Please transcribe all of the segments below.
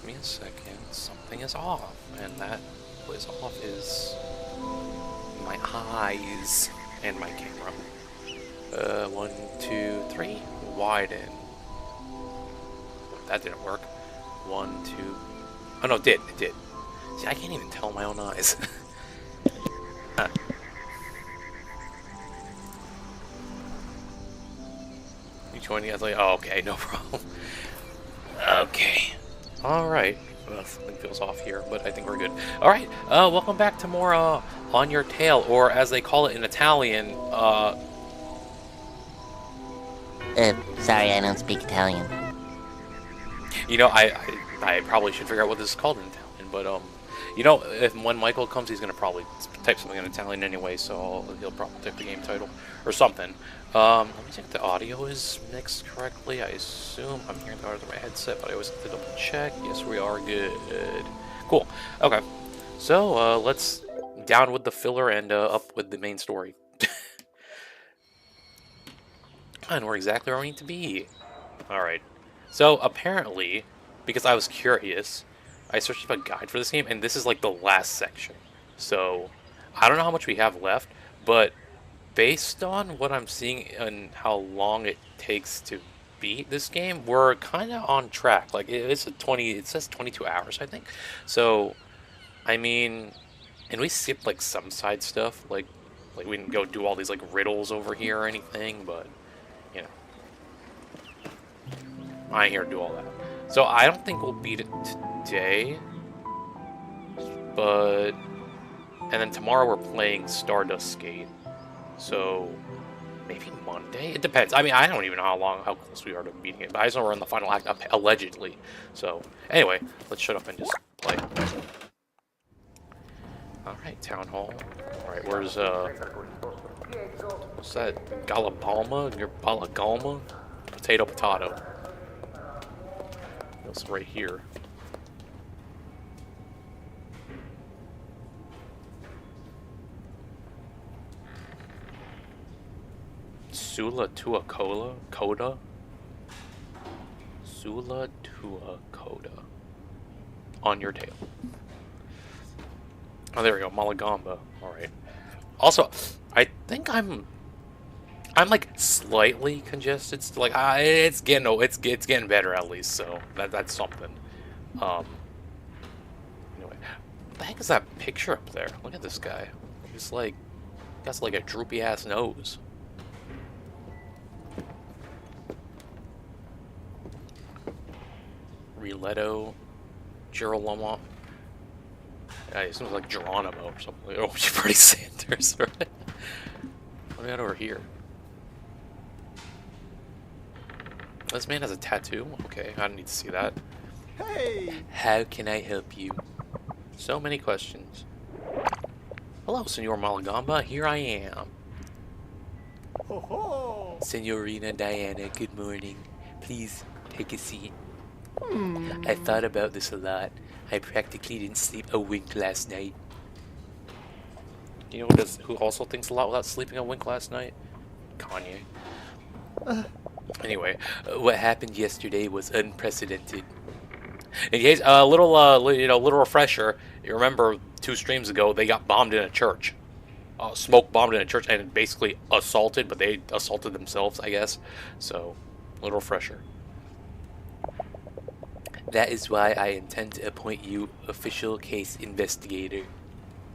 me a second. Something is off, and that what is off is my eyes and my camera. 1, 2, 3. Widen. That didn't work. 1, 2. Oh no, it did. It did. See, I can't even tell my own eyes. You joining us? Like, oh, okay, no problem. Okay. Alright. Well, something feels off here, but I think we're good. Alright, welcome back to more, On Your Tail, or as they call it in Italian, Sorry, I don't speak Italian. You know, I probably should figure out what this is called in Italian, but, you know, when Michael comes, he's gonna probably type something in Italian anyway, so he'll probably type the game title, or something. Let me check if the audio is mixed correctly. I assume I'm hearing the audio through my headset, but I always have to double check. Yes, we are good. Cool. Okay. So, let's down with the filler and up with the main story. And we're exactly where we need to be. Alright. So, apparently, because I was curious, I searched up a guide for this game, and this is like the last section. So, I don't know how much we have left, but based on what I'm seeing and how long it takes to beat this game, we're kind of on track. Like, it says 22 hours, I think. So, I mean, and we skipped like some side stuff, like we didn't go do all these like riddles over here or anything, but you know, I ain't here to do all that. So I don't think we'll beat it today, but and then tomorrow we're playing Stardust Skate. So maybe Monday. It depends. I mean, I don't even know how close we are to beating it, but I just know we're in the final act allegedly. So anyway, let's shut up and just play. All right, town hall. All right, where's what's that? Galapalma? Your Balagalma? Potato. It's right here. Sula Tua Coda? Sula Tua Coda. On your tail. Oh, there we go. Malagamba. Alright. Also, I think I'm like slightly congested. Still, like it's getting better at least. So that's something. Anyway, what the heck is that picture up there? Look at this guy. He's like, got like a droopy ass nose. Riletto, Girolamo. Yeah, he seems like Geronimo or something. Oh, Bernie Sanders, right? What do we got over here? This man has a tattoo? Okay, I don't need to see that. Hey! How can I help you? So many questions. Hello, Senor Malagamba. Here I am. Ho ho! Senorina Diana, good morning. Please, take a seat. I thought about this a lot. I practically didn't sleep a wink last night. You know who also thinks a lot without sleeping a wink last night? Kanye. Anyway, what happened yesterday was unprecedented. In case a little refresher. You remember 2 streams ago they got bombed in a church, smoke bombed in a church, and basically assaulted, but they assaulted themselves, I guess. So, little refresher. That is why I intend to appoint you official case investigator.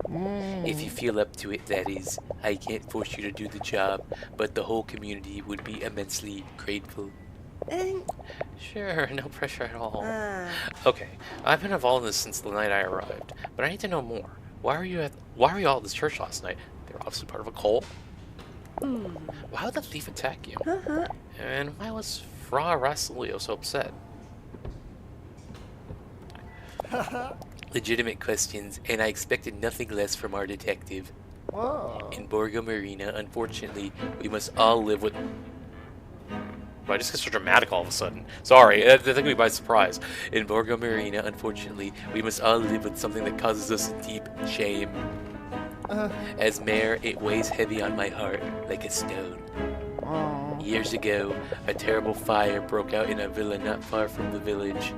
If you feel up to it, that is. I can't force you to do the job, but the whole community would be immensely grateful. Sure, no pressure at all. Okay, I've been involved in this since the night I arrived, but I need to know more. Why were you all at this church last night? They were obviously part of a cult. Why would the thief attack you? And why was Fra Rasulio so upset? Legitimate questions, and I expected nothing less from our detective. Whoa. In Borgo Marina, unfortunately, we must all live with... I just get so dramatic all of a sudden. Sorry, that took me by surprise. In Borgo Marina, unfortunately, we must all live with something that causes us deep shame. As mayor, it weighs heavy on my heart, like a stone. Years ago, a terrible fire broke out in a villa not far from the village.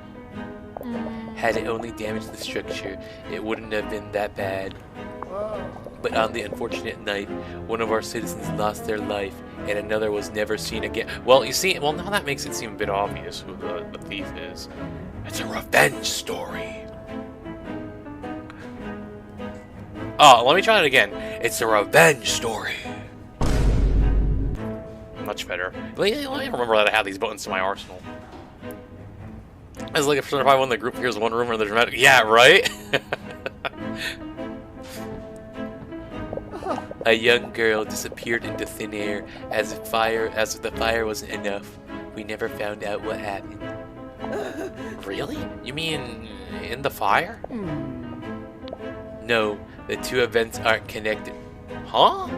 Had it only damaged the structure, it wouldn't have been that bad. Oh. But on the unfortunate night, one of our citizens lost their life, and another was never seen again. Well, you see, well, now that makes it seem a bit obvious who the thief is. It's a revenge story. Oh, let me try it again. It's a revenge story. Much better. Let me remember that I have these buttons to my arsenal. I was like, if I won the group, here's one room where the dramatic. Yeah, right? A young girl disappeared into thin air as if the fire wasn't enough. We never found out what happened. Really? You mean in the fire? No, the two events aren't connected. Huh?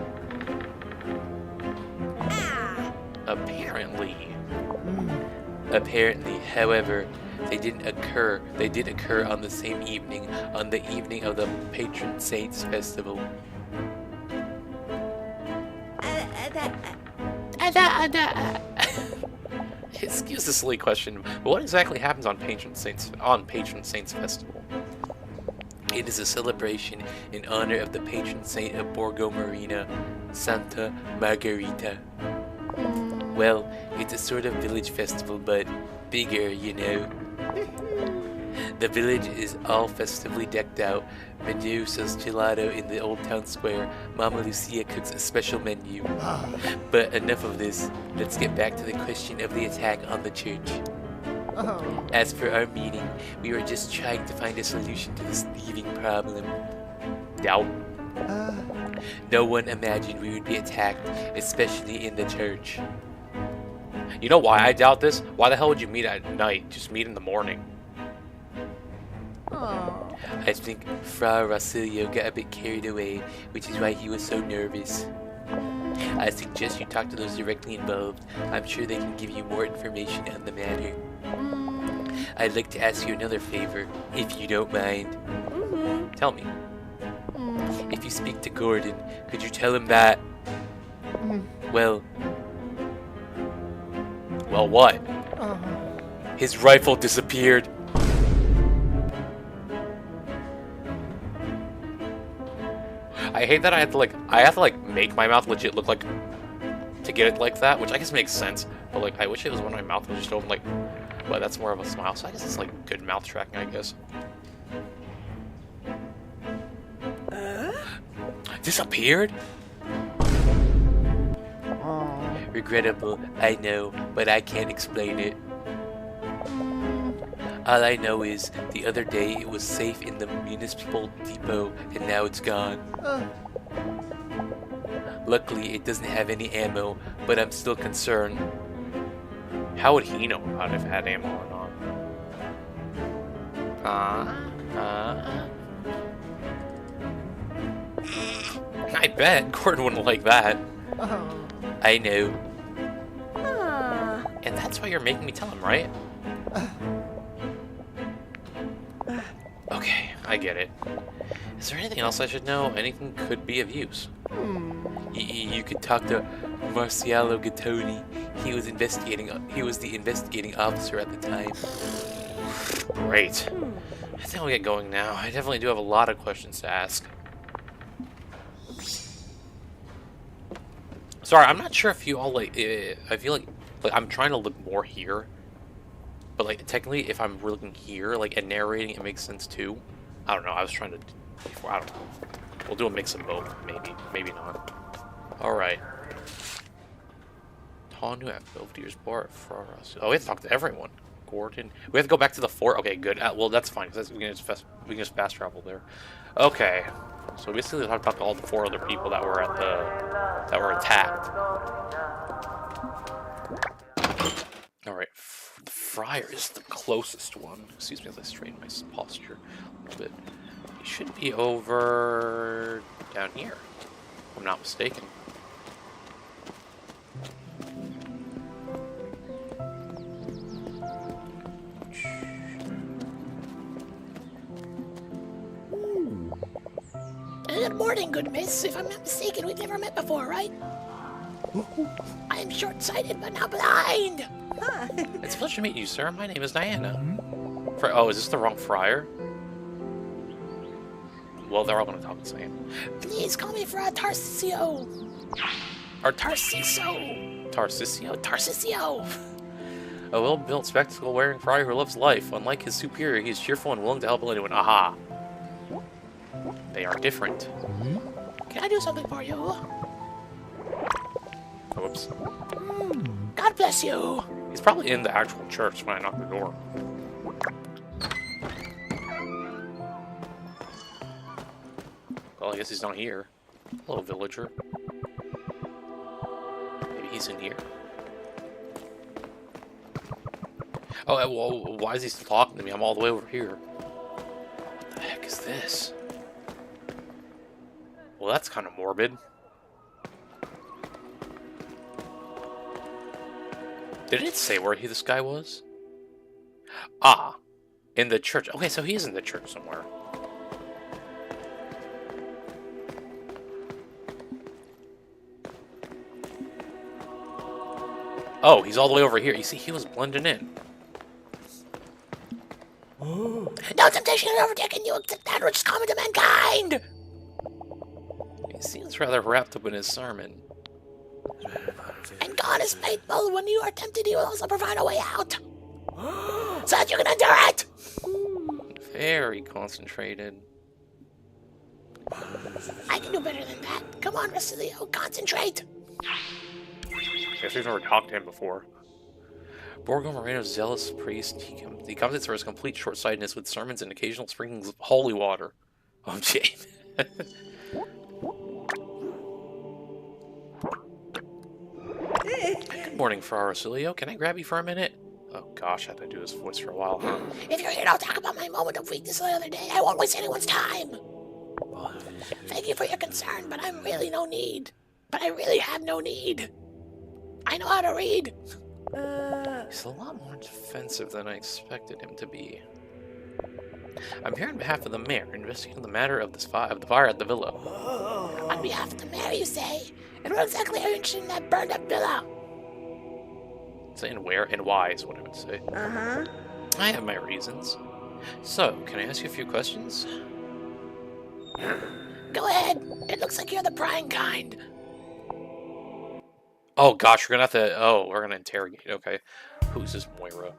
Apparently, however, they did occur on the same evening, on the evening of the patron saint's festival. Excuse the silly question, but what exactly happens on patron saint's festival? It is a celebration in honor of the patron saint of Borgo Marina, Santa Margherita. Well, it's a sort of village festival, but bigger, you know. The village is all festively decked out. Manu sells gelato in the old town square. Mama Lucia cooks a special menu. But enough of this. Let's get back to the question of the attack on the church. As for our meeting, we were just trying to find a solution to this thieving problem. Doubt. No one imagined we would be attacked, especially in the church. You know why I doubt this? Why the hell would you meet at night? Just meet in the morning. I think Fra Rosilio got a bit carried away, which is why he was so nervous. I suggest you talk to those directly involved. I'm sure they can give you more information on the matter. I'd like to ask you another favor, if you don't mind. Tell me. If you speak to Gordon, could you tell him that... Well, what? His rifle disappeared. I hate that I have to make my mouth legit look like to get it like that, which I guess makes sense. But like, I wish it was when my mouth was just open, like, but that's more of a smile. So I guess it's like good mouth tracking, I guess. Disappeared? Regrettable, I know, but I can't explain it. All I know is, the other day it was safe in the municipal depot, and now it's gone. Luckily, it doesn't have any ammo, but I'm still concerned. How would he know about if it had ammo or not? I bet Gordon wouldn't like that. I know. And that's why you're making me tell him, right? Okay, I get it. Is there anything else I should know? Anything could be of use. You could talk to Marcialo Gattoni. He was the investigating officer at the time. Great. I think I'll get going now. I definitely do have a lot of questions to ask. Sorry, I'm not sure if you all like. I feel like I'm trying to look more here, but like technically, if I'm looking here, like and narrating, it makes sense too. I don't know. I was trying to. Before, I don't know. We'll do a mix of both. Maybe not. All right. Tanu at Belvedere's bar for us. Oh, we have to talk to everyone. Gordon. We have to go back to the fort. Okay, good. Well, that's fine because we can just fast travel there. Okay. So basically, we have to talk to all the 4 other people that were attacked. All right. The friar is the closest one. Excuse me as I straighten my posture a little bit. He should be over down here, if I'm not mistaken. Good morning, good miss. If I'm not mistaken, we've never met before, right? I am short-sighted, but not blind. It's a pleasure to meet you, sir. My name is Diana. Oh, is this the wrong friar? Well, they're all gonna talk the same. Please call me Fra Tarcisio. Or Tarciso. Tarcisio? Tarcisio. A well-built, spectacle-wearing friar who loves life. Unlike his superior, he is cheerful and willing to help anyone. Aha! They are different. Can I do something for you? Whoops. God bless you. He's probably in the actual church when I knock the door. Well, I guess he's not here. Hello, villager. Maybe he's in here. Oh, well, why is he still talking to me? I'm all the way over here. What the heck is this? Well, that's kind of morbid. Did it say where this guy was? Ah, in the church. Okay, so he is in the church somewhere. Oh, he's all the way over here. You see, he was blending in. No temptation has overtaken you except that which is common to mankind. He seems rather wrapped up in his sermon. And God is faithful. When you are tempted, He will also provide a way out, so that you can endure it. Very concentrated. I can do better than that. Come on, Rosilio, concentrate. Guess we've never talked to him before. Borgo Moreno's zealous priest. He comments for his complete short-sightedness with sermons and occasional sprinklings of holy water. Oh, Jane. Good morning, Fra Rosilio. Can I grab you for a minute? Oh gosh, I had to do his voice for a while, huh? If you're here to talk about my moment of weakness the other day, I won't waste anyone's time. Thank you for your concern, but I'm really no need. But I really have no need. I know how to read. He's a lot more defensive than I expected him to be. I'm here on behalf of the mayor, investigating the matter of the fire at the villa. On behalf of the mayor, you say? And what exactly are you interested in that burned up villa? Saying where and why is what I would say. I have my reasons. So, can I ask you a few questions? Go ahead. It looks like you're the prying kind. Oh gosh, we're gonna have to. Oh, we're gonna interrogate. Okay, who's this Moira?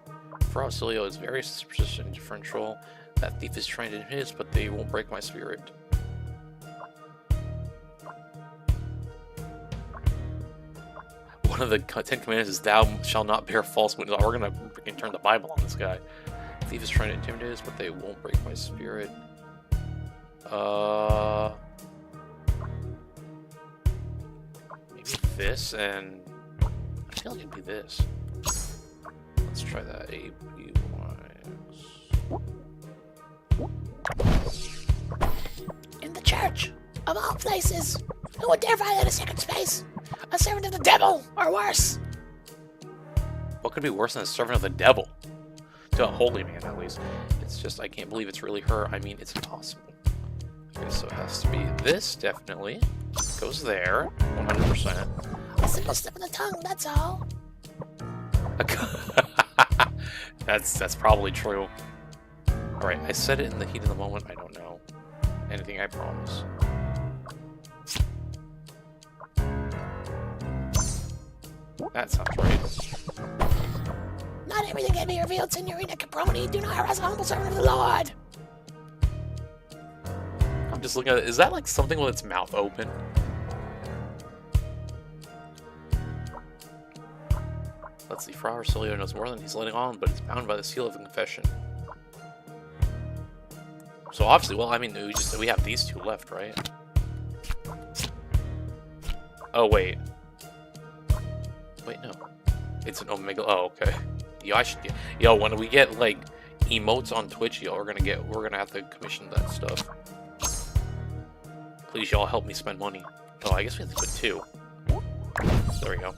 Fra Rosilio is very suspicious and differential. That thief is trying to hit us, but they won't break my spirit. One of the 10 commandments is "Thou shalt not bear false witness." Oh, we're gonna freaking turn the Bible on this guy. The thief is trying to intimidate us, but they won't break my spirit. Maybe this, and I feel like it'd be this. Let's try that. In the church, of all places, who would dare violate a sacred space? A servant of the devil, or worse. What could be worse than a servant of the devil? To a holy man, at least. It's just, I can't believe it's really her. I mean, it's impossible. Okay, so it has to be this, definitely. Goes there, 100%. A simple slip of the tongue, that's all. That's probably true. Alright, I said it in the heat of the moment. I don't know anything, I promise. That sounds right. Not everything can be revealed, Signorina Caproni. Do not harass a humble servant of the Lord. I'm just looking at it. Is that like something with its mouth open? Let's see. Fra Rosilio knows more than he's letting on, but it's bound by the seal of the confession. So obviously, well, I mean, we have these two left, right? Oh wait. Wait, no. It's an Omega. Oh, okay. Yo, I should get. Yo, when we get like emotes on Twitch, yo, we're gonna have to commission that stuff. Please, y'all, help me spend money. Oh, I guess we have to put 2. There we go.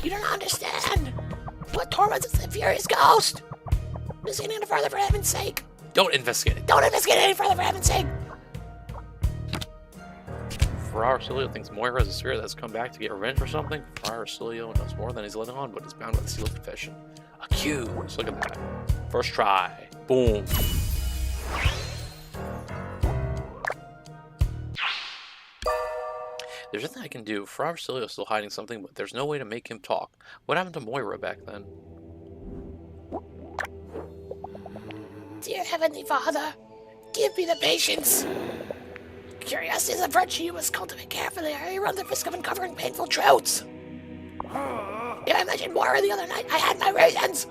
You don't understand. What torments is the furious ghost? Investigate any further for heaven's sake. Don't investigate it. Don't investigate any further for heaven's sake. Fra Rosilio thinks Moira is a spirit that's come back to get revenge for something. Fra Rosilio knows more than he's letting on, but is bound by the seal of confession. Accused. Look at that. First try. Boom. There's nothing I can do. Fra Arcelio's still hiding something, but there's no way to make him talk. What happened to Moira back then? Dear Heavenly Father, give me the patience. Curiosity is a virtue you must cultivate carefully, or you run the risk of uncovering painful truths. If I mentioned Moira the other night, I had my reasons.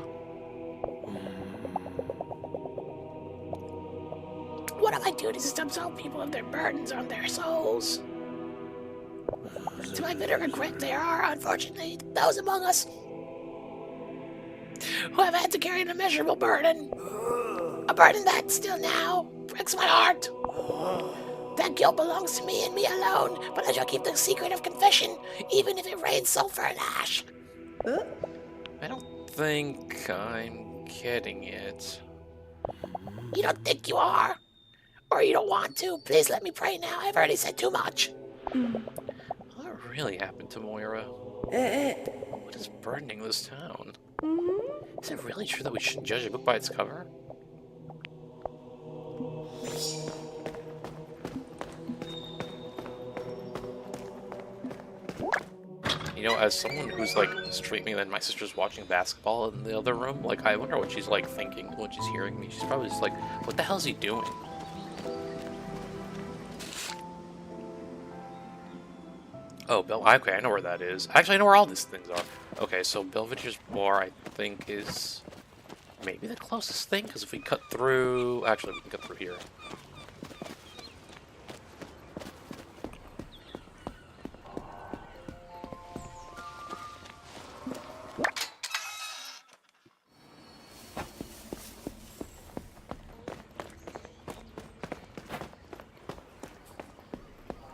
One of my duties is to absolve people of their burdens on their souls. To my bitter regret, there are, unfortunately, those among us who have had to carry an immeasurable burden. A burden that, still now, breaks my heart. That guilt belongs to me and me alone, but I shall keep the secret of confession, even if it rains sulfur and ash. I don't think I'm getting it. You don't think you are? Or you don't want to? Please let me pray now. I've already said too much. What really happened to Moira? What is burdening this town? Is it really true that we shouldn't judge a book by its cover? You know, as someone who's like streaming and my sister's watching basketball in the other room, like I wonder what she's like thinking when she's hearing me. She's probably just like, what the hell is he doing? Oh, okay, I know where that is. Actually, I know where all these things are. Okay, so Belvedere's Bar, I think, is maybe the closest thing, because if we cut through... Actually, we can cut through here.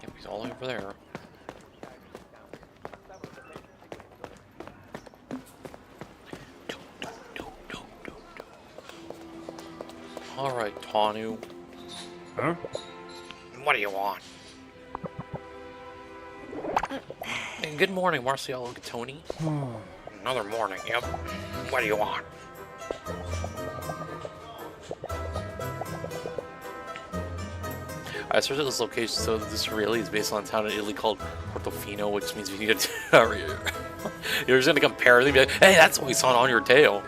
Yep, he's all over there. Alright, Tanu. Huh? What do you want? Hey, good morning, Marcialo Gattoni. Another morning, yep. What do you want? I searched this location, so this really is based on a town in Italy called Portofino, which means we need to... You're just gonna compare them and be like, hey, that's what we saw on your tail.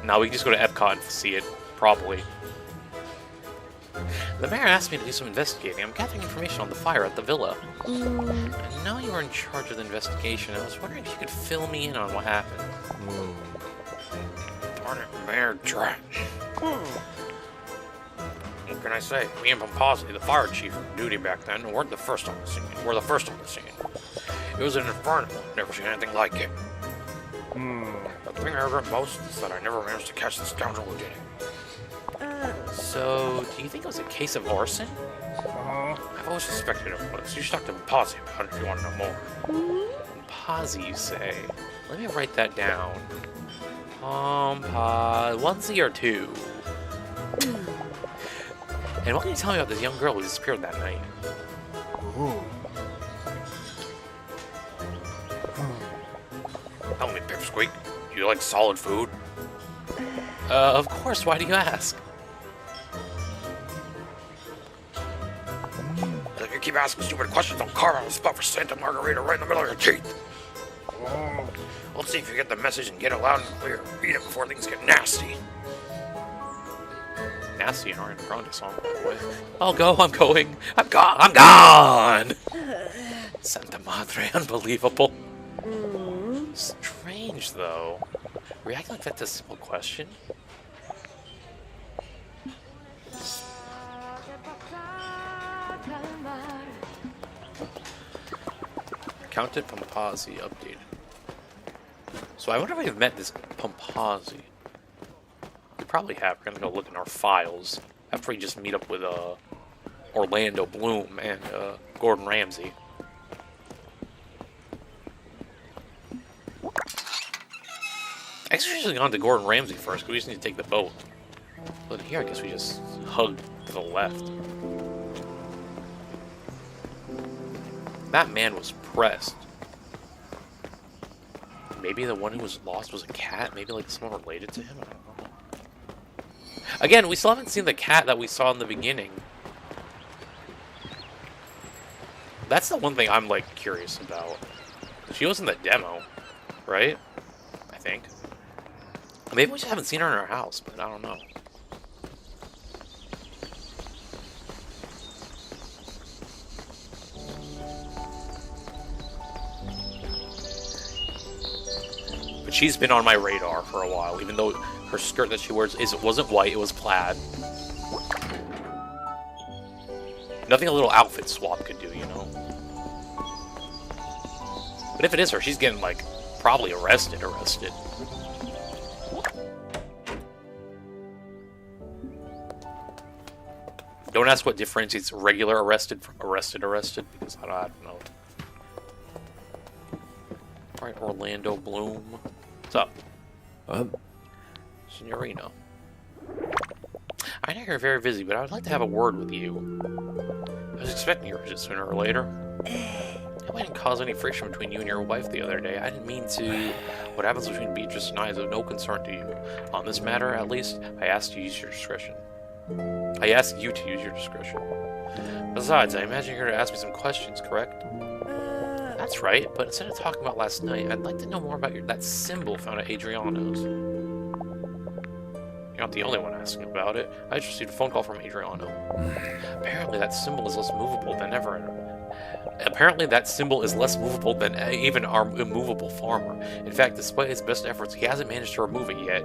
Now we can just go to Epcot and see it, probably. The mayor asked me to do some investigating. I'm gathering information on the fire at the villa. I know you were in charge of the investigation. I was wondering if you could fill me in on what happened. Darn it, Mayor Drat. What can I say? Me and Pompozzi, the fire chief on duty back then, weren't the first on the scene. We're the first on the scene. It was an inferno. Never seen anything like it. The thing I regret most is that I never managed to catch the scoundrel who did it. So, do you think it was a case of arson? I've always suspected it was. You should talk to Pompozzi about it if you want to know more. Pompozzi, you say? Let me write that down. Onesie or two? And what can you tell me about this young girl who disappeared that night? Tell me, Pipsqueak, do you like solid food? Of course, why do you ask? If you keep asking stupid questions, I'll carve out a spot for Santa Margarita right in the middle of your teeth. Let's see if you get the message and get it loud and clear. Read it before things get nasty. Nasty in Ariana Grande song, by the way. I'll go, I'm going. I'm gone, I'm gone! Santa Madre, unbelievable. Strange, though. React like that to a simple question? Counted Pompozzi updated. So I wonder if we've met this Pompozzi. We probably have. We're gonna go look in our files after we just meet up with Orlando Bloom and Gordon Ramsay. Actually, should have gone to Gordon Ramsay first, because we just need to take the boat. But here, I guess we just hug to the left. That man was pressed. maybe the one who was lost was a cat? Maybe like someone related to him? I don't know. Again, we still haven't seen the cat that we saw in the beginning. That's the one thing I'm like curious about. She was in the demo, right? I think. Maybe we just haven't seen her in our house, but I don't know. But she's been on my radar for a while, even though her skirt that she wears wasn't white, it was plaid. Nothing a little outfit swap could do, you know? But if it is her, she's getting, like, probably arrested. Don't ask what differentiates regular arrested from arrested, because I don't know. Alright, Orlando Bloom. What's up? Signorino. I know you're very busy, but I would like to have a word with you. I was expecting your visit sooner or later. I didn't cause any friction between you and your wife the other day. I didn't mean to. What happens between Beatrice and I is of no concern to you. On this matter, at least, I asked you to use your discretion. Besides, I imagine you're going to ask me some questions, correct? That's right, but instead of talking about last night, I'd like to know more about that symbol found at Adriano's. You're not the only one asking about it. I just received a phone call from Adriano. Apparently that symbol is less movable than even our immovable farmer. In fact, despite his best efforts, he hasn't managed to remove it yet.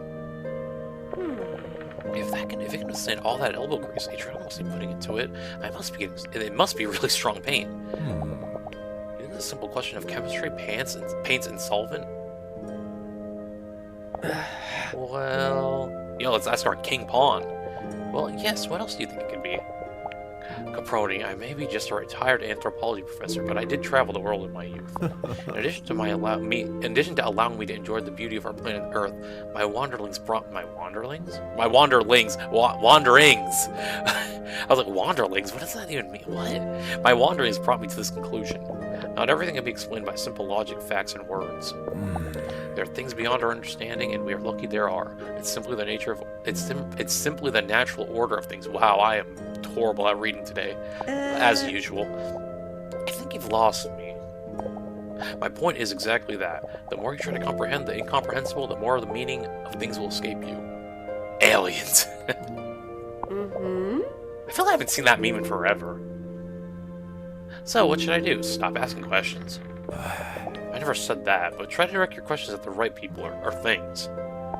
If it can withstand all that elbow grease Adriano must be putting into it, it must be really strong paint. Isn't it a simple question of chemistry, paints and solvent? Well... let's ask our King Pawn. Well, yes, what else do you think it could be? Caproni, I may be just a retired anthropology professor, but I did travel the world in my youth. In addition to allowing me to enjoy the beauty of our planet Earth, my wanderings. I was like, wanderlings? What does that even mean? What? My wanderings brought me to this conclusion. Not everything can be explained by simple logic, facts, and words. There are things beyond our understanding, and we are lucky there are. It's simply the nature of it's simply the natural order of things. Wow, I am horrible at reading today, as usual. I think you've lost me. My point is exactly that. The more you try to comprehend the incomprehensible, the more the meaning of things will escape you. Aliens. I feel like I haven't seen that meme in forever. So, what should I do? Stop asking questions. I never said that, but try to direct your questions at the right people or things.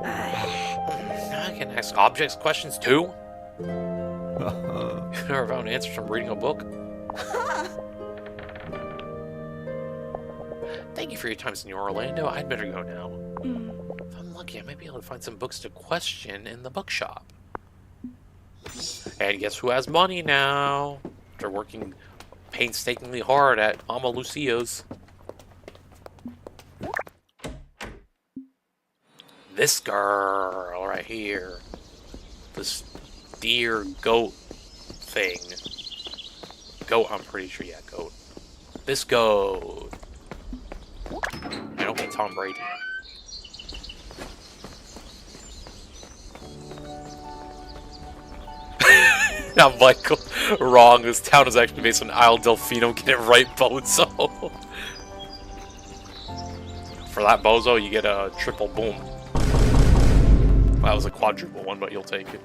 I can ask objects questions too? You've never found answers from reading a book? Thank you for your time, Senor Orlando. I'd better go now. If I'm lucky, I might be able to find some books to question in the bookshop. And guess who has money now? They're working painstakingly hard at Mama Lucia's. This girl right here. This deer goat thing. Goat, I'm pretty sure, yeah, goat. This goat. I don't mean Tom Brady. Now, Michael, wrong. This town is actually based on Isle Delfino. Get it right, bozo. For that bozo, you get a triple boom. That was a quadruple one, but you'll take it.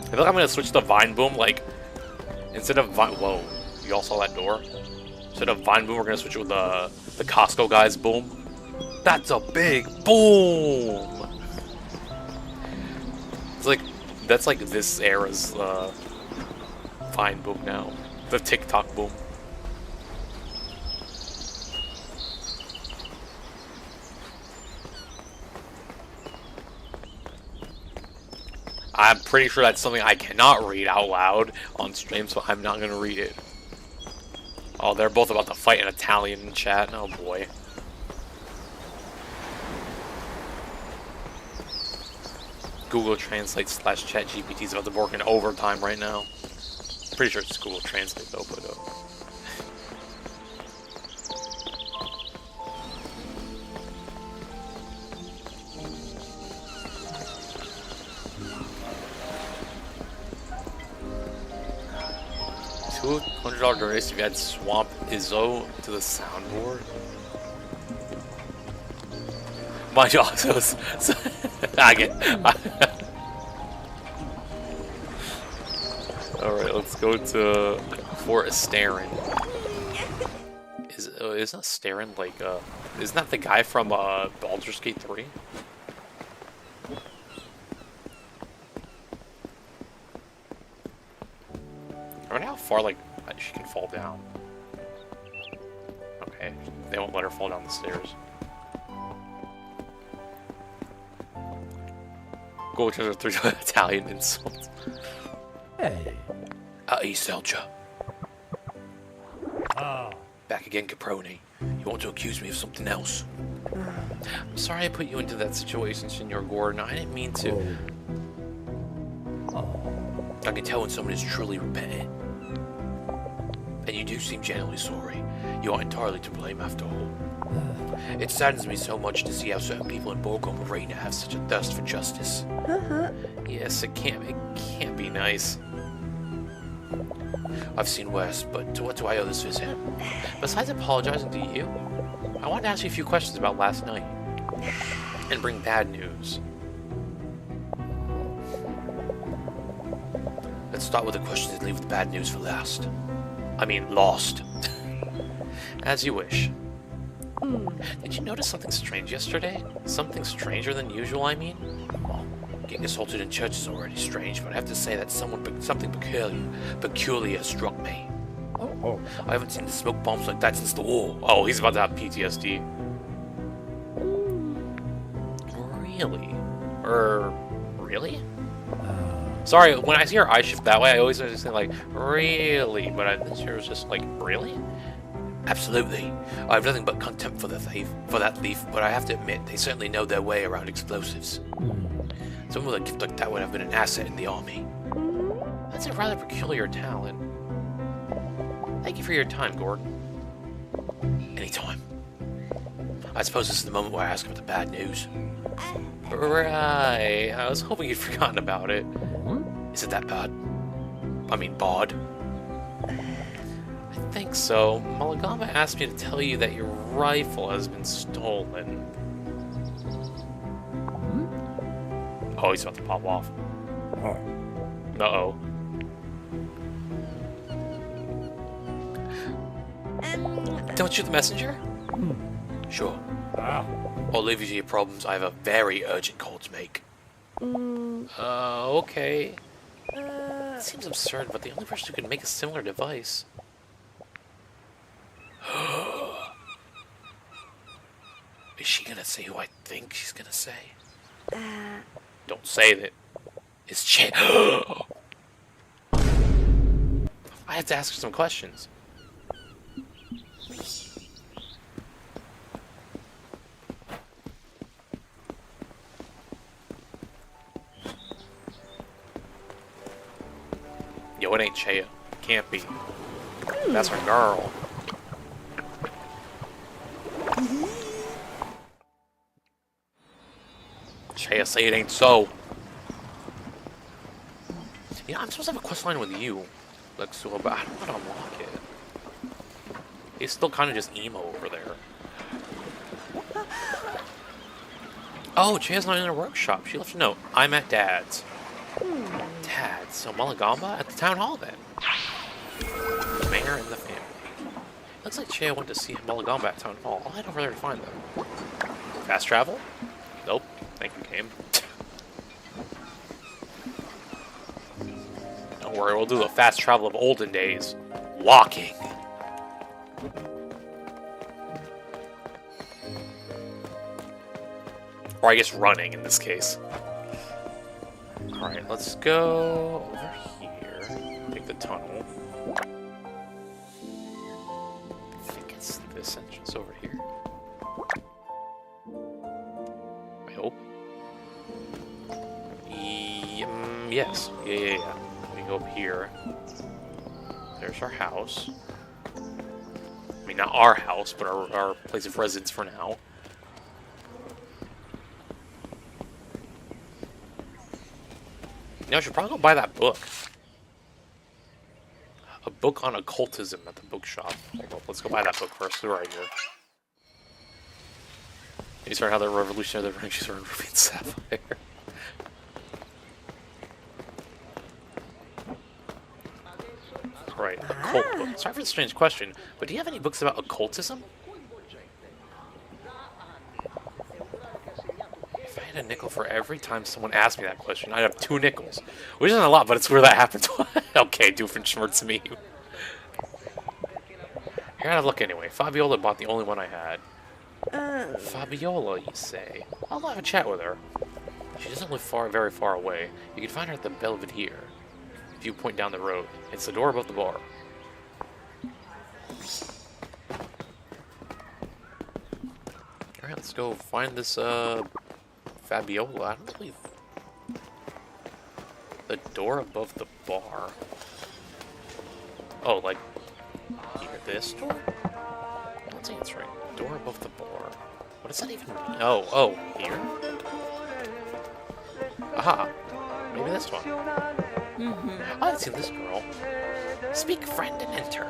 I feel like I'm gonna switch to Vine Boom, like, instead of Vine... Whoa, you all saw that door? Instead of Vine Boom, we're gonna switch it with the Costco guy's boom. That's a big boom! It's like, that's like this era's Vine Boom now. The TikTok boom. I'm pretty sure that's something I cannot read out loud on stream, so I'm not going to read it. Oh, they're both about to fight in Italian in chat. Oh boy. Google Translate /ChatGPT is about to work in overtime right now. Pretty sure it's Google Translate though, but $200 donation if you add Swamp Izzo to the soundboard. My dog, so again. Alright, let's go to for Starin. Isn't Starin like isn't that the guy from Baldur's Gate 3? I wonder how far like she can fall down. Okay, they won't let her fall down the stairs. Go to the 3 Italian insults. Hey. Selja. Back again, Caproni. You want to accuse me of something else? I'm sorry I put you into that situation, Senor Gordon. I didn't mean to. I can tell when someone is truly repentant. And you do seem genuinely sorry. You are entirely to blame after all. It saddens me so much to see how certain people in Borgholm Arena have such a thirst for justice. Yes, it can't be nice. I've seen worse, but to what do I owe this visit? Besides apologizing to you, I want to ask you a few questions about last night. And bring bad news. Let's start with the questions and leave the bad news for last. I mean, lost. As you wish. Did you notice something strange yesterday? Something stranger than usual, I mean? Well, getting assaulted in church is already strange, but I have to say that something peculiar struck me. Oh. I haven't seen the smoke bombs like that since the war. Oh, he's about to have PTSD. Really? Really? Sorry, when I see her eye shift that way, I always think like, really? But this year was just like, really? Absolutely. I have nothing but contempt for that thief, but I have to admit, they certainly know their way around explosives. Someone with a gift like that would have been an asset in the army. That's a rather peculiar talent. Thank you for your time, Gordon. Anytime. I suppose this is the moment where I ask about the bad news. Right. I was hoping you'd forgotten about it. Is it that bad? I mean, bod? I think so. Malagama asked me to tell you that your rifle has been stolen. Oh, he's about to pop off. Uh-oh. Don't shoot the messenger? Sure. I'll leave you to your problems. I have a very urgent call to make. Okay. It seems absurd, but the only person who can make a similar device. Is she gonna say who I think she's gonna say? Don't say that. It's Che. I have to ask her some questions. Yo, it ain't Chea. Can't be. That's her girl. Chea, say it ain't so. You know, I'm supposed to have a quest line with you, Lexua, but I don't know how to unlock it. He's still kind of just emo over there. Oh, Chea's not in her workshop. She left a note. I'm at Dad's. Dad's? So Malagamba at the town hall then? The mayor and the family. Looks like Chea went to see Malagamba at town hall. I'll head over there to find them. Fast travel? Nope. Thank you, game. Don't worry, we'll do the fast travel of olden days. Walking. Or I guess running in this case. Alright, let's go over here. Take the tunnel. I think it's this entrance over here. I hope. Yes. Yeah. We go up here. There's our house. I mean, not our house, but our place of residence for now. You know, I should probably go buy that book. A book on occultism at the bookshop. Hold up, let's go buy that book first. They're right here. You start how the revolutionary the branches are in Ruby and Sapphire. Right, occult book. Sorry for the strange question, but do you have any books about occultism? If I had a nickel for every time someone asked me that question, I'd have 2 nickels. Which isn't a lot, but it's where that happened. Okay, Doofenshmirtz me. Here, I look anyway. Fabiola bought the only one I had. Fabiola, you say? I'll have a chat with her. She doesn't live very far away. You can find her at the Belvedere. If you point down the road, it's the door above the bar. Alright, let's go find this, Fabiola. I don't believe... The door above the bar. Oh, like... Here, this door? I don't think it's right. Door above the bar. What does that even mean? Oh, here? Aha! Maybe this one. Oh, I've seen this girl. Speak, friend, and enter.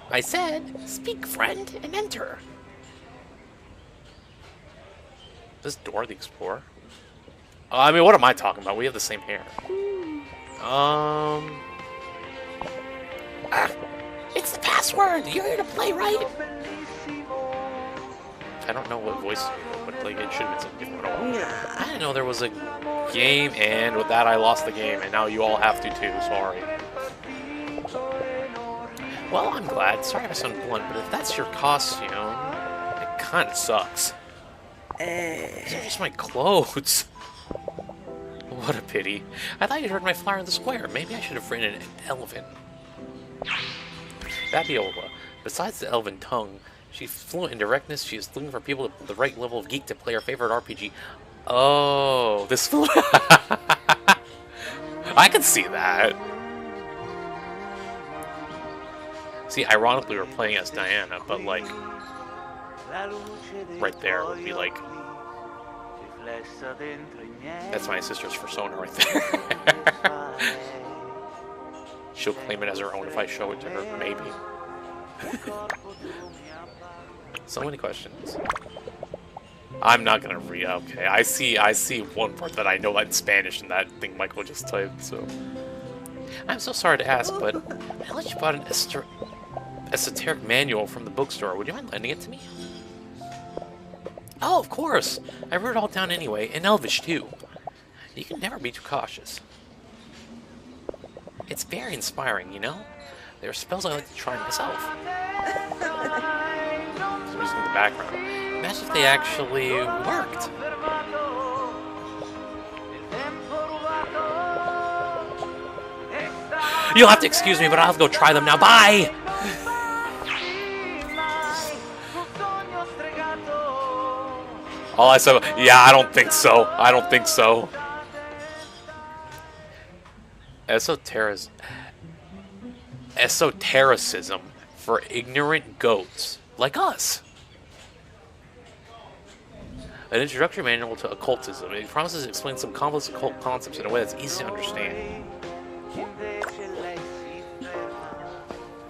I said, speak, friend, and enter. This Dora the Explorer? I mean, what am I talking about? We have the same hair. It's the password. You're here to play, right? I don't know what voice, but like it should have been something different. I didn't know there was a game, and with that I lost the game, and now you all have to too. Sorry. Well, I'm glad. Sorry if I sound blunt, but if that's your costume, it kind of sucks. These are just my clothes. What a pity. I thought you'd heard my flyer in the square. Maybe I should have written an elven. Fabiola. Besides the elven tongue, she's fluent in directness. She is looking for people with the right level of geek to play her favorite RPG. Oh, this... I could see that. See, ironically, we're playing as Diana, but, like, right there would be, like... That's my sister's persona right there. She'll claim it as her own if I show it to her, maybe. So many questions. I'm not gonna read. Okay, I see one part that I know in Spanish in that thing Michael just typed. So I'm so sorry to ask, but I let you bought an esoteric manual from the bookstore. Would you mind lending it to me? Oh, of course. I wrote it all down anyway, in Elvish too. You can never be too cautious. It's very inspiring, you know? There are spells I like to try myself. So just in the background. Imagine if they actually worked. You'll have to excuse me, but I'll have to go try them now. Bye! All I said, yeah, I don't think so. I don't think so. Esotericism for ignorant goats like us. An introductory manual to occultism. It promises to explain some complex occult concepts in a way that's easy to understand.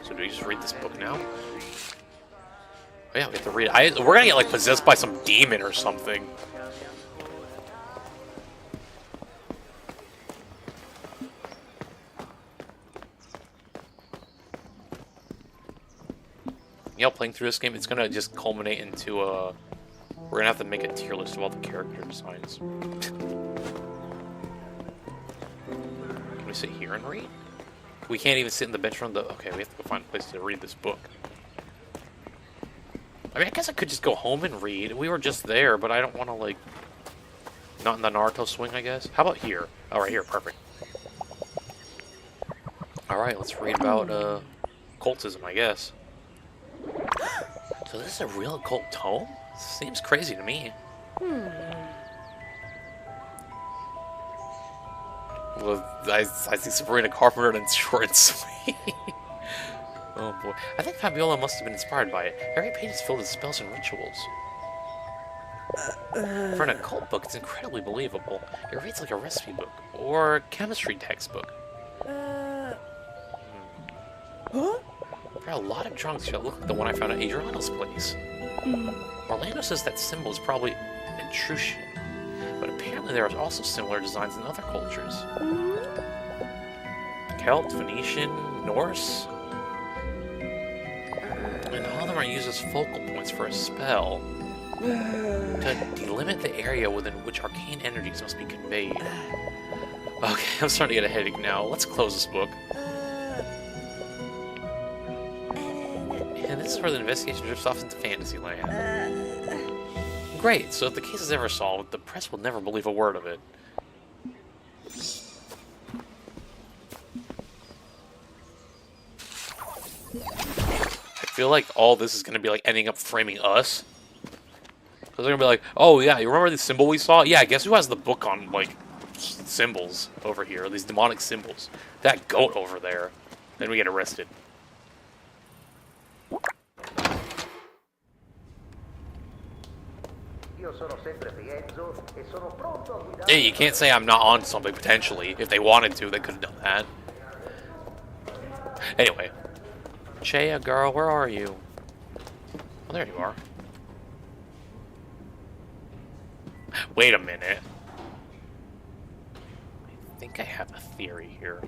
So do we just read this book now? Oh yeah, we have to read it. We're gonna get like possessed by some demon or something. You know, playing through this game, it's gonna just culminate into a... We're gonna have to make a tier list of all the character designs. Can we sit here and read? We can't even sit in the bench on the... Okay, we have to go find a place to read this book. I mean, I guess I could just go home and read. We were just there, but I don't want to, like... Not in the Naruto swing, I guess. How about here? Oh, right here. Perfect. Alright, let's read about, occultism, I guess. So this is a real occult tome? Seems crazy to me. Well, I see Sabrina Carpenter and short and sweet. Oh boy. I think Fabiola must have been inspired by it. Every page is filled with spells and rituals. For an occult book, it's incredibly believable. It reads like a recipe book or a chemistry textbook. For a lot of drunks, you'll look like the one I found at Adriano's place. Orlando says that symbol is probably Etruscan, but apparently there are also similar designs in other cultures. Celt, Phoenician, Norse. And all of them are used as focal points for a spell to delimit the area within which arcane energies must be conveyed. Okay, I'm starting to get a headache now. Let's close this book. And this is where the investigation drifts off into fantasy land. Great, so if the case is ever solved, the press will never believe a word of it. I feel like all this is going to be like ending up framing us. Because they're going to be like, oh yeah, you remember the symbol we saw? Yeah, guess who has the book on, like, symbols over here? These demonic symbols. That goat over there. Then we get arrested. Hey, you can't say I'm not on something, potentially. If they wanted to, they could have done that. Anyway. Chea, girl, where are you? Oh, there you are. Wait a minute. I think I have a theory here.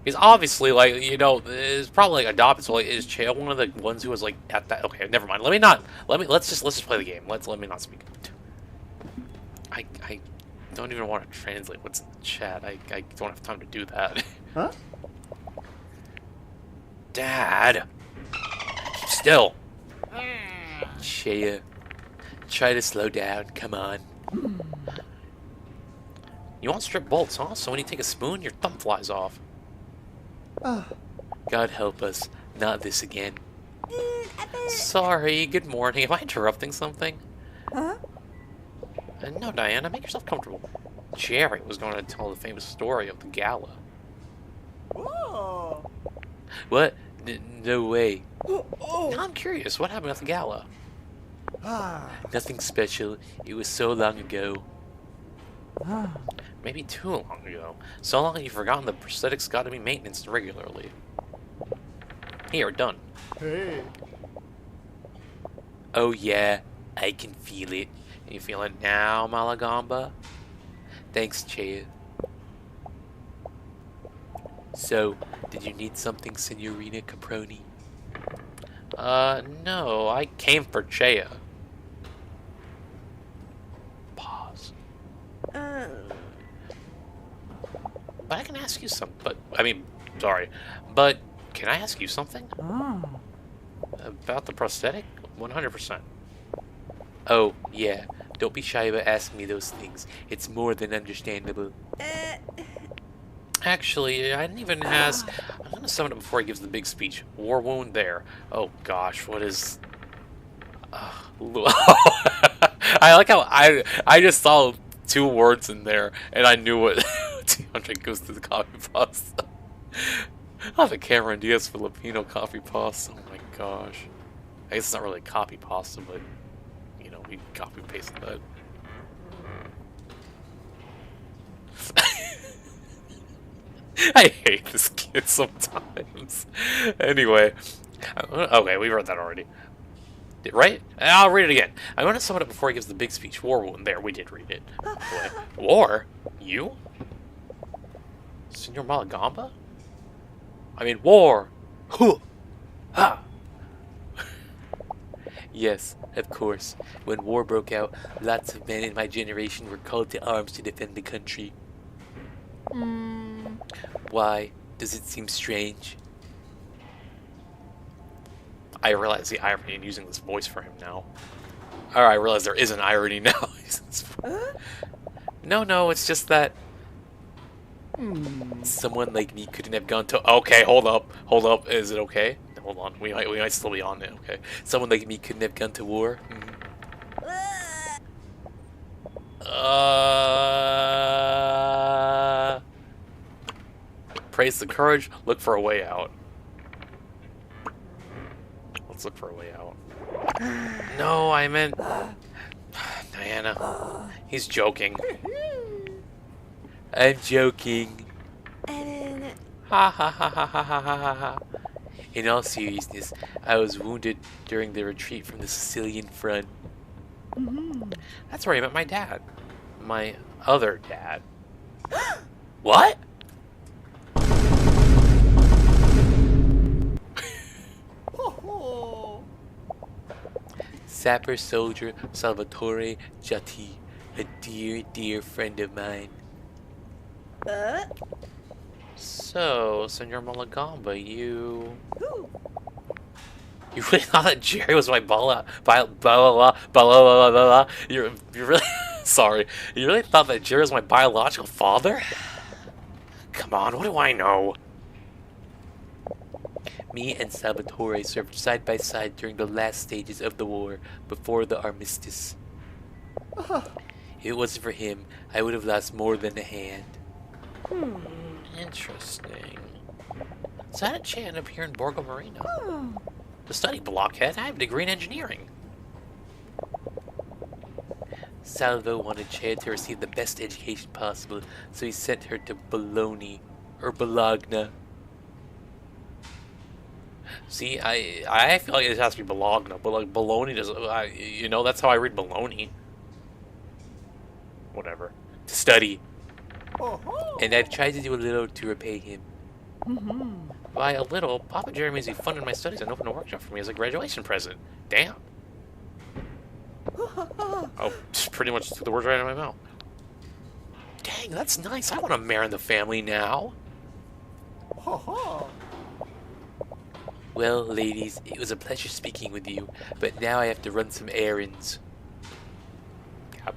Because obviously, like, you know, it's probably like adopted. So, like, is Chea one of the ones who was like at that? Okay, never mind. Let's just play the game. Let me not speak. I don't even want to translate what's in the chat. I don't have time to do that. Huh? Dad, keep still. Chea, try to slow down. Come on. You want strip bolts, huh? So when you take a spoon, your thumb flies off. God help us, not this again. Sorry, good morning. Am I interrupting something? Huh? No, Diana, make yourself comfortable. Jerry was going to tell the famous story of the gala. Oh. What? No way. Oh. Now I'm curious, what happened at the gala? Ah. Nothing special. It was so long ago. Ah. Maybe too long ago. So long that you've forgotten the prosthetics got to be maintained regularly. Here, done. Hey. Oh yeah, I can feel it. You feel it now, Malagamba? Thanks, Chea. So, did you need something, Signorina Caproni? No, I came for Chea. Pause. But I can ask you something. But, I mean, sorry. But, can I ask you something? Oh. About the prosthetic? 100%. Oh, yeah. Don't be shy about asking me those things. It's more than understandable. Actually, I didn't even ask. I'm gonna summon it before he gives the big speech. War wound there. Oh gosh, what is? I like how I just saw 2 words in there and I knew what 200 goes to the coffee pasta. Oh, the Cameron Diaz Filipino coffee pasta. Oh my gosh. I guess it's not really copy pasta, but you know, we copy paste that. I hate this kid sometimes. Anyway, okay, we read that already, right? I'll read it again. I'm going to summon it before he gives the big speech. War wound. There, we did read it. Boy. War? You? Senor Malagamba? I mean, war. Huh. Ha. Yes, of course. When war broke out, lots of men in my generation were called to arms to defend the country. Why? Does it seem strange? I realize the irony in using this voice for him now. Or I realize there is an irony now. No, it's just that someone like me couldn't have gone to... Okay, hold up. Is it okay? Hold on, we might still be on it, okay. Someone like me couldn't have gone to war. Praise the courage, look for a way out. Let's look for a way out. No, I meant... Diana. He's joking. I'm joking. Ha ha ha ha ha ha ha ha. In all seriousness, I was wounded during the retreat from the Sicilian front. That's where I met my dad. My other dad. What? Sapper soldier Salvatore Giatti, a dear, dear friend of mine. So, Senor Malagamba, you really thought that Jerry was my You're really sorry. You really thought that Jerry was my biological father? Come on, what do I know? Me and Salvatore served side by side during the last stages of the war before the armistice. If it wasn't for him, I would have lost more than a hand. Interesting. So how did Che end up here in Borgo Marino? To study, blockhead. I have a degree in engineering. Salvo wanted Che to receive the best education possible, so he sent her to Bologna, or Bologna. See, I feel like it has to be Bologna, but like Bologna does, you know, that's how I read Bologna. Whatever. To study. And I've tried to do a little to repay him. By a little, Papa Jeremy's funded my studies and opened a workshop for me as a graduation present. Damn. Oh, pretty much took the words right out of my mouth. Dang, that's nice. I want to marry the family now. Well, ladies, it was a pleasure speaking with you, but now I have to run some errands. Yep.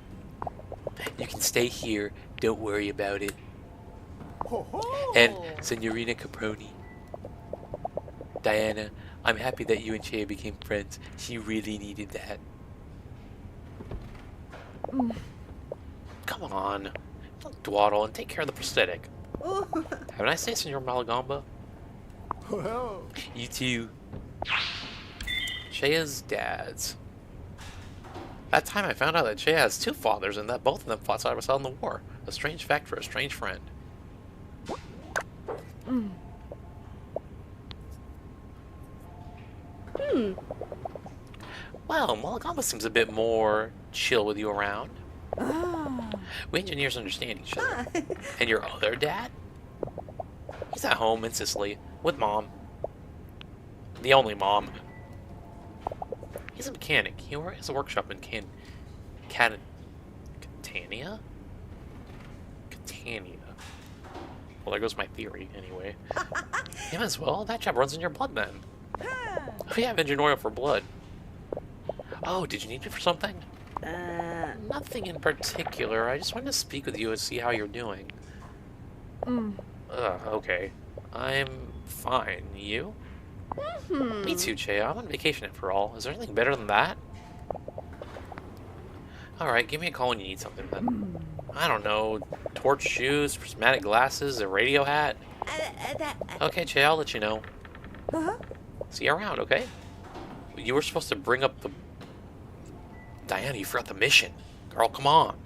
You can stay here. Don't worry about it. And Signorina Caproni. Diana, I'm happy that you and Che became friends. She really needed that. Come on. Don't dawdle and take care of the prosthetic. Have a nice day, Senor Malagamba. You too. Chea's dad's. That time I found out that Chea has two fathers and that both of them fought side by side in the war. A strange fact for a strange friend. Well, Malagamba seems a bit more chill with you around. We engineers understand each other. And your other dad? He's at home in Sicily with Mom. The only mom. He's a mechanic. He has a workshop in Catania? Catania. Well, there goes my theory, anyway. Him as well? That job runs in your blood, then. Oh, yeah, I have engine oil for blood. Oh, did you need me for something? Nothing in particular. I just wanted to speak with you and see how you're doing. Okay. I'm fine. You? Me too, Che. I'm on vacation after all. Is there anything better than that? Alright, give me a call when you need something then. I don't know. Torch shoes, prismatic glasses, a radio hat. Okay, Che, I'll let you know. See you around, okay? You were supposed to bring up the... Diana, you forgot the mission. Girl, come on.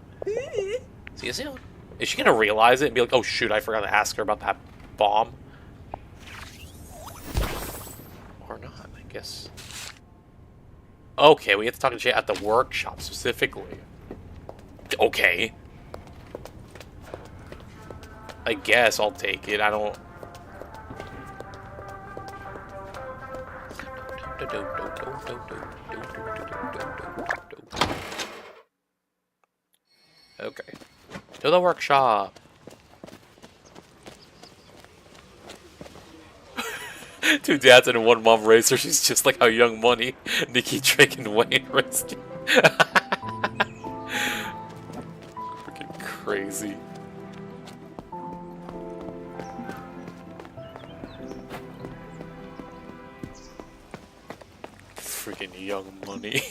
See you soon. Is she gonna realize it and be like, oh shoot, I forgot to ask her about that bomb? Or not, I guess. Okay, we have to talk to Jay at the workshop specifically. Okay. I guess I'll take it. I don't... Okay. To the workshop. Two dads and one mom raised her. She's just like how Young Money, Nikki, Drake, and Wayne raised her. Freaking crazy. Freaking Young Money.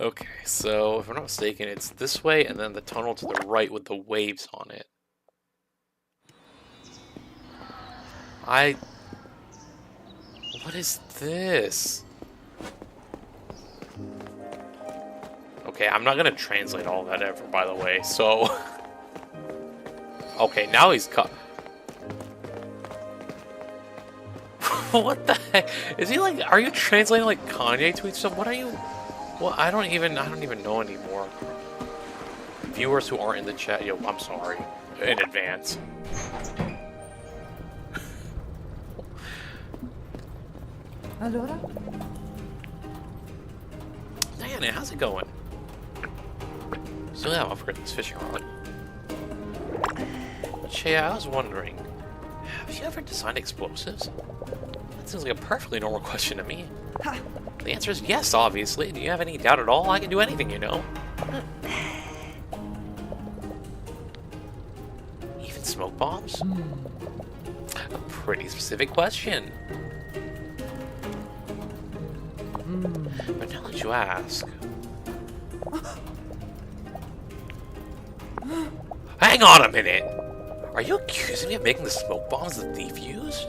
Okay, so if I'm not mistaken, it's this way and then the tunnel to the right with the waves on it. What is this? Okay, I'm not gonna translate all that ever, by the way, so... Okay, now he's cut. What the heck? Is he like, are you translating like Kanye tweets? So what are you... Well, I don't even know anymore. Viewers who aren't in the chat, yo, I'm sorry. In advance. Allora? Diana, how's it going? So yeah, I'll forget this fishing rod. Che, I was wondering, have you ever designed explosives? That seems like a perfectly normal question to me. The answer is yes, obviously. Do you have any doubt at all? I can do anything, you know. Even smoke bombs? A pretty specific question. But now that you ask... Hang on a minute! Are you accusing me of making the smoke bombs the thief used?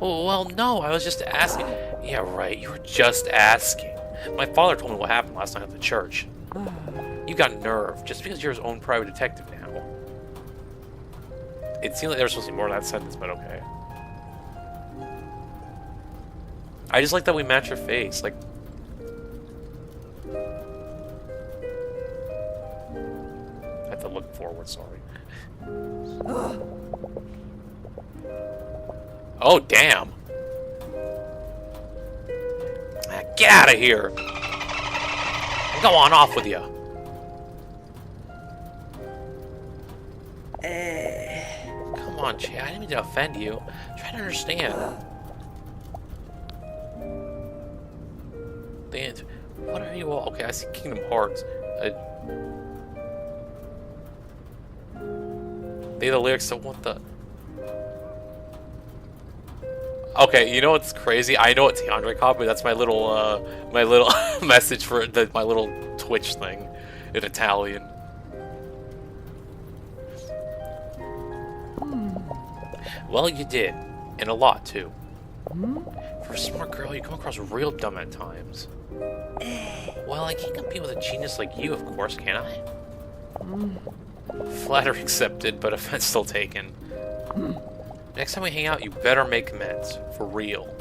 Oh, well, no, I was just asking. Yeah, right, you were just asking. My father told me what happened last night at the church. You got nerve, just because you're his own private detective now. It seemed like there was supposed to be more to that sentence, but okay. I just like that we match your face, like... I have to look forward, sorry. Oh, damn! Ah, get out of here! Go on off with you! Come on, Che, I didn't mean to offend you. Try to understand. What are you all? Okay, I see Kingdom Hearts. They the lyrics to what the... Okay, you know what's crazy? I know it's DeAndre copy. That's my little message for my little Twitch thing in Italian. Well, you did, and a lot too. For a smart girl, you come across real dumb at times. Well, I can't compete with a genius like you, of course, can I? Flattery accepted, but offense still taken. Next time we hang out, you better make amends. For real.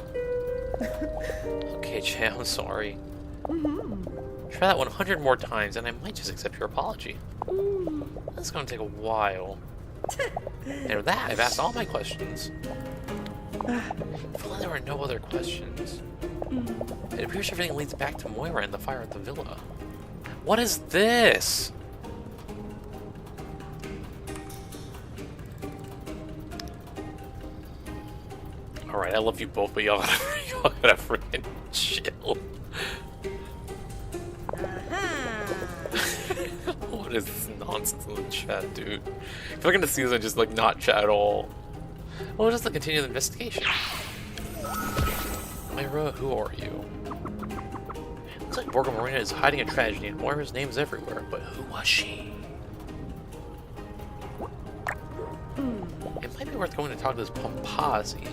Okay, Che, I'm sorry. Try that 100 more times, and I might just accept your apology. That's gonna take a while. And with that, I've asked all my questions. If only there were no other questions. It appears everything leads back to Moira and the fire at the villa. What is this? Alright, I love you both, but y'all gotta freaking chill. What is this nonsense in the chat, dude? If I'm gonna see this and just like not chat at all. Well, just to continue the investigation. Moira, who are you? Looks like Borgo Marina is hiding a tragedy and Moira's name is everywhere, but who was she? It might be worth going to talk to this Pompazzi.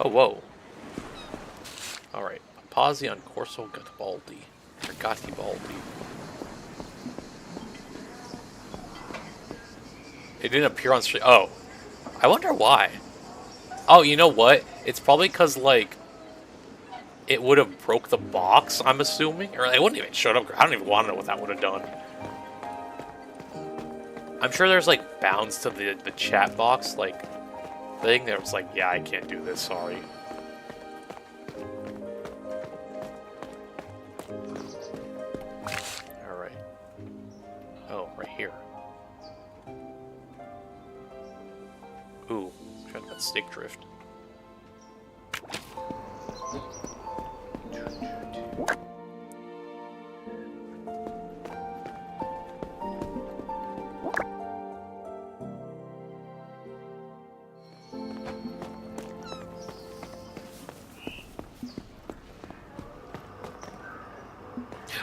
Oh, whoa. Alright, Pompazzi on Corso Garibaldi. Or Garibaldi. It didn't appear on stream. Oh. I wonder why. Oh, you know what? It's probably because, like, it would have broke the box, I'm assuming. Or it wouldn't even showed up. I don't even want to know what that would have done. I'm sure there's, like, bounds to the chat box, like, thing that was like, yeah, I can't do this, sorry. Alright. Oh, right here. Ooh, try that stick drift.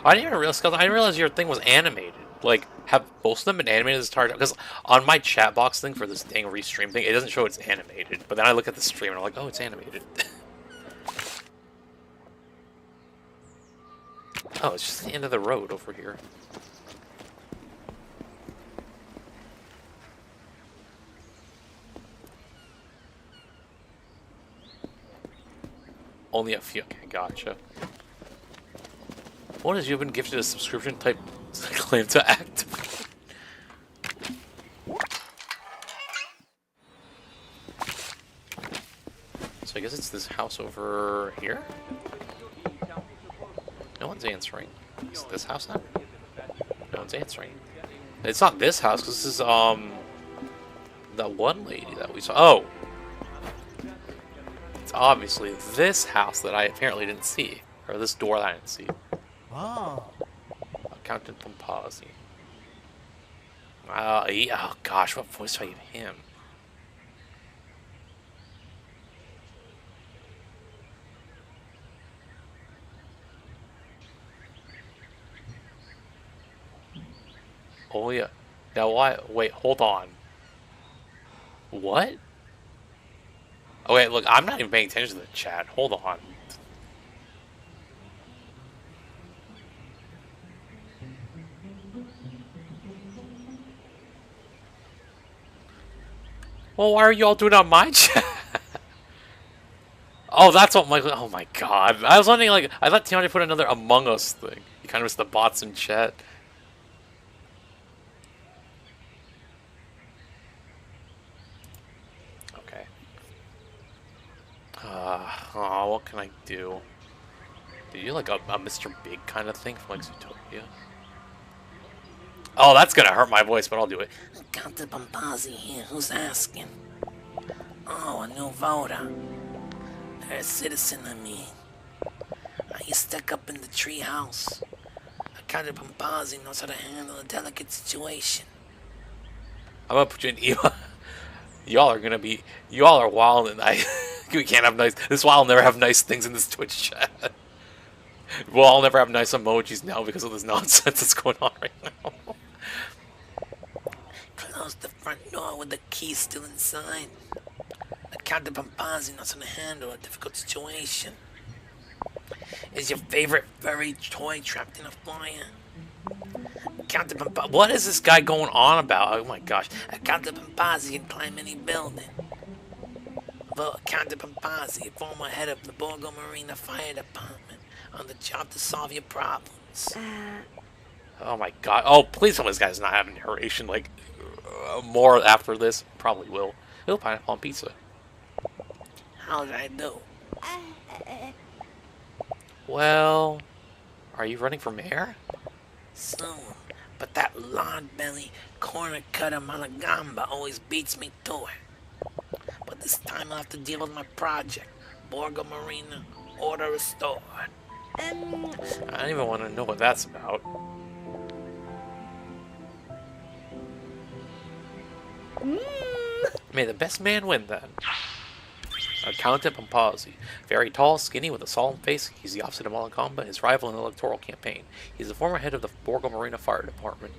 I didn't even realize. I didn't realize your thing was animated. Like, have most of them been animated this entire time? Because on my chat box thing for this dang restream thing, it doesn't show it's animated. But then I look at the stream and I'm like, oh, it's animated. Oh, it's just the end of the road over here. Only a few. Okay, gotcha. What is you've been gifted a subscription type claim to activate? So I guess it's this house over here? No one's answering. Is it this house now? No one's answering. It's not this house, because this is, that one lady that we saw. Oh! It's obviously this house that I apparently didn't see. Or this door that I didn't see. Oh. Accountant Pompazzi. Oh gosh, what voice do I give him? Oh yeah. Now why? Wait, hold on. What? Oh wait, look, I'm not even paying attention to the chat. Hold on. Well, why are you all doing it on my chat? Oh, that's what my. Oh my god. I was wondering, like, I thought Tiana put another Among Us thing. You kind of missed the bots in chat. Okay. Oh, what can I do? Do you like a Mr. Big kind of thing from like Zootopia? Oh, that's gonna hurt my voice, but I'll do it. Accountant Pompazzi here. Who's asking? Oh, a new voter. A citizen, I mean. You stuck up in the treehouse. Accountant Pompazzi knows how to handle a delicate situation. I'm gonna put you in emo. Y'all are gonna be. Y'all are wild, and we can't have nice. This is why I'll never have nice things in this Twitch chat. Well, I'll never have nice emojis now because of this nonsense that's going on right now. Close the front door with the key still inside. Accountant Pompazzi knows how to handle a difficult situation. Is your favorite furry toy trapped in a fire? Accountant Pompazzi. What is this guy going on about? Oh my gosh. Accountant Pompazzi can climb any building. Well, Accountant Pompazzi, former head of the Borgo Marina Fire Department, on the job to solve your problems. Oh my god. Oh, please tell me this guy's not having narration, like, more after this. Probably will. He'll pineapple on pizza. How did I do? Well, are you running for mayor? Soon. But that lard belly, corner cutter Malagamba always beats me to it. But this time I'll have to deal with my project. Borgo Marina, order restored. I don't even want to know what that's about. May the best man win, then. Accountant Pompazzi. Very tall, skinny, with a solemn face, he's the opposite of Malagamba, his rival in the electoral campaign. He's the former head of the Borgo Marina Fire Department.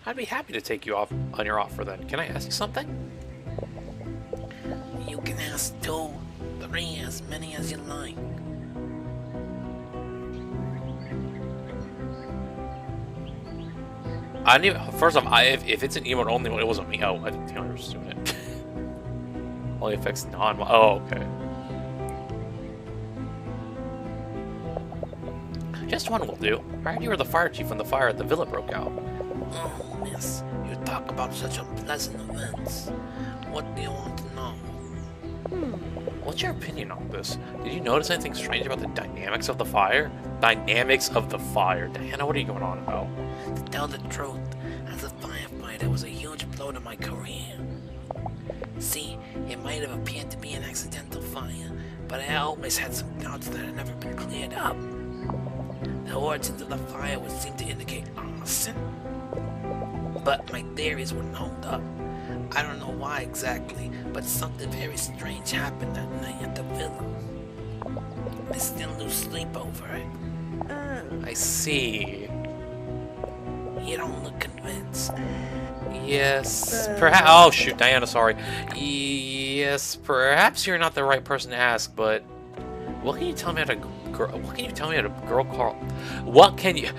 I'd be happy to take you off on your offer, then. Can I ask you something? You can ask 2, 3, as many as you like. I didn't even, first off, if it's an emote only one, it wasn't me. Oh, I think the owner's doing it. Only affects non. Oh, okay. Just one will do. I heard you were the fire chief when the fire at the villa broke out. Oh, miss, you talk about such unpleasant events. What do you want to know? What's your opinion on this? Did you notice anything strange about the dynamics of the fire? Dynamics of the fire. Diana, what are you going on about? To tell the truth, as a firefighter, it was a huge blow to my career. See, it might have appeared to be an accidental fire, but I always had some doubts that had never been cleared up. The origins of the fire would seem to indicate arson, but my theories wouldn't hold up. I don't know why exactly, but something very strange happened that night at the villa. I still lose sleep over it. I see. You don't look convinced. Yes, perhaps. Oh shoot, Diana, sorry. Yes, perhaps you're not the right person to ask, but what can you tell me about a girl? What can you tell me about a girl called? What can you?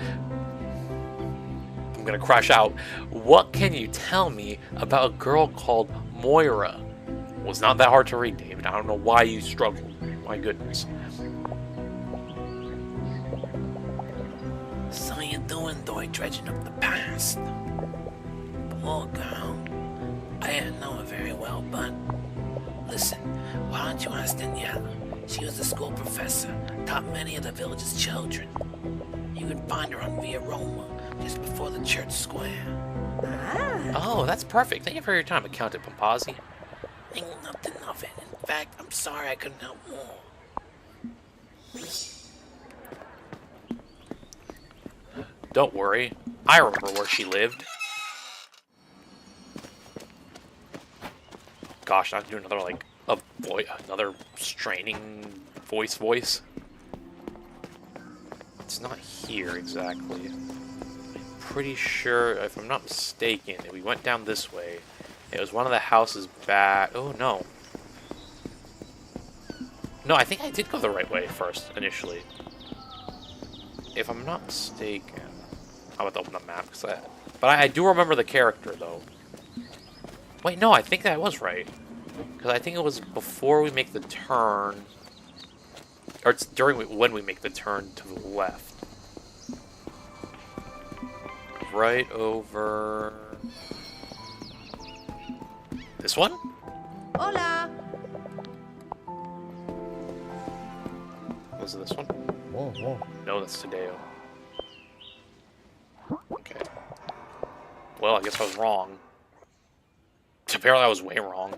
I'm gonna crash out. What can you tell me about a girl called Moira? Well, it's not that hard to read, David. I don't know why you struggled. My goodness. So you doing, Doy, dredging up the past? Poor girl. I didn't know her very well, but listen, why don't you ask Daniela? She was the school professor, taught many of the village's children. You can find her on Via Roma, just before the church square. Oh, that's perfect. Thank you for your time, Accountant Pampazzi. Ain't nothing of it. In fact, I'm sorry I couldn't help more. Don't worry, I remember where she lived. Gosh, not to do another like another straining voice. It's not here exactly. I'm pretty sure, if I'm not mistaken, if we went down this way, it was one of the houses back. Oh no. No, I think I did go the right way first initially. If I'm not mistaken. I'm about to open the map, but I do remember the character, though. Wait, no, I think that was right. Because I think it was before we make the turn. Or it's when we make the turn to the left. Right over... This one? Hola. Was it this one? Whoa, whoa. No, that's Tadeo. Okay. Well, I guess I was wrong. Apparently I was way wrong.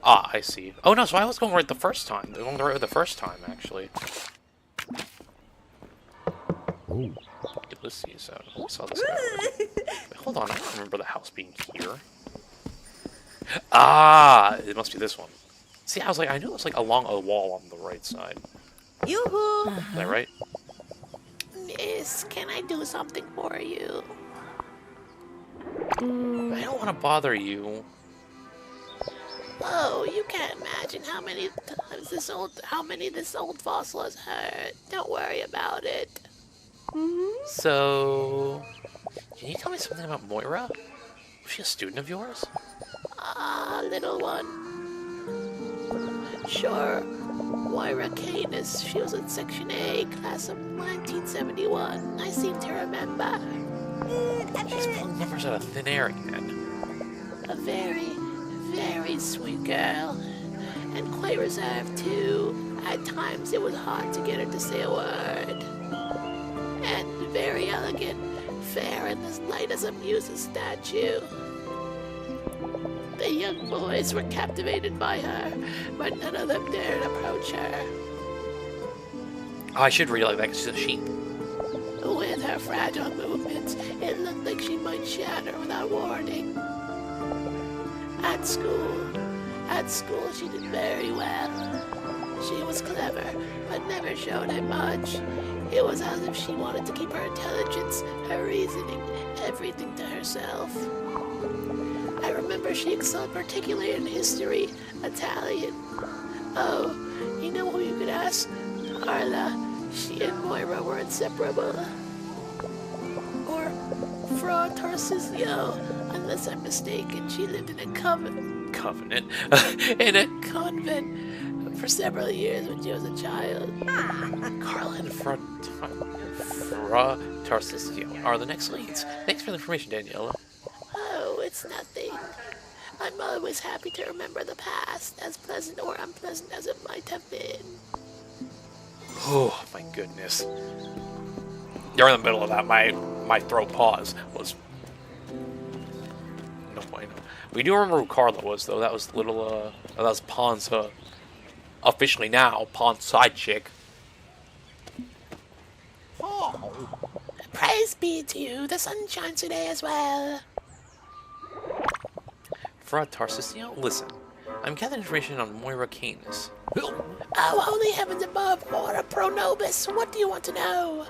Ah, I see. Oh no, so I was going right the first time. I was going right the first time, actually. Ooh. Let's see, so we saw this guy. Wait, hold on, I don't remember the house being here. Ah, it must be this one. See, I was like, I knew it was like along a wall on the right side. Yoo-hoo. Is that right? Miss, can I do something for you? I don't want to bother you. Oh, you can't imagine how many this old fossil has heard. Don't worry about it. So, can you tell me something about Moira? Was she a student of yours? Ah, little one. Sure. Moira Canis. She was in Section A, class of 1971. I seem to remember. She's pulling numbers out of thin air again. A very, very sweet girl. And quite reserved, too. At times, it was hard to get her to say a word. And very elegant, fair and as light as a muse's statue. The young boys were captivated by her, but none of them dared approach her. Oh, I should read like that because she's a sheep. With her fragile movements, it looked like she might shatter without warning. At school, she did very well. She was clever, but never showed it much. It was as if she wanted to keep her intelligence, her reasoning, everything to herself. I remember she excelled particularly in history, Italian. Oh, you know who you could ask? Carla. She and Moira were inseparable. Or Fra Tarcisio, unless I'm mistaken, she lived in a convent in a convent for several years when she was a child. Carla and Fra Tarcisio are the next leads. Thanks for the information, Daniela. Oh, it's nothing. I'm always happy to remember the past, as pleasant or unpleasant as it might have been. Oh, my goodness. During the middle of that, my throat pause was... No bueno. We do remember who Carla was, though. That was little, that was Pon's, officially now, Pon's side chick. Oh, praise Praise be to you. The sun shines today as well. Fra Tarcisio, listen. I'm gathering information on Moira Canis. Oh, holy heavens above, Ora pro nobis. What do you want to know?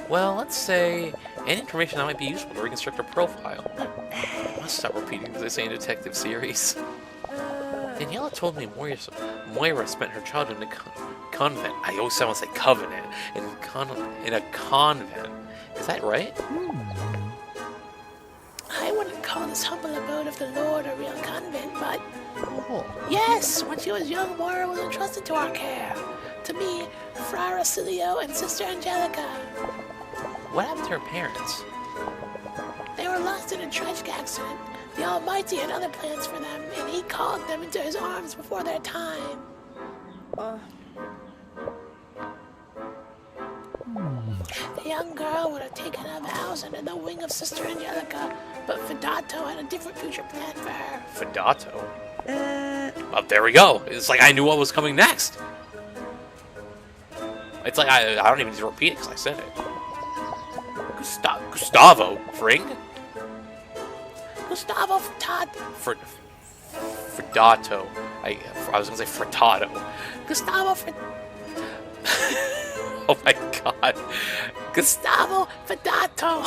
Well, let's say any information that might be useful to reconstruct her profile. I must stop repeating this. They say in detective series. Daniela told me Moira spent her childhood in a convent. I always sound like covenant. In a convent. Is that right? I wouldn't call this humble abode of the Lord a real convent, but... Yes, when she was young, Moira was entrusted to our care. To me, Fra Rosilio and Sister Angelica. What happened to her parents? They were lost in a tragic accident. The Almighty had other plans for them, and he called them into his arms before their time. The young girl would have taken her vows under the wing of Sister Angelica, but Fidato had a different future plan for her. Fidato? Oh, there we go. It's like I knew what was coming next. It's like I don't even need to repeat it because I said it. Gustavo Fring? Gustavo Fidato. Fidato. I was gonna say Frittato. Gustavo Fidato. Oh my god. Gustavo Fidato.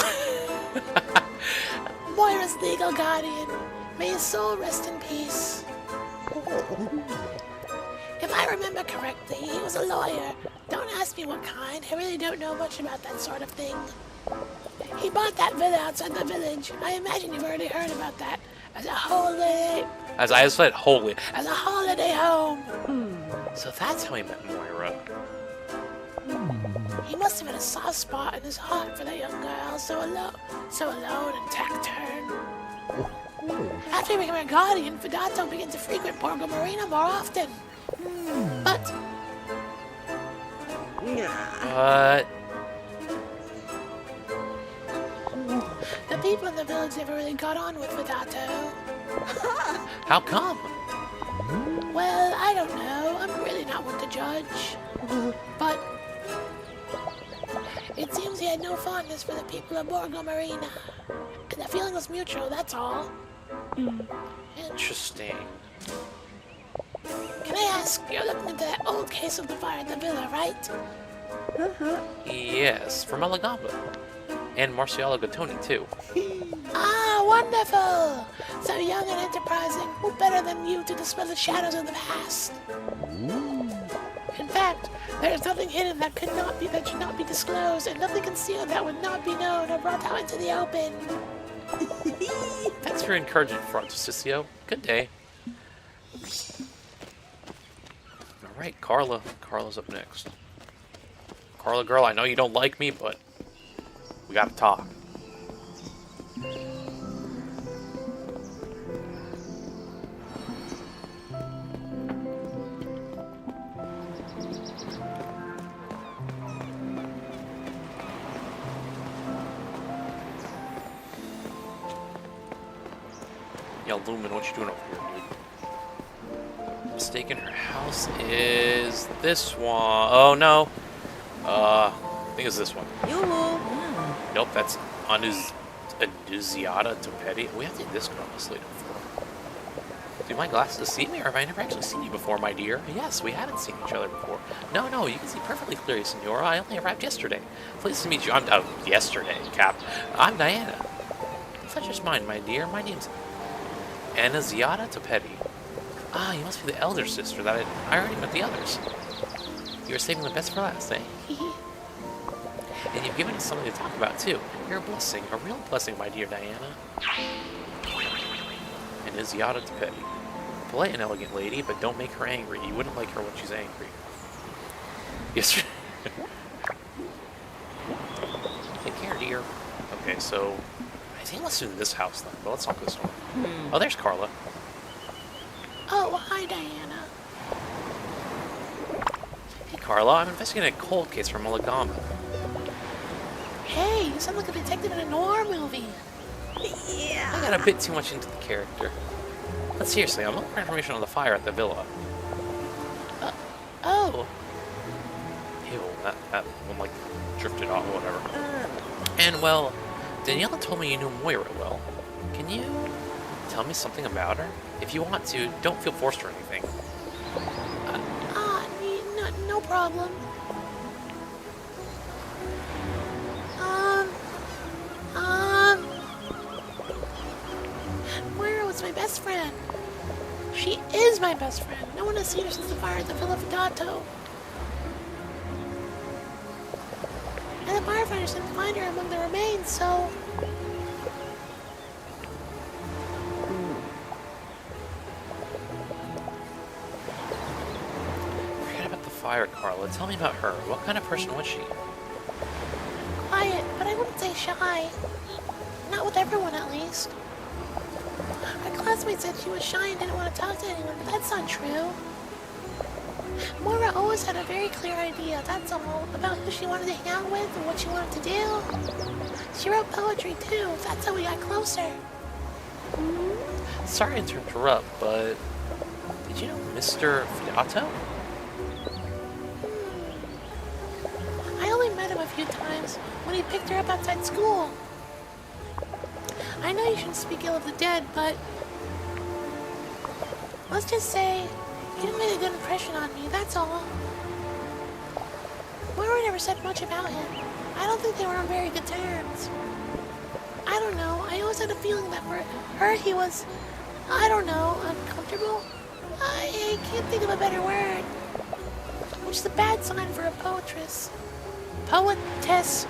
Moira's legal guardian. May his soul rest in peace. If I remember correctly, he was a lawyer. Don't ask me what kind. I really don't know much about that sort of thing. He bought that villa outside the village. I imagine you've already heard about that. As a holiday... As I said, holy. As a holiday home. So that's how he met Moira. He must have had a soft spot in his heart for that young girl, so alone and taciturn. After he became her guardian, Fidato began to frequent Borgo Marina more often. But the people in the village never really got on with Fidato. How come? Well, I don't know. I'm really not one to judge. But it seems he had no fondness for the people of Borgo Marina. And the feeling was mutual, that's all. Interesting. Can I ask, you're looking into that old case of the fire at the villa, right? Yes, from Alagamba. And Marcialo Gattoni, too. Ah, wonderful! So young and enterprising, who better than you to dispel the shadows of the past? In fact, there is nothing hidden that should not be disclosed, and nothing concealed that would not be known or brought out into the open. Thanks for encouraging, Frontispicio. Good day. Alright, Carla. Carla's up next. Carla, girl, I know you don't like me, but we gotta talk. Yeah, Lumen, what you doing over here, dude? Mistaken, her house is this one. Oh no. I think it's this one. Yoo-hoo. Nope, that's Annunziata Topetti. We have to do this girl on this later before. Do my glasses deceive me, or have I never actually seen you before, my dear? Yes, we haven't seen each other before. No, you can see perfectly clearly, Senora. I only arrived yesterday. Pleased to meet you. Yesterday, Cap. I'm Diana. The pleasure's mine, my dear. My name's Annunziata Topetti. Ah, you must be the elder sister that I already met the others. You were saving the best for last, eh? And you've given us something to talk about, too. You're a blessing, a real blessing, my dear Diana. Annunziata Topetti. Polite and elegant lady, but don't make her angry. You wouldn't like her when she's angry. Yes. Take care, dear. Okay, so I think let's do this house then, but let's talk this one. Oh, there's Carla. Oh, hi, Diana. Hey, Carla, I'm investigating a cold case from Alagamba. Hey, you sound like a detective in a noir movie. Yeah. I got a bit too much into the character. But seriously, I'm looking for information on the fire at the villa. Oh. Ew, that one like drifted off, whatever. And well, Daniela told me you knew Moira well. Can you tell me something about her? If you want to, don't feel forced or anything. No problem. Moira was my best friend. She is my best friend. No one has seen her since the fire at the Villa Fidato. And the firefighters didn't find her among the remains, so... Forget about the fire, Carla. Tell me about her. What kind of person was she? Quiet, but I wouldn't say shy. Not with everyone, at least. Our classmate said she was shy and didn't want to talk to anyone, but that's not true. Moira always had a very clear idea, that's all, about who she wanted to hang out with and what she wanted to do. She wrote poetry, too. That's how we got closer. Sorry to interrupt, but did you know Mr. Fidato? I only met him a few times when he picked her up outside school. I know you shouldn't speak ill of the dead, but let's just say he didn't make a good impression on me, that's all. Moira never said much about him. I don't think they were on very good terms. I don't know, I always had a feeling that for her he was, I don't know, uncomfortable? I can't think of a better word. Which is a bad sign for a poetess. Poetess.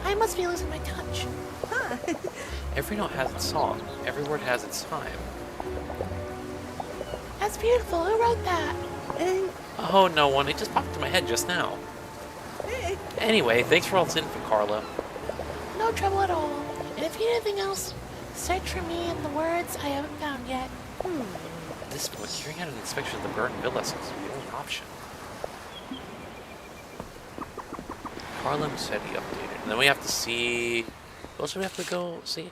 I must be losing my touch. Every note has its song. Every word has its time. That's beautiful. Who wrote that? Oh, no one. It just popped into my head just now. Anyway, thanks for all this info, Carla. No trouble at all. And if you need anything else, search for me in the words I haven't found yet. At this point, carrying out an inspection of the Burton Villa seems to be the only option. Carla said he updated. And then we have to see... What else do we have to go see?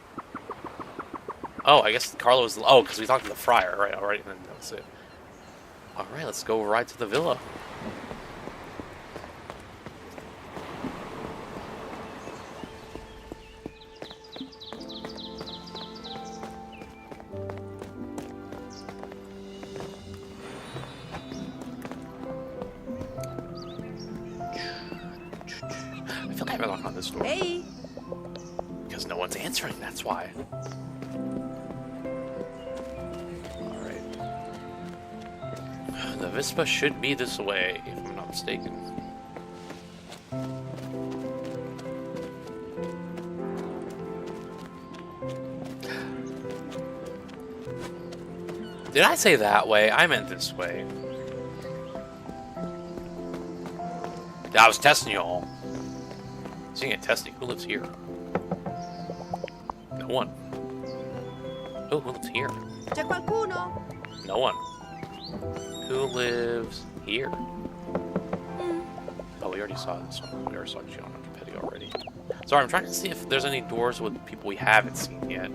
Oh, I guess Carla was... Oh, because we talked to the friar, right? Alright, and then that's it. Alright, let's go ride to the villa. I feel like I haven't knocked on this door. Hey. Because no one's answering, that's why. Alright. The Vispa should be this way, if I'm not mistaken. Did I say that way? I meant this way. I was testing y'all. Seeing a testing. Who lives here? No one. Oh, who lives here? C'è qualcuno? No one. Who lives here? Oh, we already saw this one. We already saw Gianna Capetti already. Sorry, I'm trying to see if there's any doors with people we haven't seen yet.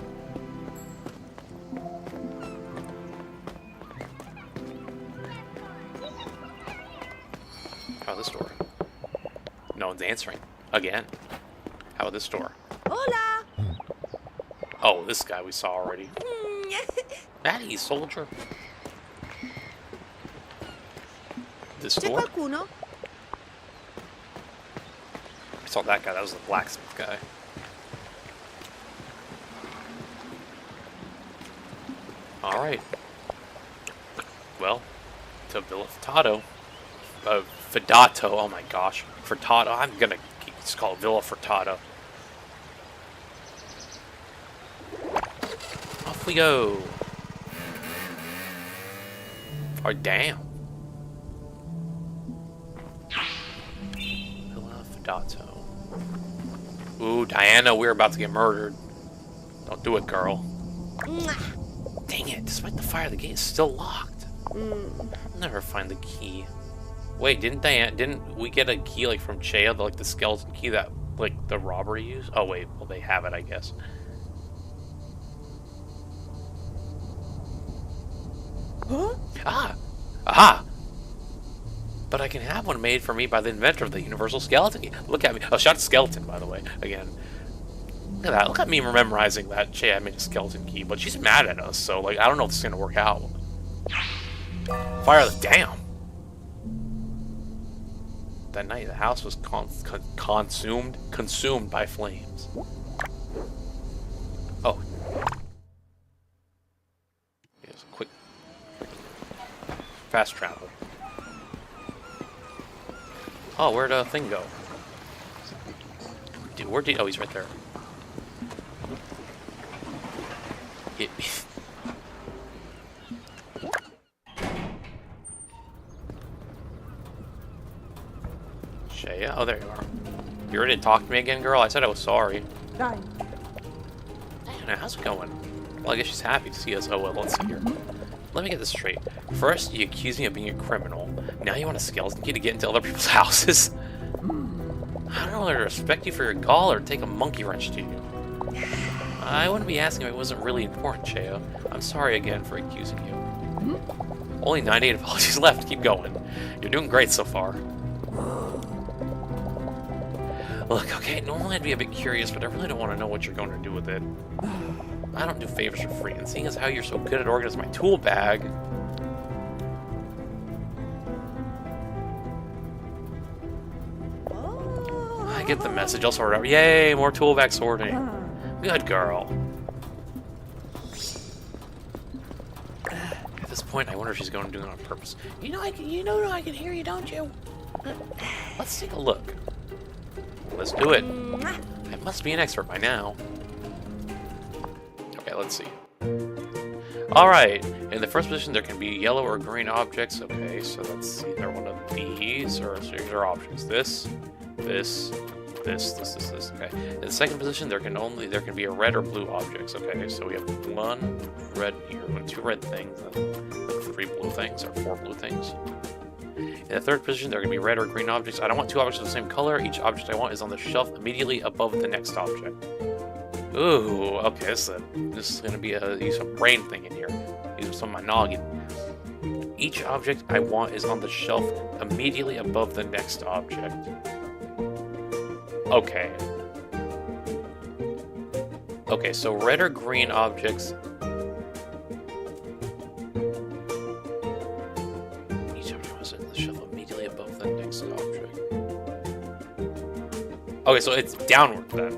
How about this door? No one's answering. Again. How about this door? Hola. Oh, this guy we saw already. Maddie, soldier. This C'è door? qualcuno? I saw that guy. That was the blacksmith guy. Alright. Well, to Villa Furtato. Fidato. Oh my gosh. Furtato. I'm gonna just call it Villa Furtato. Off we go. Oh, damn. Villa Fidato. Ooh, Diana, we're about to get murdered. Don't do it, girl. Mwah. Dang it, despite the fire, the gate is still locked. I'll never find the key. Wait, didn't we get a key like from Chea, like the skeleton key that like the robber used? Oh wait, well they have it, I guess. Huh? Ah! Aha! But I can have one made for me by the inventor of the universal skeleton key. Look at me. Oh, shout out to skeleton, by the way. Again. Look at that. Look at me memorizing that. She had made a skeleton key, but she's mad at us, so like I don't know if this is gonna work out. Fire the damn. That night, the house was consumed by flames. Oh. Here's a quick, fast travel. Oh, where'd the thing go? Dude, where'd he? Oh, he's right there. Hit me. Shaya? Oh, there you are. You ready to talk to me again, girl? I said I was sorry. Dai. Hey, how's it going? Well, I guess she's happy to see us. Oh, well, let's see here. Let me get this straight. First, you accuse me of being a criminal. Now you want a skeleton key to get into other people's houses? I don't know whether to respect you for your gall or take a monkey wrench to you. I wouldn't be asking if it wasn't really important, Cheo. I'm sorry again for accusing you. Only 98 apologies left. Keep going. You're doing great so far. Look, okay, normally I'd be a bit curious, but I really don't want to know what you're going to do with it. I don't do favors for free, and seeing as how you're so good at organizing my tool bag... I get the message, I'll sort it out. Yay, more tool bag sorting. Good girl. At this point, I wonder if she's going to do it on purpose. You know I can hear you, don't you? Let's take a look. Let's do it. I must be an expert by now. Okay, let's see. Alright, in the first position there can be yellow or green objects. Okay, so let's see. They're one of these, or so here's our options. This. Okay. In the second position there can be a red or blue objects. Okay, so we have one red here, two red things, and like 3 blue things, or 4 blue things. In the third position, there are going to be red or green objects. I don't want 2 objects of the same color. Each object I want is on the shelf immediately above the next object. Ooh, okay, this is going to be use some brain thing in here. Use some of my noggin. Each object I want is on the shelf immediately above the next object. Okay. Okay, so red or green objects... Okay, so it's downward then.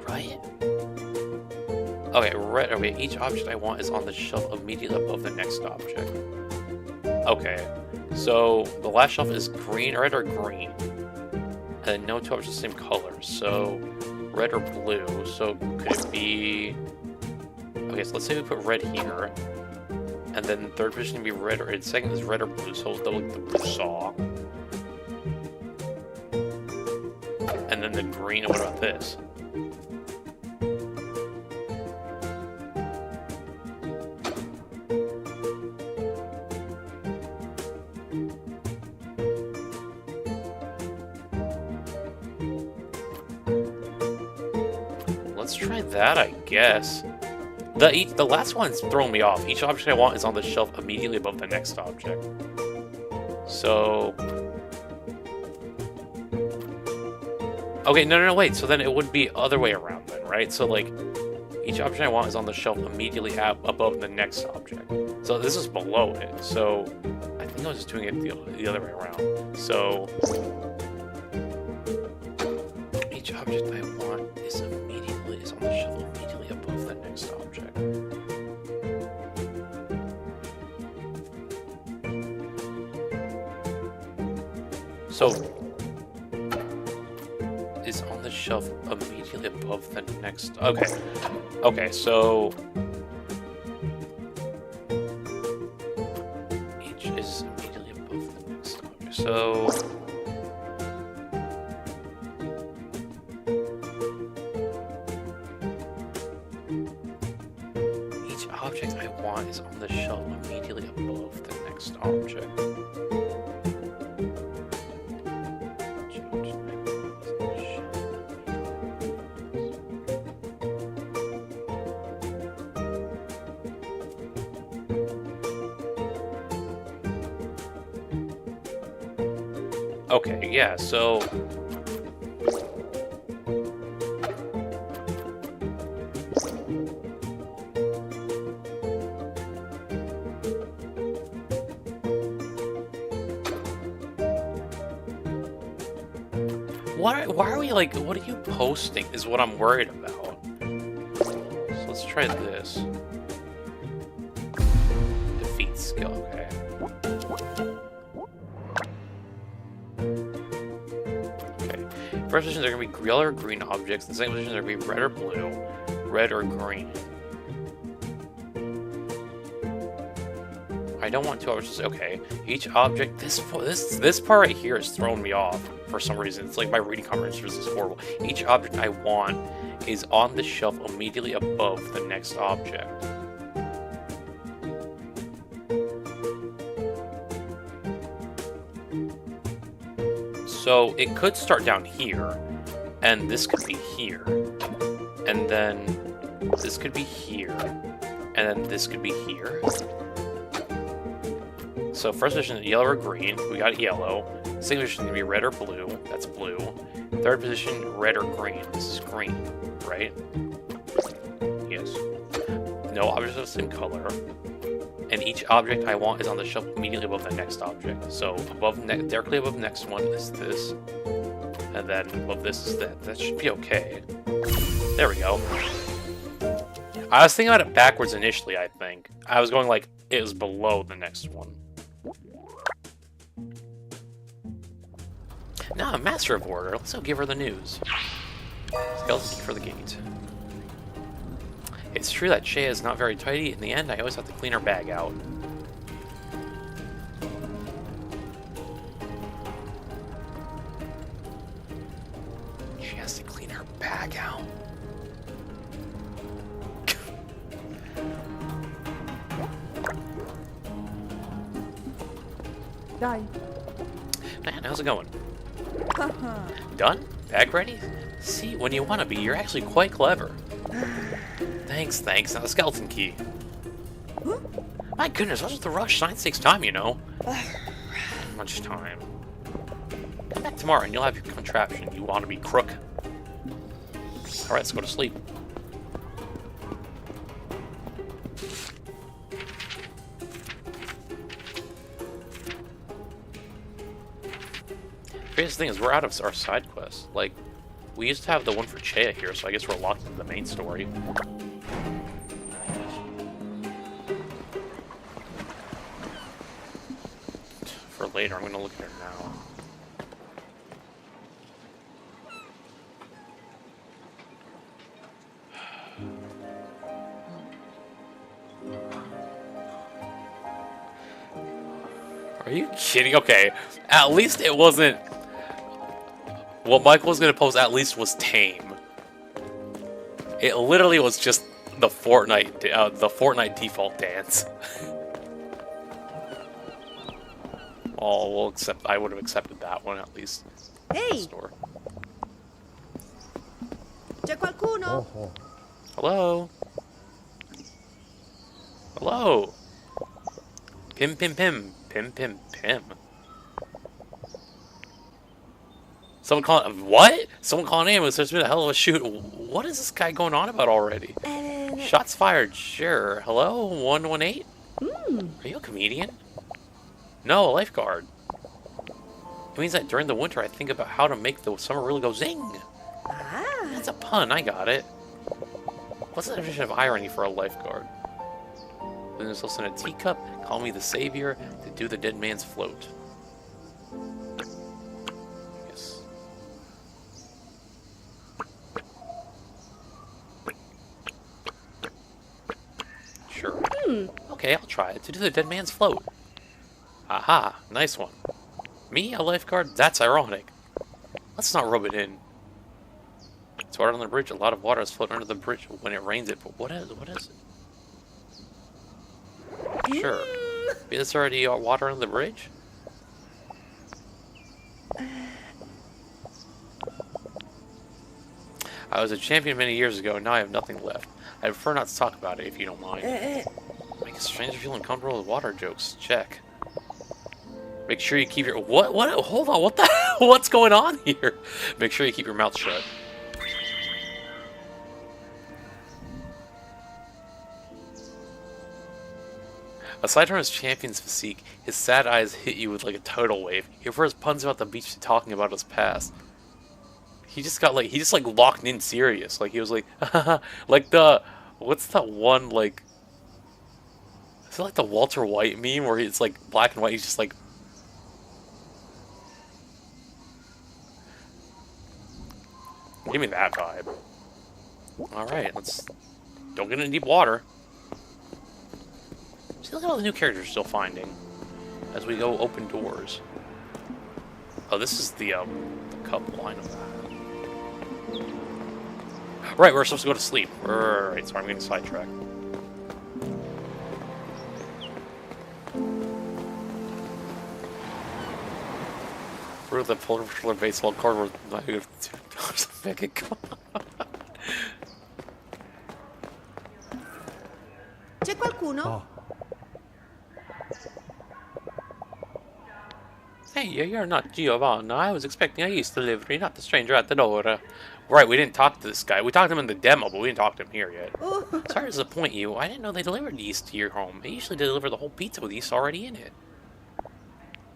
Right? Okay, red. Okay, each object I want is on the shelf immediately above the next object. Okay, so the last shelf is green, red or green. And no 2 objects the same color, so red or blue. So could it be... Okay, so let's say we put red here. And then third position can be red, or second is red or blue, so it's like the blue saw. And then the green, what about this? Let's try that, I guess. The last one's throwing me off. Each object I want is on the shelf immediately above the next object. So... Okay, no, wait. So then it would be other way around then, right? So, like, each object I want is on the shelf immediately above the next object. So this is below it. So I think I was just doing it the other way around. So each object I want is on the shelf immediately above the next object. So is on the shelf immediately above the next... Okay, so... Each is immediately above the next object. So... Each object I want is on the shelf immediately above the next object. Okay, yeah, so... Why are we like, what are you posting is what I'm worried about. So let's try this. Defeat skill, okay. Okay. First positions are going to be yellow or green objects. The second positions are going to be red or blue, red or green. I don't want two objects. Okay, each object. This part right here is throwing me off for some reason. It's like my reading comprehension is horrible. Each object I want is on the shelf immediately above the next object. So it could start down here, and this could be here, and then this could be here, and then this could be here. So first position, yellow or green, we got yellow. Second position is going to be red or blue, that's blue. Third position, red or green, this is green, right? Yes. No objects of the same color. And each object I want is on the shelf immediately above the next object. So directly above the next one is this. And then above this is that. That should be okay. There we go. I was thinking about it backwards initially, I think. I was going like, it was below the next one. Now, Master of Order. Let's go give her the news. Skeleton key for the gate. It's true that Shea is not very tidy. In the end, I always have to clean her bag out. She has to clean her bag out. Dai. Man, how's it going? Done? Bag ready? See, when you want to be, you're actually quite clever. Thanks. Now the skeleton key. My goodness, what's with the rush? Science takes time, you know. Much time. Come back tomorrow and you'll have your contraption. You want to be crook. Alright, let's go to sleep. Craziest thing is we're out of our side quests. Like, we used to have the one for Chea here, so I guess we're locked into the main story. For later, I'm gonna look at her now. Are you kidding? Okay, at least it wasn't... What Michael was gonna post at least was tame. It literally was just the Fortnite default dance. Oh, we'll accept. I would have accepted that one at least. Ehi, Store. c'è qualcuno? Oh. Hello. Hello. Pim. Someone calling what? Someone calling in. There's been a hell of a shoot. What is this guy going on about already? Shots fired. Sure. Hello, 118. Are you a comedian? No, a lifeguard. It means that during the winter, I think about how to make the summer really go zing. Ah, That's a pun. I got it. What's the definition of irony for a lifeguard? There's also in a teacup. Call me the savior to do the dead man's float. Yes. Sure. Okay, I'll try it. To do the dead man's float. Aha, nice one. Me, a lifeguard? That's ironic. Let's not rub it in. It's water on the bridge. A lot of water is floating under the bridge when it rains it. But what is it? Sure. Is there already water on the bridge? I was a champion many years ago, and now I have nothing left. I prefer not to talk about it, if you don't mind. Make a stranger feel uncomfortable with water jokes. Check. Make sure you keep your... What? Hold on, what the hell? What's going on here? Make sure you keep your mouth shut. Aside from his champion's physique, his sad eyes hit you with like a tidal wave. You hear his puns about the beach talking about his past. He just got like, he just like locked in serious. Like he was like, like the, what's that one like, is it like the Walter White meme where it's like black and white, he's just like, give me that vibe. Alright, let's, don't get in deep water. See, look at all the new characters we're still finding as we go open doors. Oh, this is the couple, I know that. Right, we're supposed to go to sleep. Right, sorry, I'm getting sidetracked. We're the polar baseball card worth $2 make it go. C'è qualcuno? Hey, you're not Giovanna. I was expecting a yeast delivery, not the stranger at the door. Right, we didn't talk to this guy. We talked to him in the demo, but we didn't talk to him here yet. Oh. Sorry to disappoint you. I didn't know they delivered yeast to your home. They usually deliver the whole pizza with yeast already in it.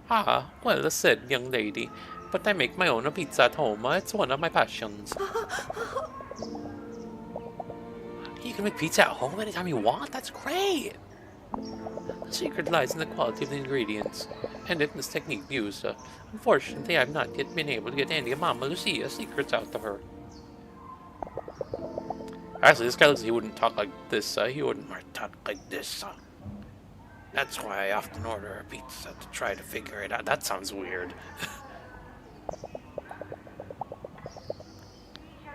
Ah, well said, young lady. But I make my own pizza at home. It's one of my passions. You can make pizza at home anytime you want? That's great! The secret lies in the quality of the ingredients, and in this technique used. Unfortunately, I've not yet been able to get any of Mama Lucia's secrets out of her. Actually, this guy looks like he wouldn't talk like this. He wouldn't talk like this. That's why I often order a pizza to try to figure it out. That sounds weird.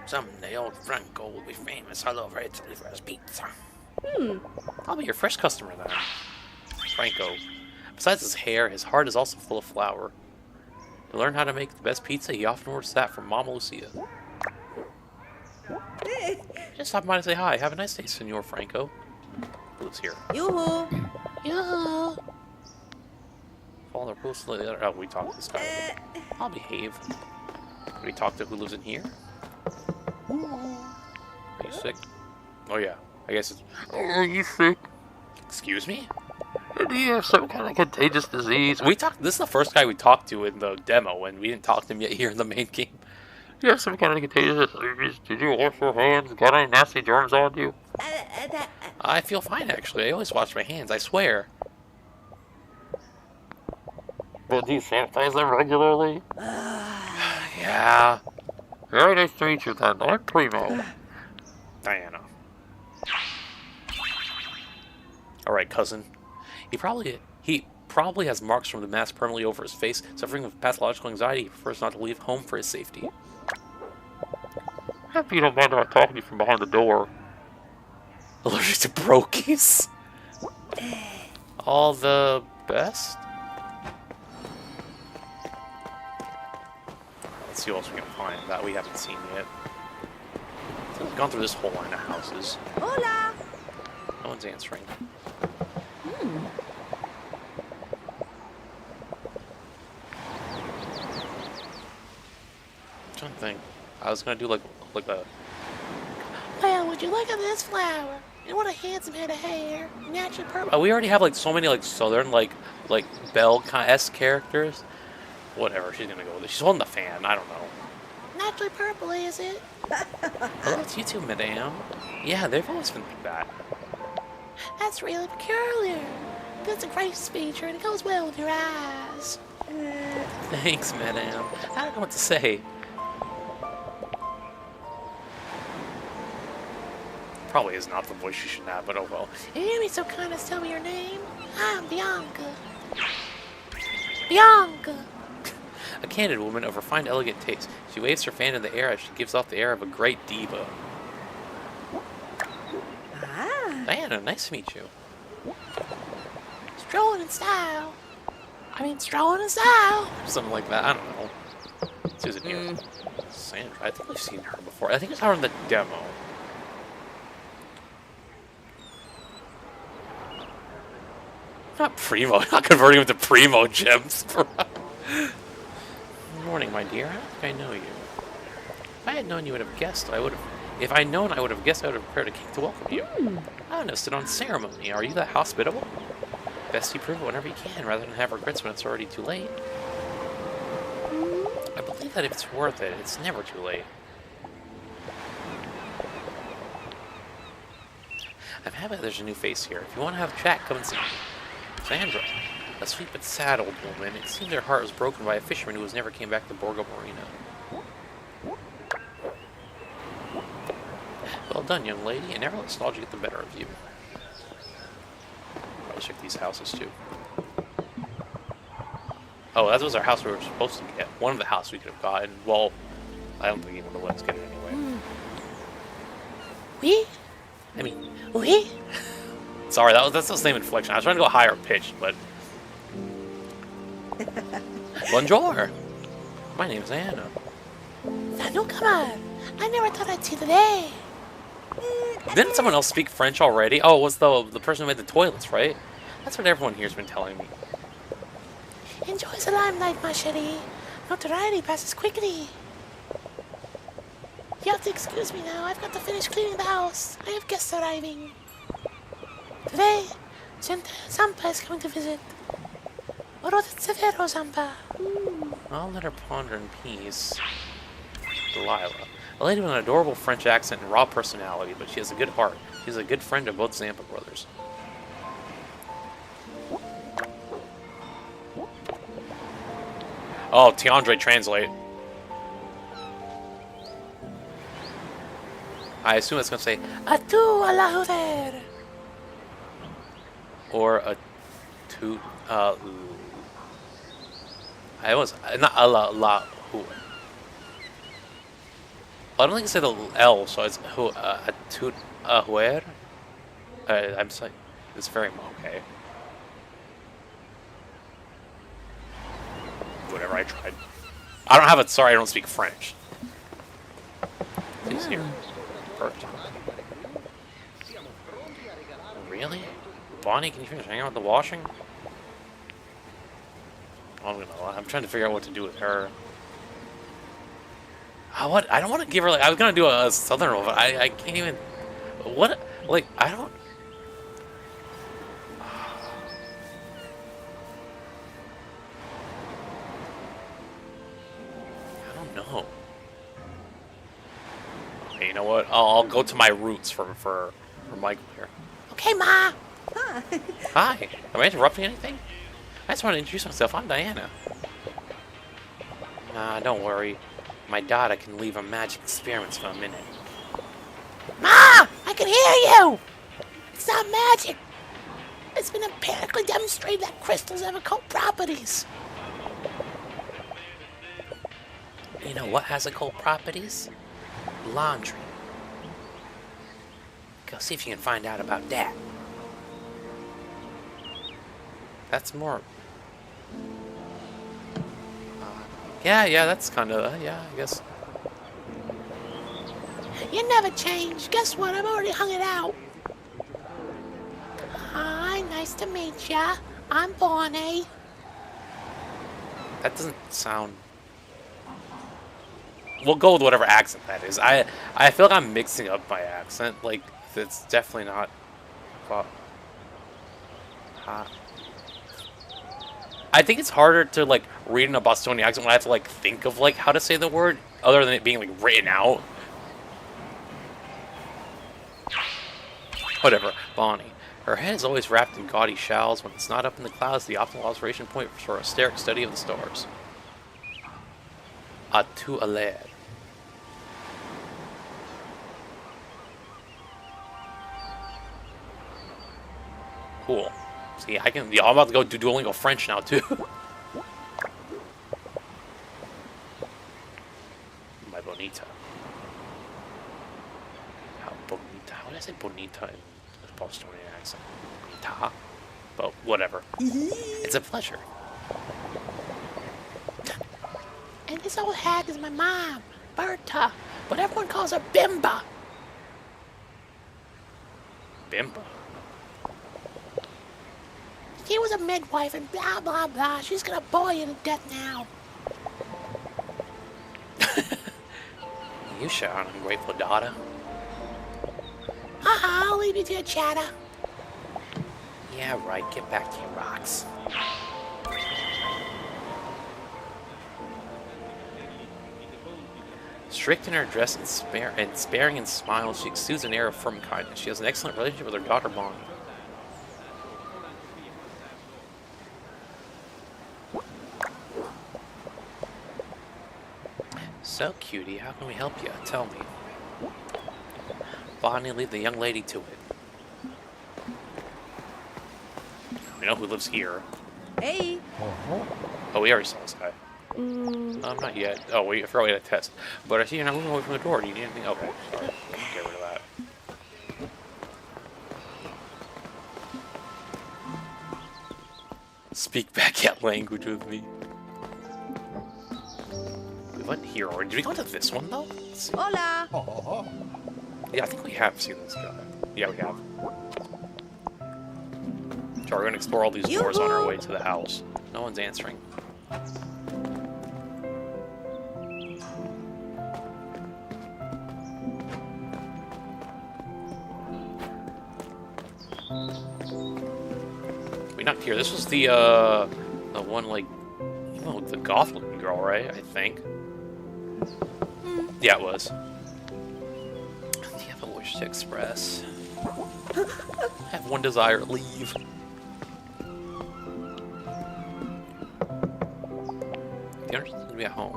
Someday old Franco will be famous all over Italy for his pizza. I'll be your fresh customer then. Franco. Besides his hair, his heart is also full of flour. To learn how to make the best pizza, he often orders that from Mama Lucia. Just stop by to say hi. Have a nice day, Senor Franco. Who lives here? Yoo-hoo. Yoo-hoo. Follow the rules. Oh, we talked to this guy. I'll behave. We talk to who lives in here? Are you sick? Oh yeah. I guess it's... Are you sick? Excuse me? Do you have some kind of contagious disease? We talked... This is the first guy we talked to in the demo, and we didn't talk to him yet here in the main game. You have some kind of contagious disease? Did you wash your hands? Got any nasty germs on you? I feel fine, actually. I always wash my hands, I swear. But do you sanitize them regularly? Yeah. Very nice to meet you then. I'm Primo. Diana. Alright, cousin. He probably has marks from the mask permanently over his face. Suffering with pathological anxiety, he prefers not to leave home for his safety. I hope you don't mind about talking to you from behind the door. Allergic to brokies? All the best? Let's see what else we can find that we haven't seen yet. So we've gone through this whole line of houses. Hola. No one's answering. I'm trying to think. I was gonna do like a... Well, would you look at this flower? And what a handsome head of hair. Naturally purple. We already have like so many like southern like Belle-esque characters. Whatever, she's gonna go with it. She's holding the fan. I don't know. Naturally purple, is it? Hello, it's you two, madame. Yeah, they've always been like that. That's really peculiar. That's a gracious feature, and it goes well with your eyes. Thanks, madame. I don't know what to say. Probably is not the voice you should have, but oh well. If you'd be so kind as to tell me your name, I'm Bianca. Bianca! A candid woman of refined, elegant taste. She waves her fan in the air as she gives off the air of a great diva. Ah. Diana, nice to meet you. Strolling in style. Strolling in style. Something like that. I don't know. Susan here. Sandra. I think we've seen her before. I think it's her in the demo. not primo. I'm not converting him to primo gems. Good morning, my dear. I don't think I know you. If I had known you would have guessed, I would have. If I'd known I would have guessed, I would have prepared a cake to welcome you. I would have stood on ceremony. Are you that hospitable? Best you prove it whenever you can, rather than have regrets when it's already too late. I believe that if it's worth it, it's never too late. I'm happy that there's a new face here. If you want to have a chat, come and see me. Sandra, a sweet but sad old woman. It seemed her heart was broken by a fisherman who never came back to Borgo Marina. Well done, young lady, and never let nostalgia get the better of you. Let's check these houses, too. Oh, that was our house we were supposed to get. One of the houses we could have gotten. Well, I don't think he would have let us get it anyway. Oui? I mean, Oui? sorry, that's the same inflection. I was trying to go higher pitched, but... Bonjour! My name's Anna. Sanu, come on. I never thought I'd see the day. Didn't someone else speak French already? Oh, it was the person who made the toilets, right? That's what everyone here's been telling me. Enjoy the limelight, ma chérie. Notoriety passes quickly. You have to excuse me now. I've got to finish cleaning the house. I have guests arriving. Today, Gente Zampa is coming to visit. Oro severo, Zampa. I'll let her ponder in peace. Delilah. A lady with an adorable French accent and raw personality, but she has a good heart. She's a good friend of both Zampa brothers. Oh, Tiandre translate. I assume it's going to say, Atu a la joder. or a tu, I was, not a la, who. I don't think it said the L, so it's who, a tu, where? I'm sorry, it's very, okay. Whatever, I tried. I don't have it, sorry, I don't speak French. He's here. Perfect. Really? Bonnie, can you finish hanging out with the washing? I'm trying to figure out what to do with her. What? I don't want to give her, like, I was going to do a southern roll, but I can't even... What? Like, I don't... I don't know. Okay, you know what? I'll go to my roots for Michael here. Okay, ma. Hi. Am I interrupting anything? I just want to introduce myself. I'm Diana. Nah, don't worry. My daughter can leave her magic experiments for a minute. Ma, I can hear you. It's not magic. It's been empirically demonstrated that crystals have occult properties. You know what has occult properties? Laundry. Go see if you can find out about that. That's more... yeah, that's kind of... yeah, I guess. You never change. Guess what? I've already hung it out. Hi, nice to meet ya. I'm Bonnie. That doesn't sound... We'll go with whatever accent that is. I feel like I'm mixing up my accent. Like, it's definitely not... Well, I think it's harder to, like, read in a Bostonian accent when I have to, like, think of, like, how to say the word, other than it being, like, written out. Whatever. Bonnie. Her head is always wrapped in gaudy shawls. When it's not up in the clouds, the optimal observation point for a hysteric study of the stars. A tu alere. Cool. See, I can... I'm about to go do Duolingo French now, too. My bonita. How bonita? How did I say bonita in a Bostonian accent? Bonita? But whatever. It's a pleasure. And this old hag is my mom, Berta. But everyone calls her Bimba. Bimba. He was a midwife and blah, blah, blah. She's gonna bore you to death now. You shall, ungrateful daughter. I'll leave you to your chatter. Yeah, right. Get back to your rocks. Strict in her dress and sparing in smiles, she exudes an air of firm kindness. She has an excellent relationship with her daughter Bonnie. So, cutie, how can we help you? Tell me. Bonnie, leave the young lady to it. We know who lives here. Hey. Oh, we already saw this guy. Not yet. Oh, I forgot we had a test. But I see you're not moving away from the door. Do you need anything? Okay, sorry. Get rid of that. Speak back at language with me. We went here already. Did we go to this one, though? Hola. Yeah, I think we have seen this guy. Yeah, we have. So we're going to explore all these doors on our way to the house. No one's answering. We knocked here. This was the one, like, you know, the goth-looking girl, right? I think. Yeah, it was. Do you have a wish to express? I have one desire, leave. The others seem to be at home.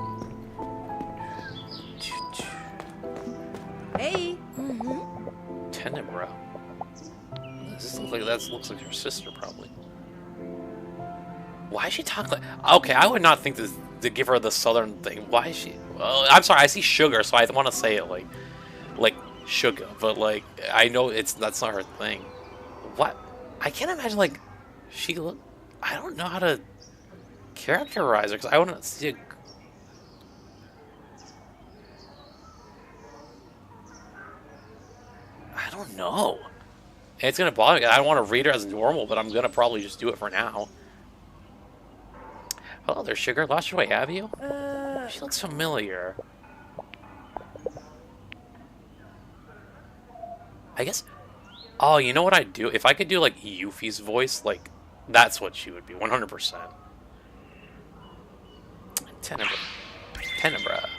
Hey. Tenebra. This looks like your sister, probably. Why is she talking like... Okay, I would not think this to give her the southern thing. Why is she... Well, I'm sorry, I see sugar, so I want to say it like sugar, but like I know that's not her thing. What? I can't imagine like she look. I don't know how to characterize her because I want to see a... I don't know. It's gonna bother me. I don't want to read her as normal, but I'm gonna probably just do it for now. Hello there, sugar. Lost your way, have you? She looks familiar. I guess... Oh, you know what I'd do? If I could do, like, Yuffie's voice, like, that's what she would be, 100%. Tenebra. Tenebra.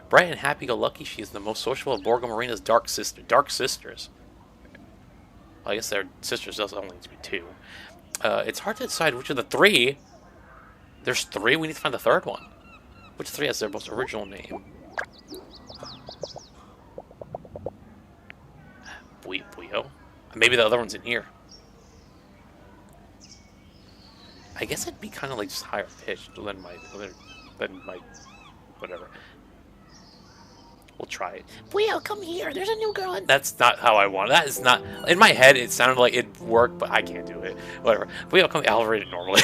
Bright and happy-go-lucky, she is the most sociable of Borgo Marina's dark sisters. Well, I guess their sisters does only need to be two. It's hard to decide which of the three... There's three? We need to find the third one. Which three has their most original name? Buio? Maybe the other one's in here. I guess it'd be kind of like just higher pitched than my whatever. We'll try it. Buio, come here. There's a new girl in... That's not how I want it. That is not... In my head, it sounded like it'd work, but I can't do it. Whatever. Buio, come... I'll read it normally.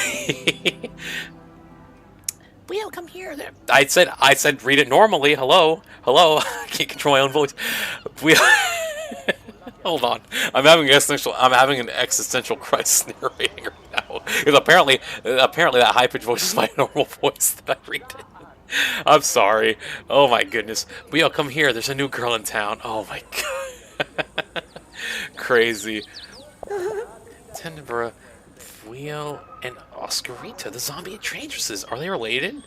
Buio, come here. There. I said read it normally. Hello. I can't control my own voice. Buio... Hold on. I'm having an existential crisis narrating right now. Because apparently that high-pitched voice is my normal voice that I read it. I'm sorry. Oh my goodness. Buio, come here. There's a new girl in town. Oh my god. Crazy. Tenebra, Buio, and Oscarita, the zombie traitresses. Are they related?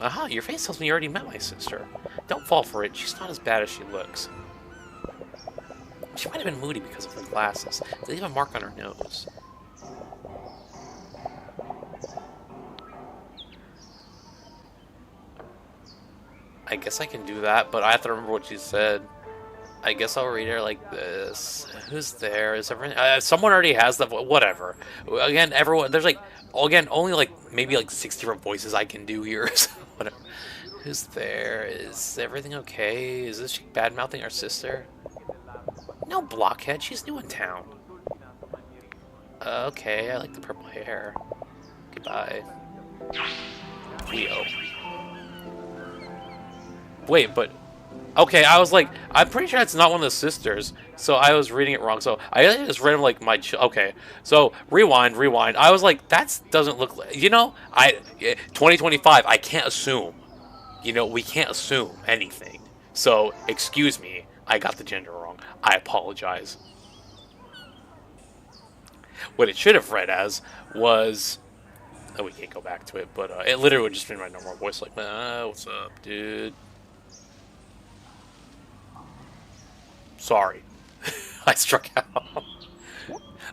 Aha, your face tells me you already met my sister. Don't fall for it. She's not as bad as she looks. She might have been moody because of her glasses. They leave a mark on her nose. I guess I can do that, but I have to remember what she said. I guess I'll read her like this. Who's there? Is everyone... someone already has the... Whatever. Again, everyone... There's like... Again, only like... Maybe like 6 different voices I can do here. So whatever. Who's there? Is everything okay? Is this she bad-mouthing our sister? No, blockhead. She's new in town. Okay, I like the purple hair. Goodbye. Leo. Wait, but Okay, I was like, I'm pretty sure it's not one of the sisters, so I was reading it wrong. So I just read them like okay, so rewind. I was like, that doesn't look like, 2025. I can't assume. We can't assume anything. So excuse me, I got the gender wrong. I apologize. What it should have read as was, oh, we can't go back to it, but it literally would just been my normal voice, like, what's up, dude? Sorry. I struck out.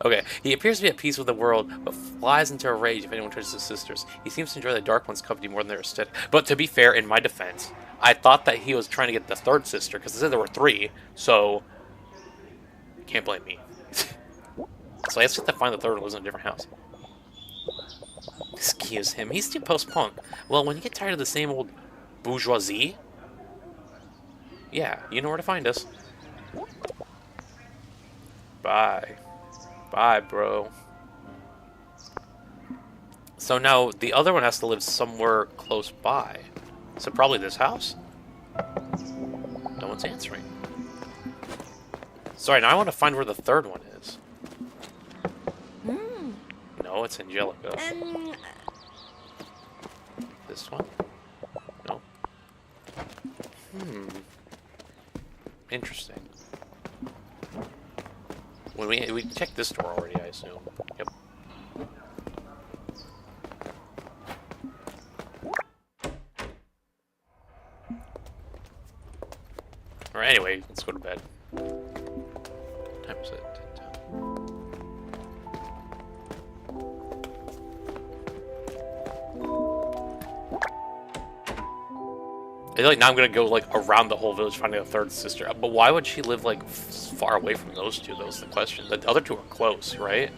Okay, he appears to be at peace with the world, but flies into a rage if anyone touches his sisters. He seems to enjoy the Dark One's company more than their aesthetic. But to be fair, in my defense, I thought that he was trying to get the third sister, because they said there were 3, so you can't blame me. So I guess we have to find the third one lives in a different house. Excuse him, he's too post-punk. Well, when you get tired of the same old bourgeoisie, yeah, you know where to find us. Bye. Bye, bro. So now, the other one has to live somewhere close by. So probably this house? No one's answering. Sorry, now I want to find where the third one is. No, it's Angelica. This one? No. Interesting. When we checked this door already, I assume. Yep. Or anyway, let's go to bed. What time is it? I feel like now I'm gonna go like around the whole village finding a third sister. But why would she live like far away from those two? That was the question. The other two are close, right?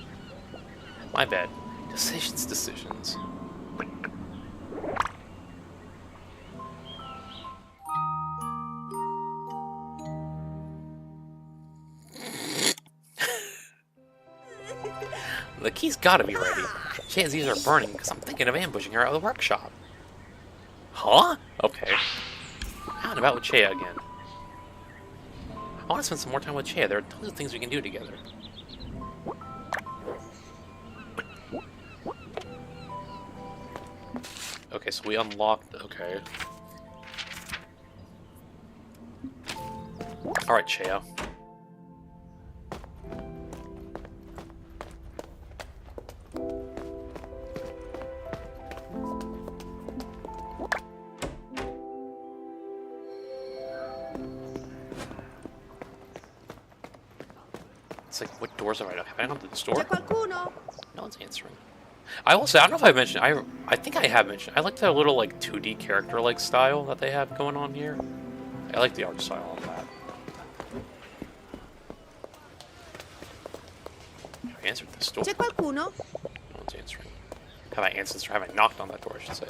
My bad. Decisions. The key's gotta be ready. Chances these are burning because I'm thinking of ambushing her out of the workshop. Huh? Okay. Out and about with Chea again. I want to spend some more time with Chea. There are tons of things we can do together. Okay, so we unlocked... Okay. Alright, Chea. It's like, what doors have I gone to the store? C'è qualcuno? No one's answering. I will say, I don't know if I mentioned, I think I have mentioned, I like that little, like, 2D character-like style that they have going on here. I like the art style on that. Have I answered this door? C'è qualcuno? No one's answering. Have I answered, or have I knocked on that door, I should say.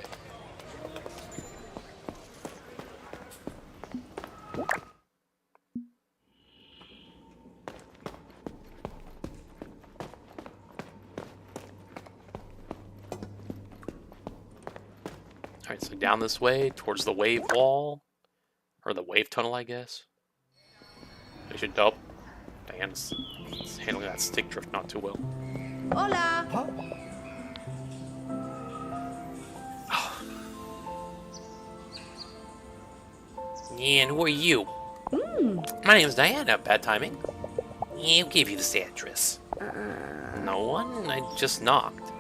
Alright, so down this way, towards the wave wall. Or the wave tunnel, I guess. I should double. Diana's handling that stick drift not too well. Hola! Yeah, and who are you? My name's Diana. Bad timing. Yeah, who gave you this address? No one? I just knocked.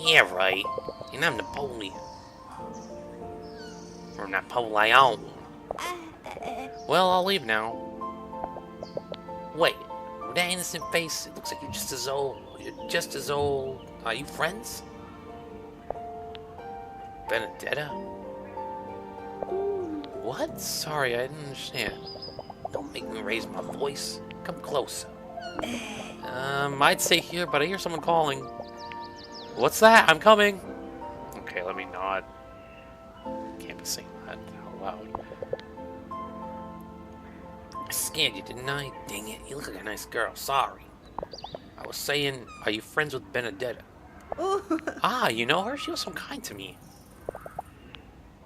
Yeah, right. And I'm Napoleon. Or Napoleon. Well, I'll leave now. Wait, with that innocent face, it looks like you're just as old. You're just as old. Are you friends? Benedetta? What? Sorry, I didn't understand. Don't make me raise my voice. Come closer. I'd stay here, but I hear someone calling. What's that? I'm coming. Okay, let me not. Can't be saying that out loud. I scared you, didn't I? Dang it, you look like a nice girl. Sorry. I was saying, are you friends with Benedetta? Ah, you know her? She was so kind to me.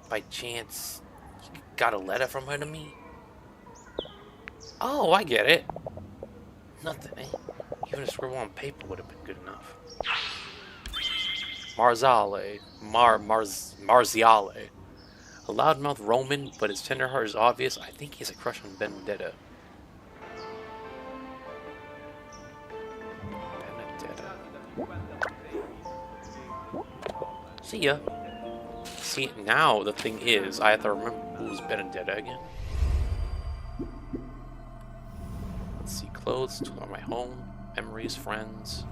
By chance, you got a letter from her to me? Oh, I get it. Nothing, eh? Even a scribble on paper would have been good enough. Marziale. A loudmouth Roman, but his tender heart is obvious. I think he has a crush on Benedetta. Benedetta. See ya. See, now the thing is, I have to remember who's Benedetta again. Let's see, clothes, tour my home, memories, friends,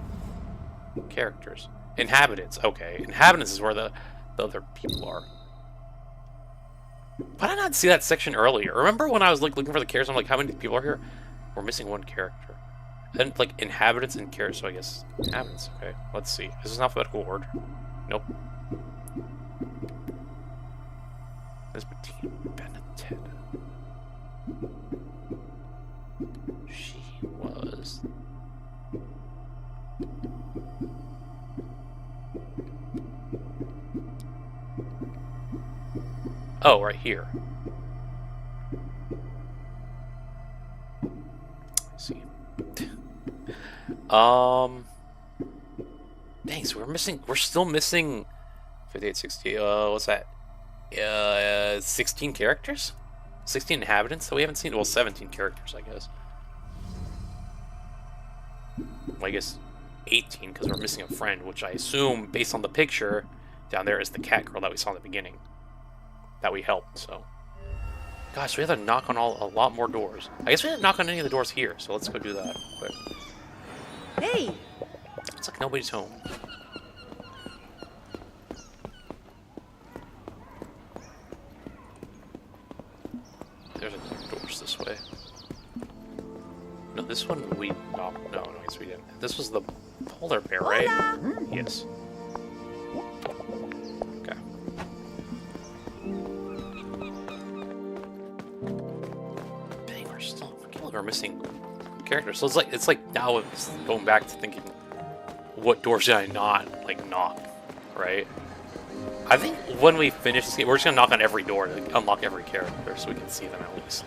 characters. Inhabitants, okay. Inhabitants is where the other people are. Why did I not see that section earlier? Remember when I was like looking for the characters, I'm like, how many people are here? We're missing one character. Then like inhabitants and characters, so I guess inhabitants, okay. Let's see. Is this an alphabetical order? Nope. This Bettina Benedetta. She was oh, right here. Let's see. Dang, so we're still missing 58, 60, what's that? 16 characters? 16 inhabitants that we haven't seen? Well, 17 characters, I guess. Well, I guess 18, because we're missing a friend, which I assume, based on the picture down there, is the cat girl that we saw in the beginning. That we helped, so. Gosh, we have to knock on a lot more doors. I guess we didn't knock on any of the doors here, so let's go do that real quick. Hey! It's like nobody's home. There's a doors this way. No, this one we knocked. No, I guess we didn't. This was the polar bear, right? Hola. Yes. Okay. Dang, we're still. I can't believe we're missing characters. So it's like now it's going back to thinking, what doors did I not like knock, right? I think when we finish this game, we're just gonna knock on every door to unlock every character so we can see them at least.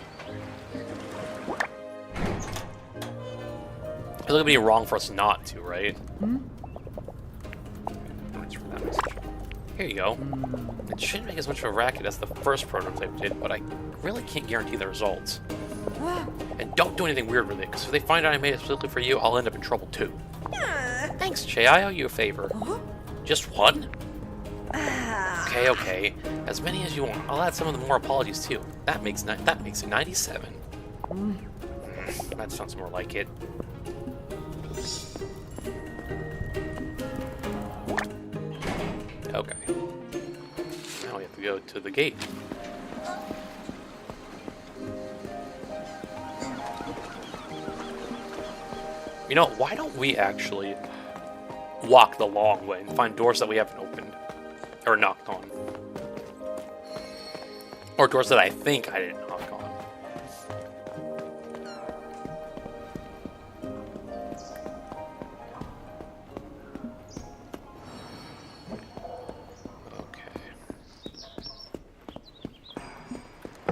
It would be wrong for us not to, right? Here you go. It shouldn't make as much of a racket as the first prototype did, but I really can't guarantee the results. And don't do anything weird with it, because if they find out I made it specifically for you, I'll end up in trouble too. Thanks, Che. I owe you a favor. Just one? Okay. As many as you want. I'll add some of the more apologies too. That makes it 97. That sounds more like it. Okay. Now we have to go to the gate. You know, why don't we actually walk the long way and find doors that we haven't opened or knocked on? Or doors that I think I didn't knock on. Okay.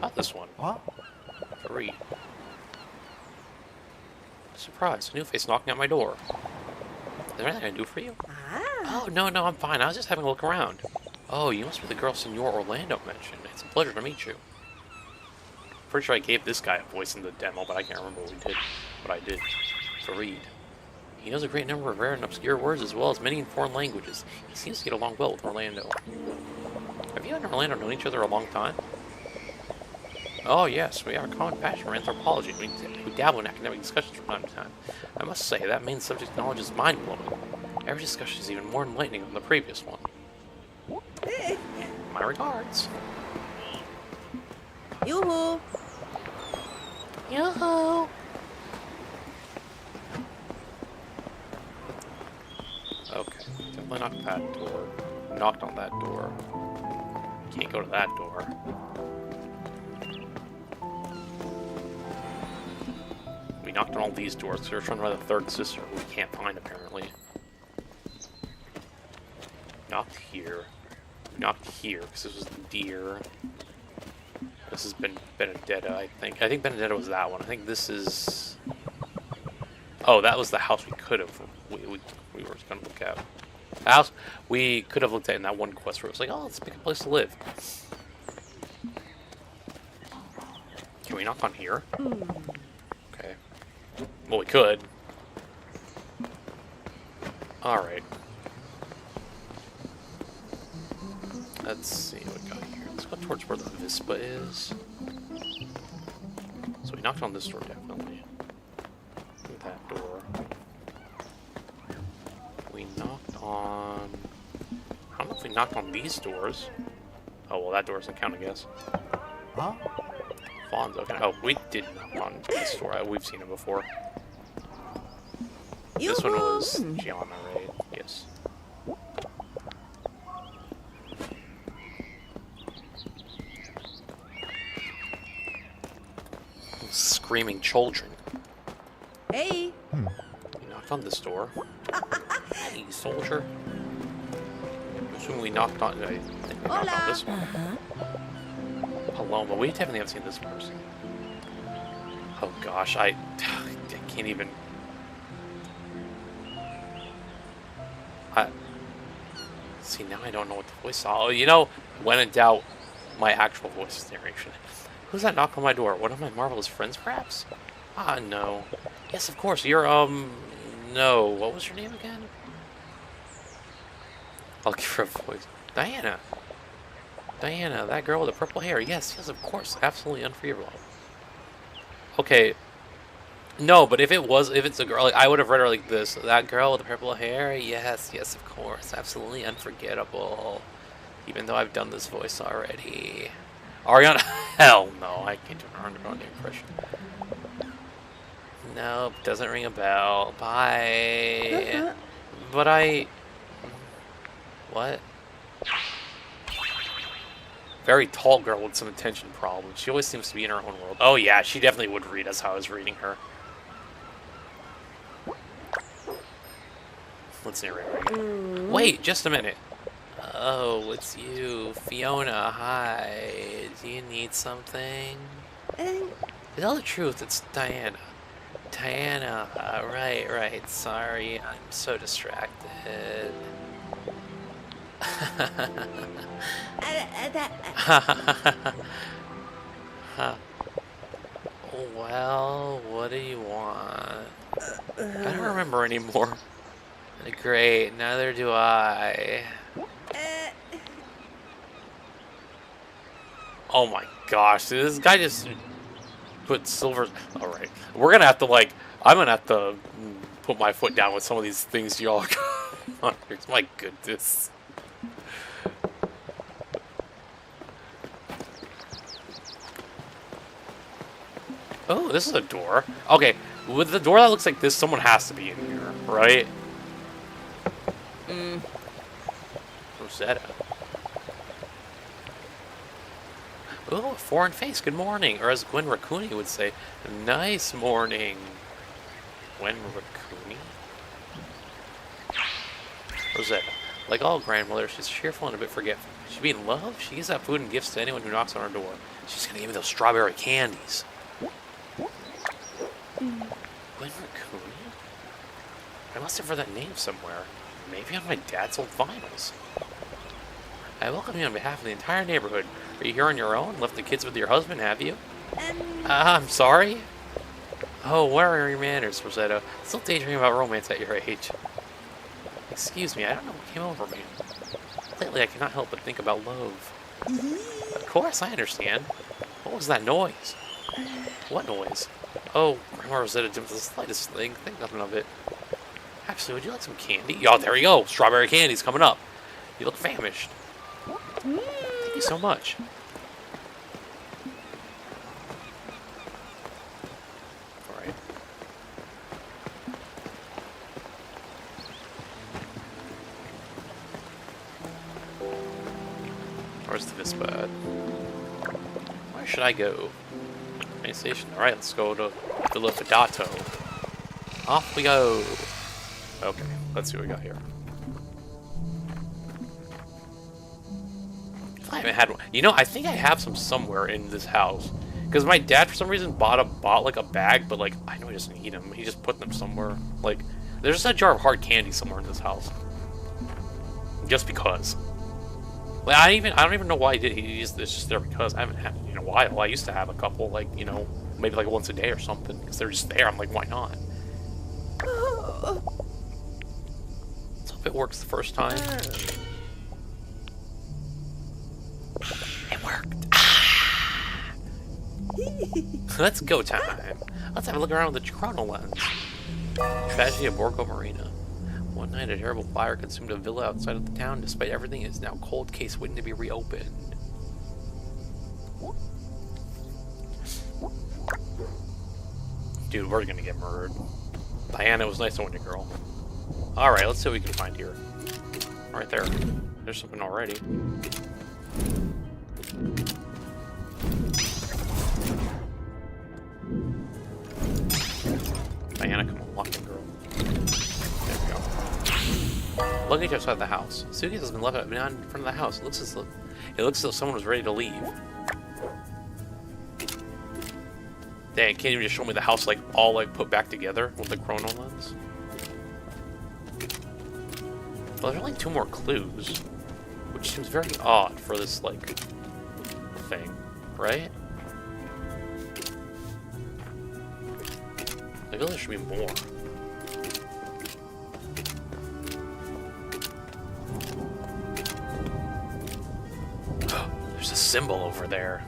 Not this one. What? FURRY. Surprise, a new face knocking at my door. Is there anything I can do for you? Oh, no, I'm fine. I was just having a look around. Oh, you must be the girl Senor Orlando mentioned. It's a pleasure to meet you. Pretty sure I gave this guy a voice in the demo, but I can't remember what I did to read. He knows a great number of rare and obscure words as well as many in foreign languages. He seems to get along well with Orlando. Have you and Orlando known each other a long time? Oh yes, we have a common passion for anthropology. We dabble in academic discussions from time to time. I must say, that main subject knowledge is mind-blowing. Every discussion is even more enlightening than the previous one. My regards. Yoo-hoo! Yoo-hoo! Okay, definitely knocked that door. Knocked on that door. Can't go to that door. We knocked on all these doors, so we're trying to find the third sister, who we can't find apparently. Knocked here. Knocked here, because this was the deer. This has been Benedetta, I think. I think Benedetta was that one. I think this is... Oh, that was the house we could have... We were going to look at. The house we could have looked at in that one quest where it was like, oh, let's pick a place to live. Can we knock on here? Okay. Well, we could. Alright. Let's see what we got here. Let's go towards where the Vispa is. So we knocked on this door, definitely. That door. We knocked on... I don't know if we knocked on these doors. Oh, well, that door doesn't count, I guess. Huh? Fonzo. Okay. Oh, we did knock on this door. We've seen it before. This one was Gianna, right? Yes. Screaming children. Hey. You knocked on this door. Hey, soldier. I'm assuming we knocked on... I think we knocked on this one. Paloma. We definitely haven't seen this person. Oh gosh, I can't even... See, now I don't know what the voice is. Oh, you know, when in doubt, my actual voice narration. Who's that knock on my door? One of my marvelous friends, perhaps? Ah, no. Yes, of course, you're, no. What was your name again? I'll give her a voice. Diana. Diana, that girl with the purple hair. Yes, yes, of course. Absolutely unforgivable. Okay. No, but if it's a girl, like, I would have read her like this. That girl with the purple hair? Yes, yes, of course. Absolutely unforgettable. Even though I've done this voice already. Ariana? Hell no, I can't do an Ariana impression. Nope, doesn't ring a bell. Bye. But I... What? Very tall girl with some attention problems. She always seems to be in her own world. Oh yeah, she definitely would read us how I was reading her. Let's narrate right here. Wait, just a minute. Oh, it's you. Fiona, hi. Do you need something? To tell the truth, it's Diana. Diana, right. Sorry, I'm so distracted. Well, what do you want? I don't remember anymore. Great, neither do I. Oh my gosh, this guy just put silver... Alright, we're gonna have to, like... I'm gonna have to put my foot down with some of these things y'all are... My goodness. Oh, this is a door. Okay, with the door that looks like this, someone has to be in here, right? Rosetta. Oh, a foreign face. Good morning. Or as Gwen Raccooney would say, nice morning. Gwen Raccooney? Rosetta. Like all grandmothers, she's cheerful and a bit forgetful. She be in love? She gives out food and gifts to anyone who knocks on her door. She's gonna give me those strawberry candies. Gwen Raccooney? I must have heard that name somewhere. Maybe on my dad's old vinyls. I welcome you on behalf of the entire neighborhood. Are you here on your own? Left the kids with your husband, have you? I'm sorry? Oh, where are your manners, Rosetta? Still daydreaming about romance at your age. Excuse me, I don't know what came over me. Lately, I cannot help but think about love. Of course, I understand. What was that noise? What noise? Oh, Grandma Rosetta didn't the slightest thing. Think nothing of it. Actually, would you like some candy? Oh, there you go. Strawberry candy's coming up. You look famished. Thank you so much. Alright. Where's the Vispa? Where should I go? Main station. Alright, let's go to the Fidato. Off we go. Okay, let's see what we got here. If I haven't had one. You know, I think I have some somewhere in this house. Because my dad, for some reason, bought like a bag, but like, I know he doesn't eat them. He just put them somewhere. Like, there's just a jar of hard candy somewhere in this house. Just because. Like, I don't even know why he did. It's just there because I haven't had it in a while. I used to have a couple, like, you know, maybe like once a day or something. Because they're just there. I'm like, why not? Let's hope it works the first time. It worked. Let's go time. Let's have a look around with the chrono lens. Tragedy of Borgo Marina. One night, a terrible fire consumed a villa outside of the town. Despite everything, it is now cold case waiting to be reopened. Dude, we're gonna get murdered. Diana, it was nice knowing you, girl. Alright, let's see what we can find here. Right there. There's something already. Diana, come on, lock in, girl. There we go. Luggage outside the house. Suitcase has been left out behind in front of the house. It looks as though someone was ready to leave. Dang, can't even just show me the house like all like put back together with the chrono lens. Well, there's only 2 more clues, which seems very odd for this like thing, right? I feel there should be more. There's a symbol over there.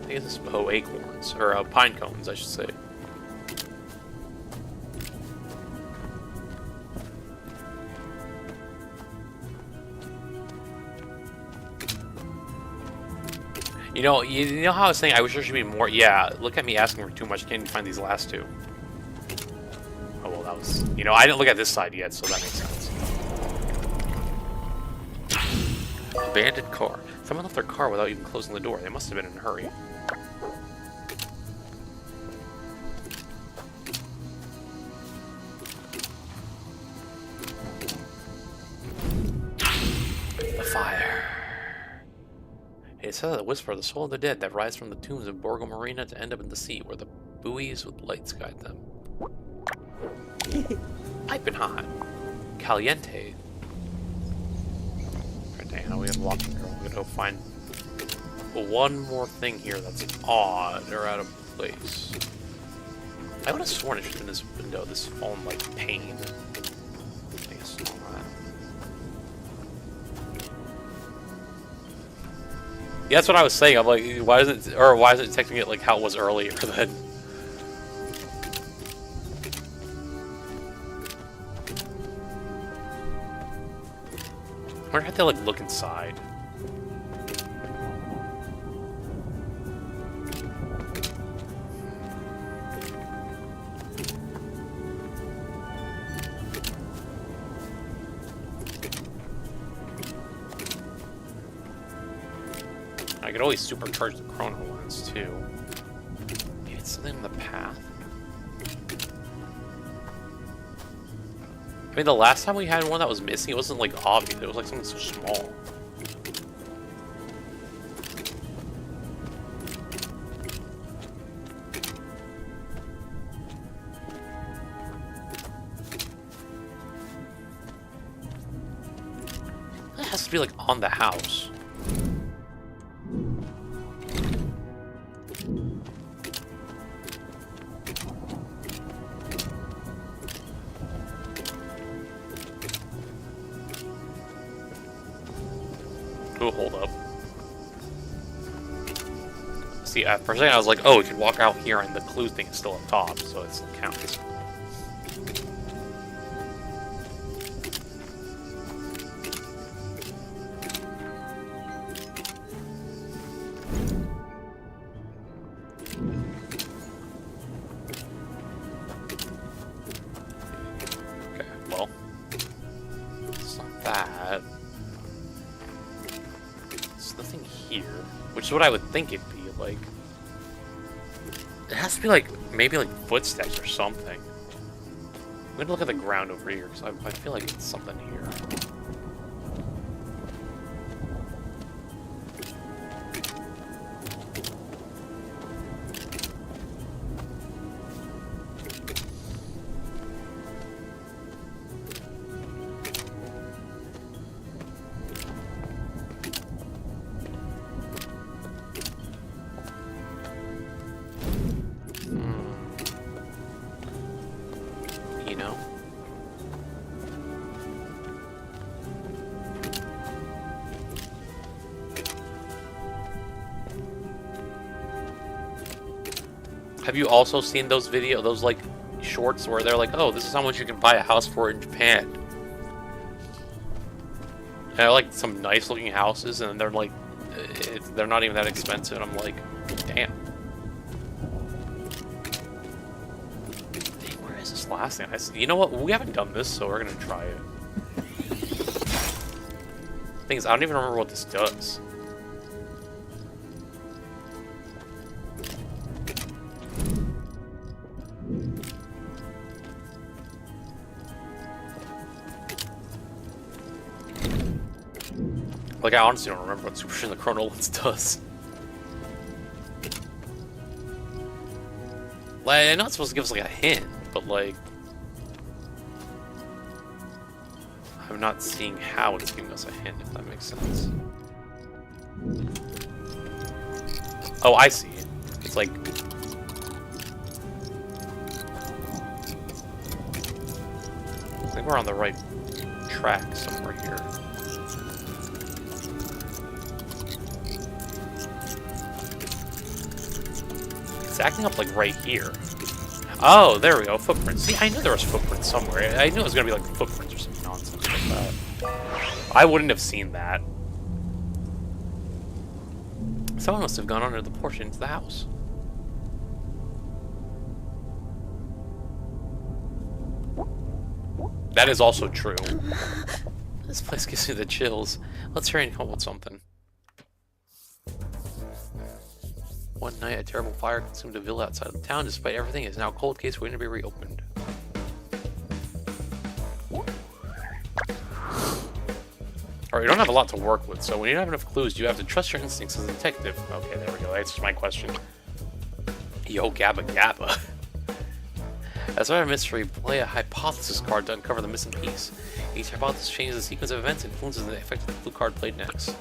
I think it's acorns, or pine cones, I should say. You know how I was saying I wish there should be more? Yeah, look at me asking for too much. Can't even find these last 2. Oh, well, that was... You know, I didn't look at this side yet, so that makes sense. Abandoned car. Someone left their car without even closing the door. They must have been in a hurry. The fire. It says the whisper of the soul of the dead that rise from the tombs of Borgo Marina to end up in the sea, where the buoys with lights guide them. Piping hot. Caliente. Alright, Diana, we have a walking girl. We're gonna go find one more thing here that's odd or out of place. I would have sworn it's just in this window, this foam like pane. I guess not. Yeah, that's what I was saying. I'm like, why isn't it texting it like how it was earlier then? I wonder if they like look inside. I could always supercharge the chrono lens too. Maybe it's something in the path. I mean, the last time we had one that was missing, it wasn't like obvious. It was like something so small. It has to be like on the house. Ooh, hold up. See, for a second I was like, oh, we could walk out here and the clue thing is still up top, so it still counts. Okay, well, it's not that. Nothing here, which is what I would think it'd be like. It has to be like maybe like footsteps or something. gonna look at the ground over here, because I feel like it's something here. You know? Have you also seen those those like shorts where they're like, oh, this is how much you can buy a house for in Japan? And they're like some nice looking houses, and they're like, they're not even that expensive. And I'm like, damn. Where is this last thing? You know what? We haven't done this, so we're gonna try it. Thing is, I don't even remember what this does. Like, I honestly don't remember what Super Shin the Chronoliths does. Like, I know it's supposed to give us, like, a hint, but, like... I'm not seeing how it's giving us a hint, if that makes sense. Oh, I see. It's like... I think we're on the right track somewhere here. It's acting up like right here. Oh, there we go. Footprints. See, I knew there was footprints somewhere. I knew it was gonna be like footprints or some nonsense like that. I wouldn't have seen that. Someone must have gone under the porch into the house. That is also true. This place gives me the chills. Let's hurry and come up with something. One night, a terrible fire consumed a villa outside of the town. Despite everything, it is now a cold case waiting to be reopened. Alright, you don't have a lot to work with, so when you don't have enough clues, you have to trust your instincts as a detective. Okay, there we go. That answers my question. Yo, Gabba Gabba. As our mystery, play a hypothesis card to uncover the missing piece. Each hypothesis changes the sequence of events and influences the effect of the clue card played next.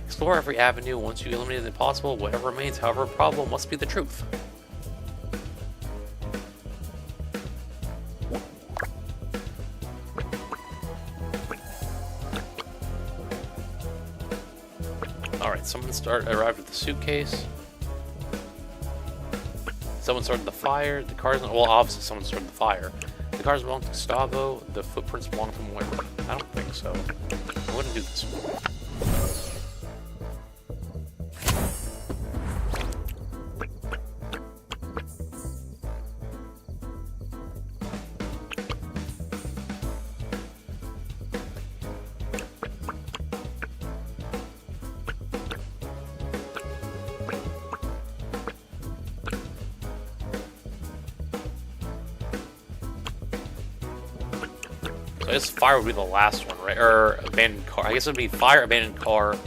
Explore every avenue. Once you eliminate the impossible, whatever remains, however probable, must be the truth. Alright, someone arrived at the suitcase. Someone started the fire. The cars, well, obviously someone started the fire. The cars belong to Gustavo. The footprints belong to Moira. I don't think so. I'm gonna do this one. So I guess fire would be the last one, right? Or abandoned car. I guess it would be fire, abandoned car,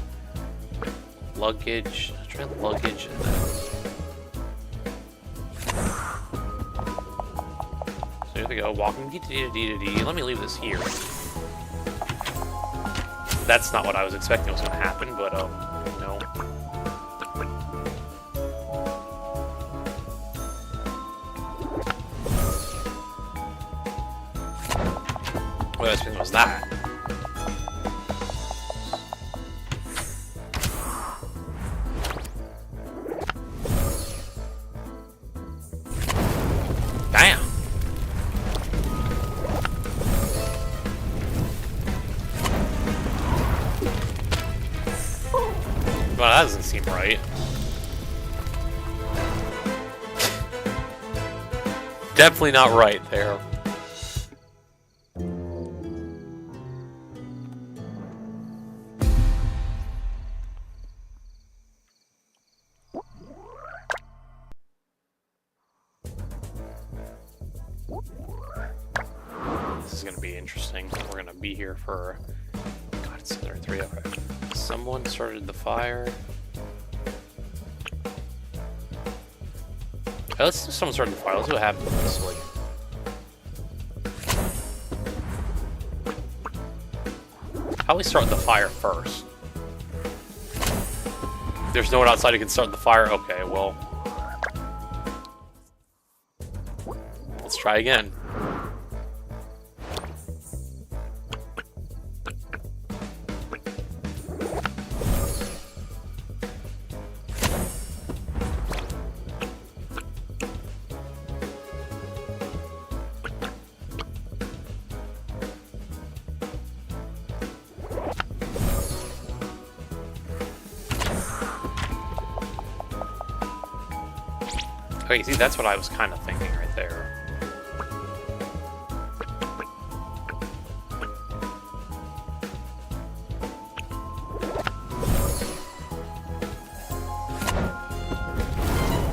luggage. Try luggage. And then... So here we go. Walking D to D to D to D. Let me leave this here. That's not what I was expecting was going to happen, but no. What else was that? Damn! Well, that doesn't seem right. Definitely not right there. This is gonna be interesting. We're gonna be here for... God, it's 7:03. Okay. Someone started the fire. Okay, let's do someone started the fire. Let's see what happens this way. How do we start the fire first? There's no one outside who can start the fire? Okay, well... Let's try again. Okay, see, that's what I was kind of thinking right there.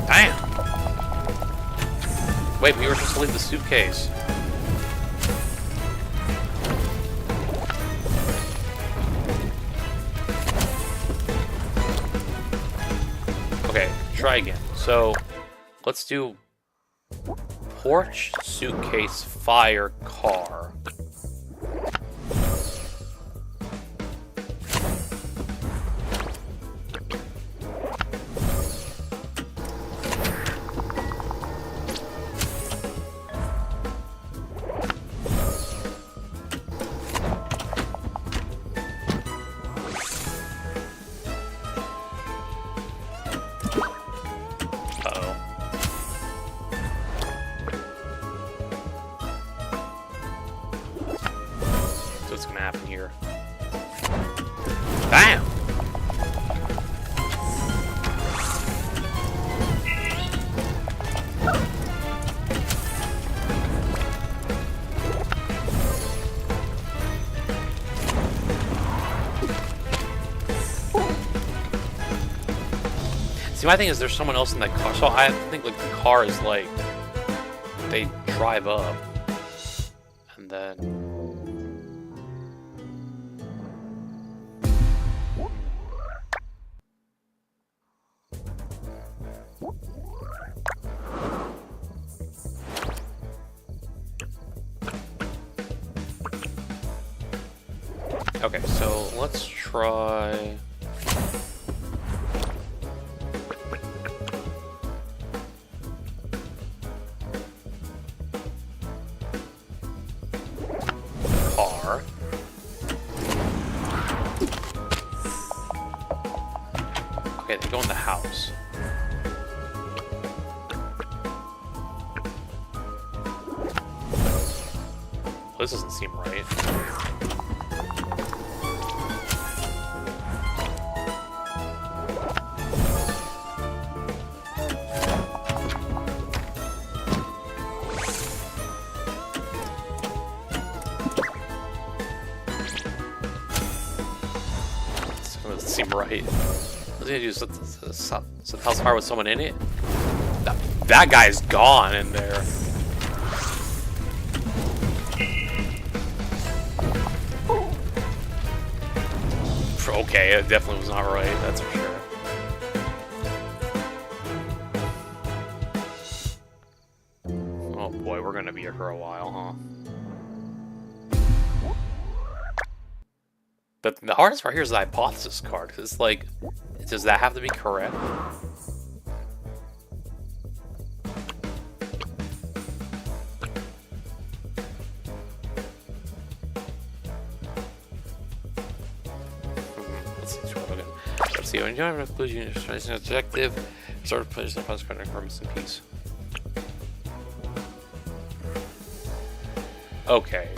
Damn! Wait, we were supposed to leave the suitcase. Okay, try again. So... let's do porch, suitcase, fire, car. What's gonna happen here? Bam! See, my thing is there's someone else in that car, so I think like the car is like they drive up and then. Okay, so let's try... car. Okay, they go in the house. Well, this doesn't seem right. Seem right. What's he gonna do? Set the house fire with someone in it? That guy's gone in there. Okay, it definitely was not right, that's for sure. Oh boy, we're gonna be here for a while, huh? But the hardest part here is the hypothesis card, because it's like, does that have to be correct? Let's see, when you don't have enough clues, you need to try an objective, start to put yourself on the card and confirm some peace. Okay.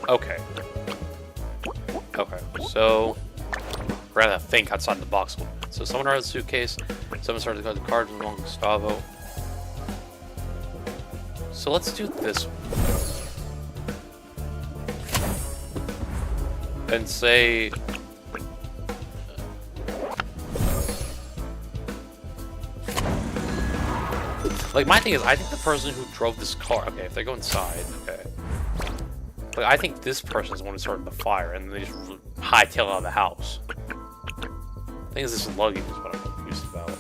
Okay. Okay, so we're gonna think outside the box a little bit. So someone arrived with a suitcase, someone started to go to the cards along Gustavo. So let's do this one. And say Like, my thing is, I think the person who drove this car... Okay, if they go inside, okay. But I think this person is the one who started the fire, and they just hightail out of the house. I think it's this luggage is what I'm confused about.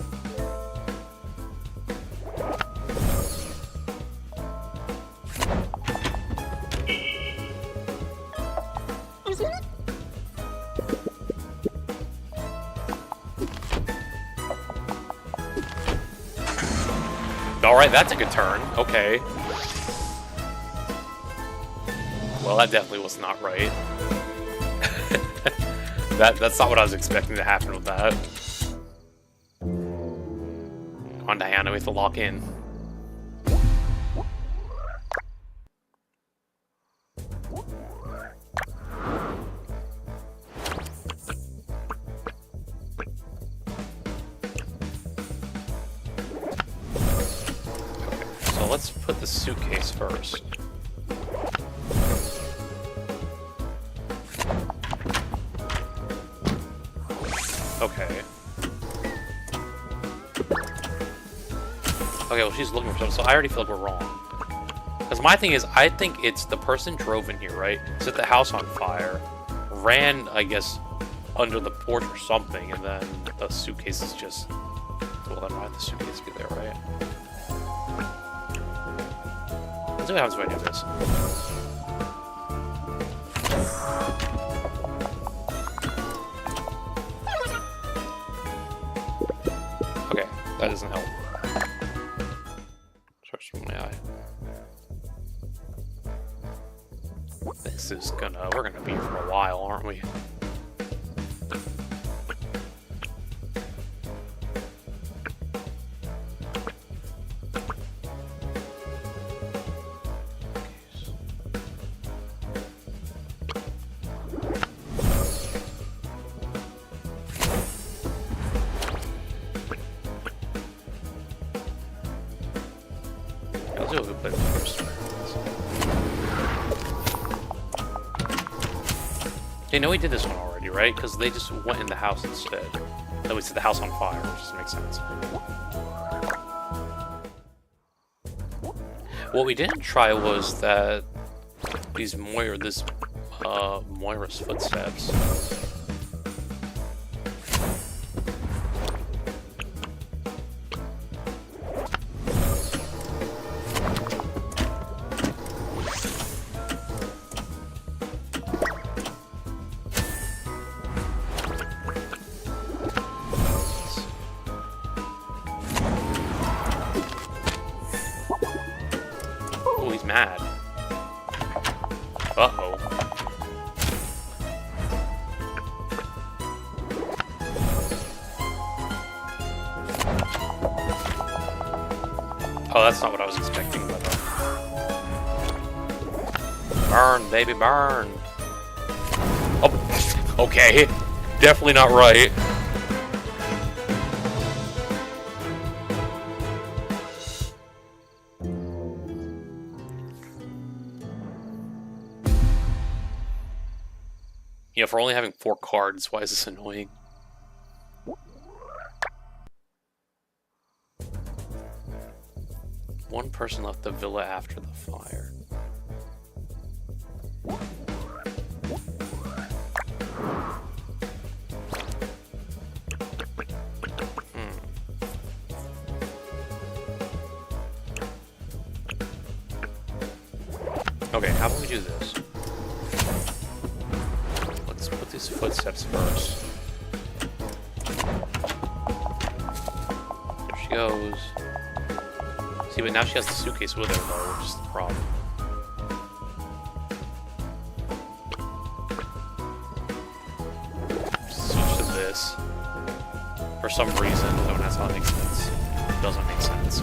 Alright, that took a turn. Okay. Well, that definitely was not right. That's not what I was expecting to happen with that. Come on, Diana, we have to lock in. So let's put the suitcase first. Okay. Okay, well, she's looking for something, so I already feel like we're wrong. Because my thing is, I think it's the person drove in here, right? Set the house on fire, ran, I guess, under the porch or something, and then the suitcase is just... Well, then why would the suitcase be there, right? Let's see what happens if I do this. Okay, that doesn't help. Starts from my eye. This is gonna... We're gonna be here for a while, aren't we? Let's see what we play first. Okay, no, we did this one already, right? Because they just went in the house instead. Then we set the house on fire, which doesn't make sense. What we didn't try was that Moira's footsteps. Oh, he's mad. Uh-oh. Oh, that's not what I was expecting, but... Burn, baby, burn! Oh, okay. Definitely not right. You know, for only having 4 cards, why is this annoying? One person left the villa after the fire. Okay, how about we do this? Let's put these footsteps first. There she goes. See, but now she has the suitcase with her, though, which is the problem. Switch to this. For some reason, though that's how it makes sense. It doesn't make sense.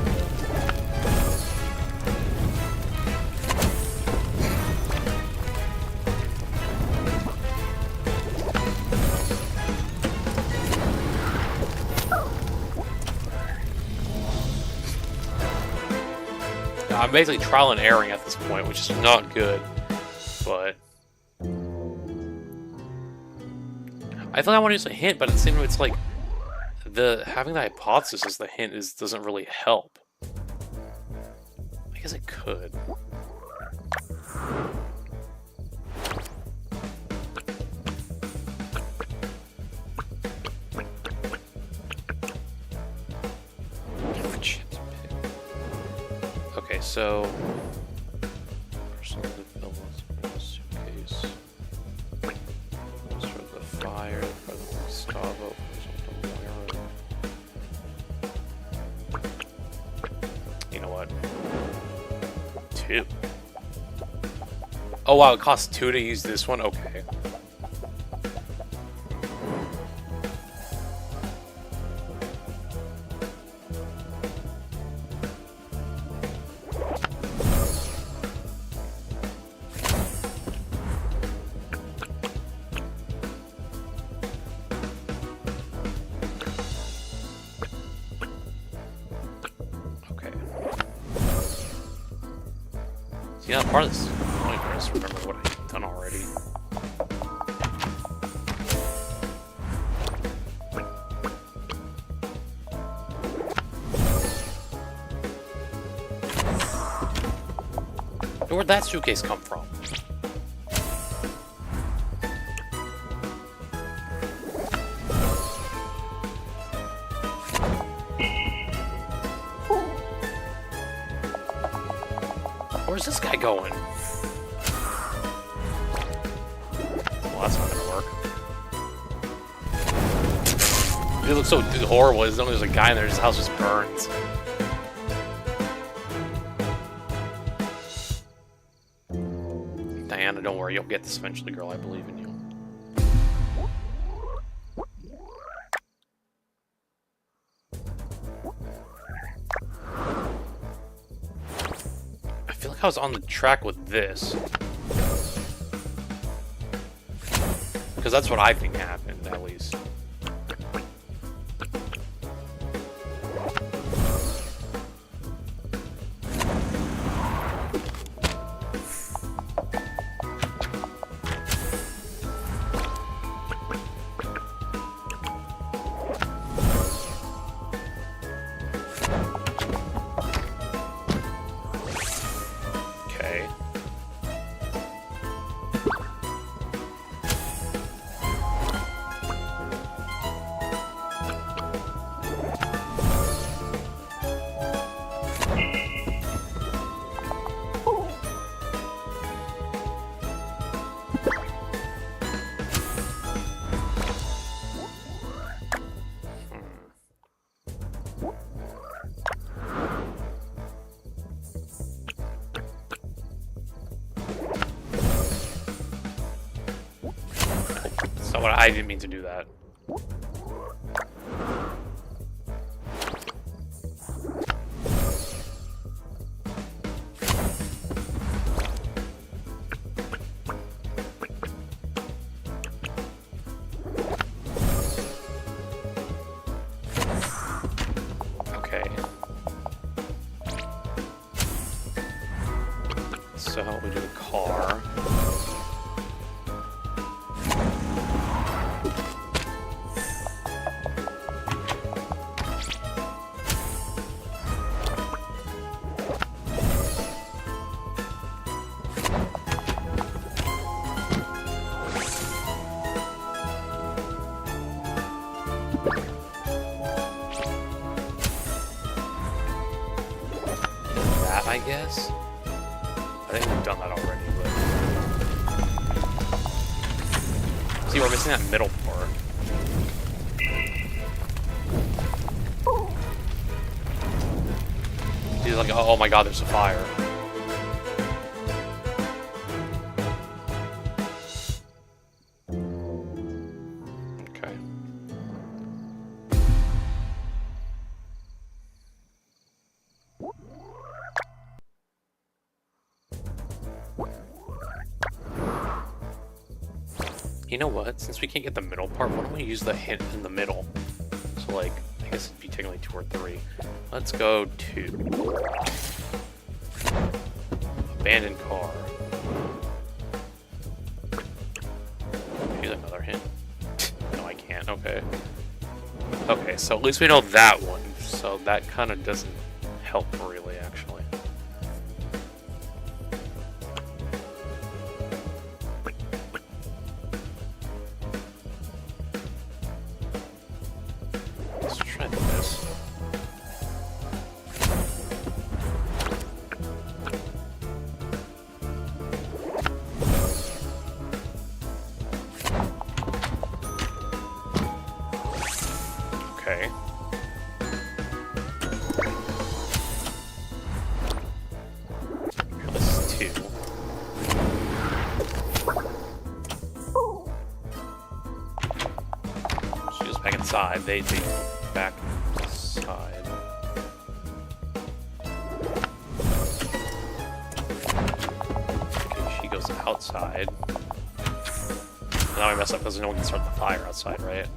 I'm basically trial and erroring at this point, which is not good, but I feel like I want to use a hint, but at the same time, it's like having the hypothesis as the hint doesn't really help. guess it could. Okay, so personal development suitcase. For the fire, for the Gustavo, you know what? 2. Oh wow, it costs 2 to use this one? Okay. Yeah, part of this. I just remember what I've done already. Where'd that suitcase come from? Where's this guy going? Well, that's not gonna work. It looks so horrible. As long as there's a guy in there, his house just burns. Diana, don't worry. You'll get this eventually, girl. I believe in you. I was on the track with this. Because that's what I think happened, at least. I didn't mean to do that. Okay. So we do the car. I guess. I think we've done that already, but... See, we're missing that middle part. He's like, oh my god, there's a fire. Okay. You know what? Since we can't get the middle part, why don't we use the hint in the middle? So, like, I guess it'd be technically 2 or 3. Let's go 2. Abandoned car. Use another hint. No, I can't. Okay. Okay, so at least we know that one. So that kind of doesn't help really, actually. inside. They back inside. Okay, she goes outside. Now I mess up because no one can start the fire outside, right?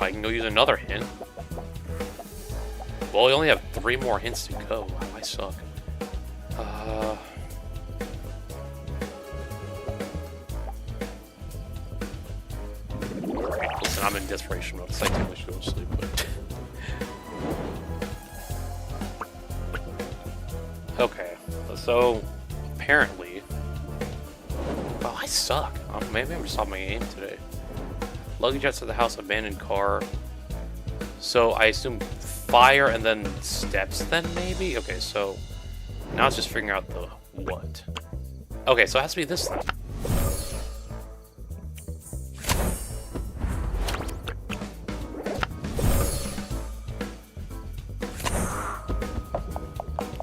I can go use another hint. Well, we only have 3 more hints to go. Wow, I suck. Alright, listen, I'm in desperation mode. It's like too much to go to sleep, but... Okay, so apparently... Oh, I suck. Maybe I'm just off my game today. Luggage outside the house, abandoned car. So I assume fire and then steps then maybe? Okay, so now it's just figuring out the what. Okay, so it has to be this then.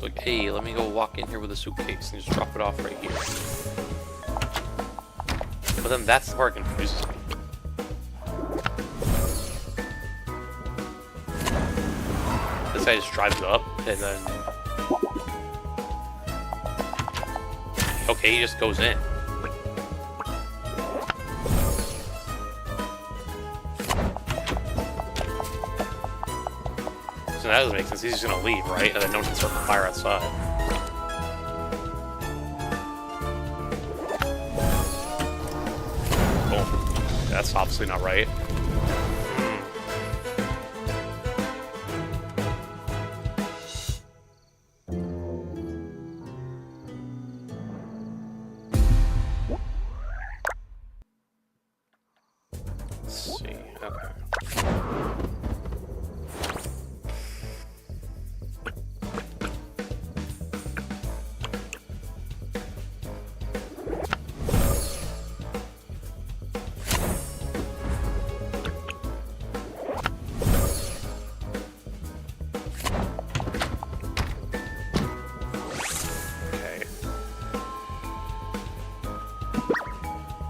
Like, hey, let me go walk in here with a suitcase and just drop it off right here. But then that's the part that confuses me. This guy just drives up, and then... Okay, he just goes in. So that doesn't make sense. He's just gonna leave, right? And then no one can start the fire outside. Oh, that's obviously not right.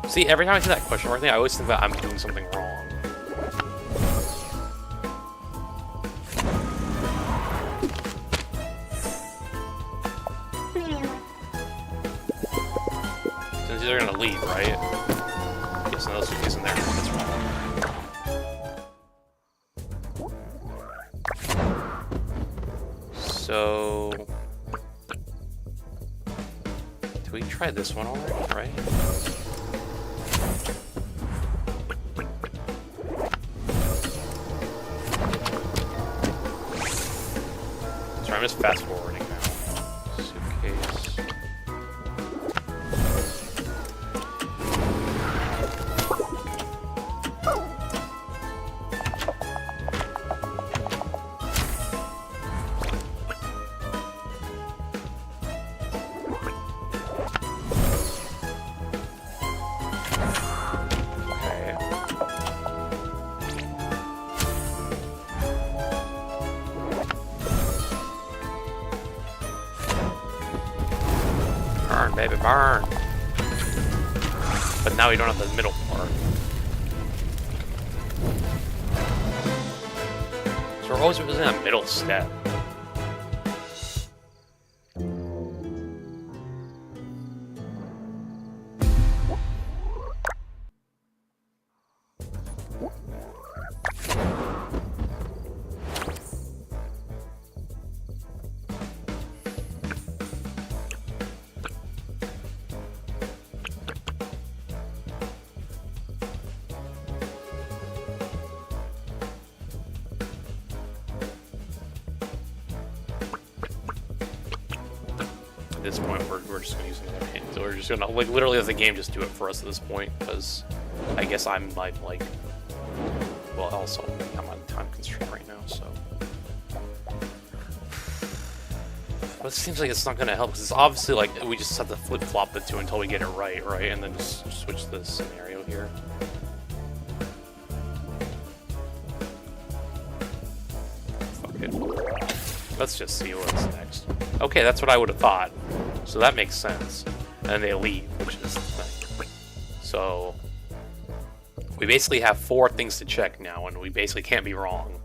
See, every time I see that question mark thing, I always think that I'm doing something wrong. Since they're gonna leave, right? Yes, no, suitcase in there. That's wrong. So... Did we try this one already, right? I'm just fast forwarding now. Suitcase. Burn, baby, burn. But now we don't have the middle part. So we're always using that middle step. At this point, we're just gonna use another hint. So we're just gonna, like, literally let the game just do it for us at this point, because I guess I'm like, well, also I'm on time constraint right now, so. But it seems like it's not gonna help, because it's obviously like we just have to flip-flop the two until we get it right, and then just switch the scenario here. Fuck it. Let's just see what's next. Okay, that's what I would have thought. So that makes sense. And then they leave, which is the thing. So we basically have 4 things to check now, and we basically can't be wrong.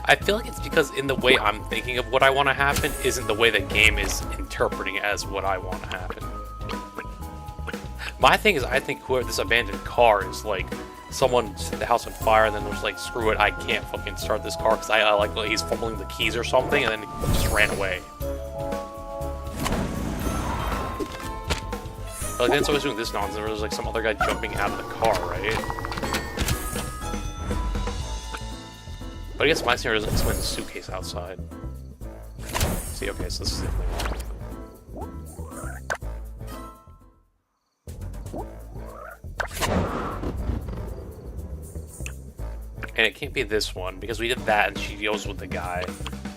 I feel like it's because in the way I'm thinking of what I want to happen isn't the way the game is interpreting it as what I want to happen. My thing is, I think whoever this abandoned car is like someone set the house on fire and then was like, screw it, I can't fucking start this car because I like he's fumbling the keys or something, and then he just ran away. Like that's always doing this nonsense. There was like some other guy jumping out of the car, right? But I guess my scenario doesn't explain the suitcase outside. See, okay, so this is definitely wrong. And it can't be this one, because we did that and she goes with the guy.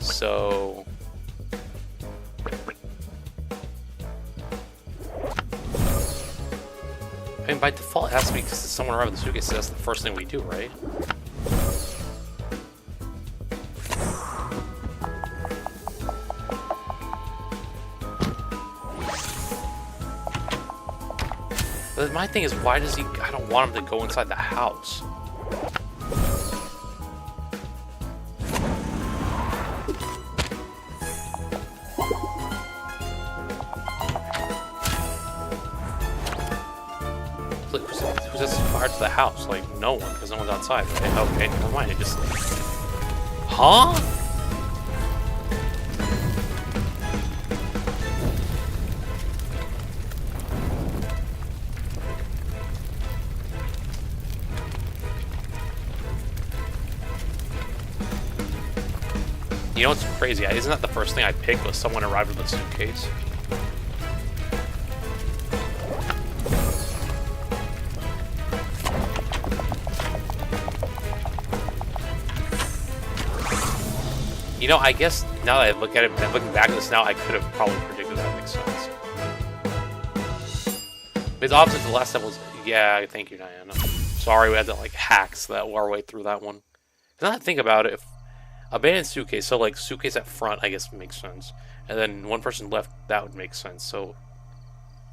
So... I mean, by default, it has to be because someone arrived with the suitcase, so that's the first thing we do, right? But my thing is, why does he... I don't want him to go inside the house. Like, who sets fire to the house? Like, no one, because no one's outside, right? Okay, never mind, it just... Huh? You know what's crazy? Isn't that the first thing I picked was someone arrived with a suitcase? You know, I guess now that I look at it, looking back at this now, I could have probably predicted that. Makes sense. Because obviously the last step was, yeah, thank you, Diana. Sorry, we had to like hacks that our way through that one. Now that I think about it, if abandoned suitcase, so like suitcase at front, I guess makes sense. And then one person left, that would make sense. So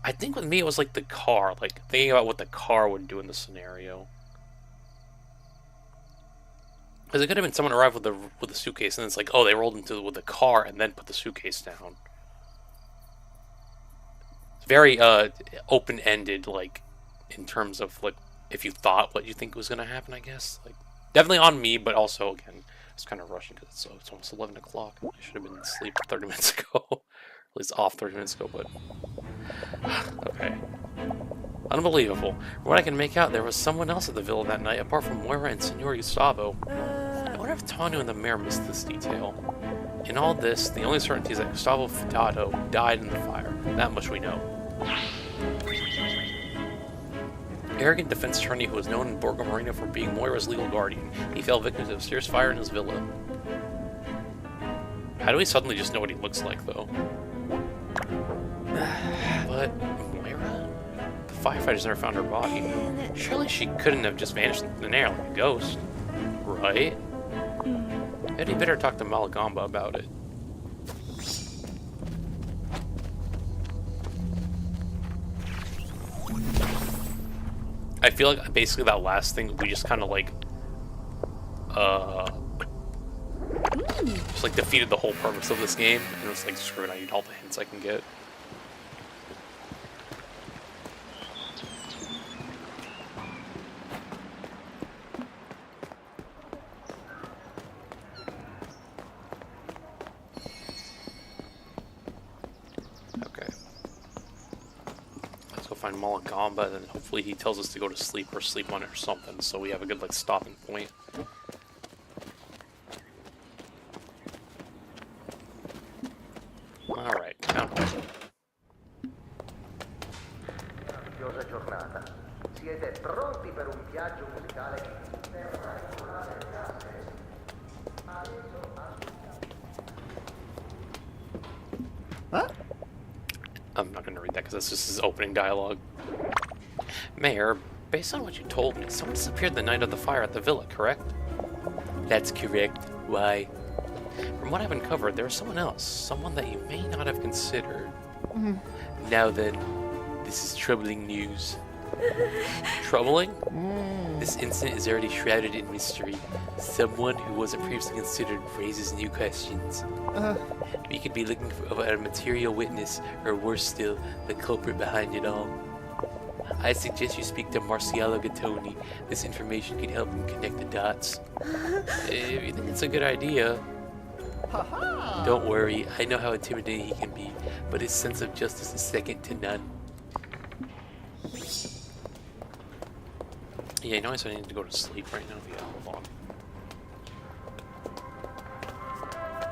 I think with me it was like the car, like thinking about what the car would do in the scenario. Because it could have been someone arrived with the suitcase and it's like, oh, they rolled into with the car and then put the suitcase down. It's very open-ended, like in terms of like if you thought what you think was gonna happen, I guess. Like definitely on me, but also again, it's kind of rushing because it's almost 11 o'clock. I should have been asleep 30 minutes ago. At least off 30 minutes ago, but... Okay. Unbelievable. From what I can make out, there was someone else at the villa that night, apart from Moira and Senor Gustavo. I wonder if Tanu and the mayor missed this detail. In all this, the only certainty is that Gustavo Fidado died in the fire. That much we know. Arrogant defense attorney who was known in Borgo Marino for being Moira's legal guardian. He fell victim to a mysterious fire in his villa. How do we suddenly just know what he looks like, though? But Moira? The firefighters never found her body. Surely she couldn't have just vanished in the air like a ghost. Right? Maybe better talk to Malagamba about it. I feel like basically that last thing, we just kind of like, just like defeated the whole purpose of this game, and it's like, screw it, I need all the hints I can get. find Malagamba, and then hopefully he tells us to go to sleep or sleep on it or something, so we have a good, like, stopping point. Alright, now. Meravigliosa giornata. Siete pronti per un viaggio musicale internazionale di classe? I'm not going to read that because that's just his opening dialogue. Mayor, based on what you told me, someone disappeared the night of the fire at the villa, correct? That's correct. Why? From what I've uncovered, there is someone else. Someone that you may not have considered. Now then, this is troubling news. Troubling? This incident is already shrouded in mystery. Someone who wasn't previously considered raises new questions. We could be looking for a material witness, or worse still, the culprit behind it all. I suggest you speak to Marcialo Gattoni. This information can help him connect the dots. If you think it's a good idea. Don't worry, I know how intimidating he can be, but his sense of justice is second to none. Yeah, you know I need to go to sleep right now. Yeah, hold on.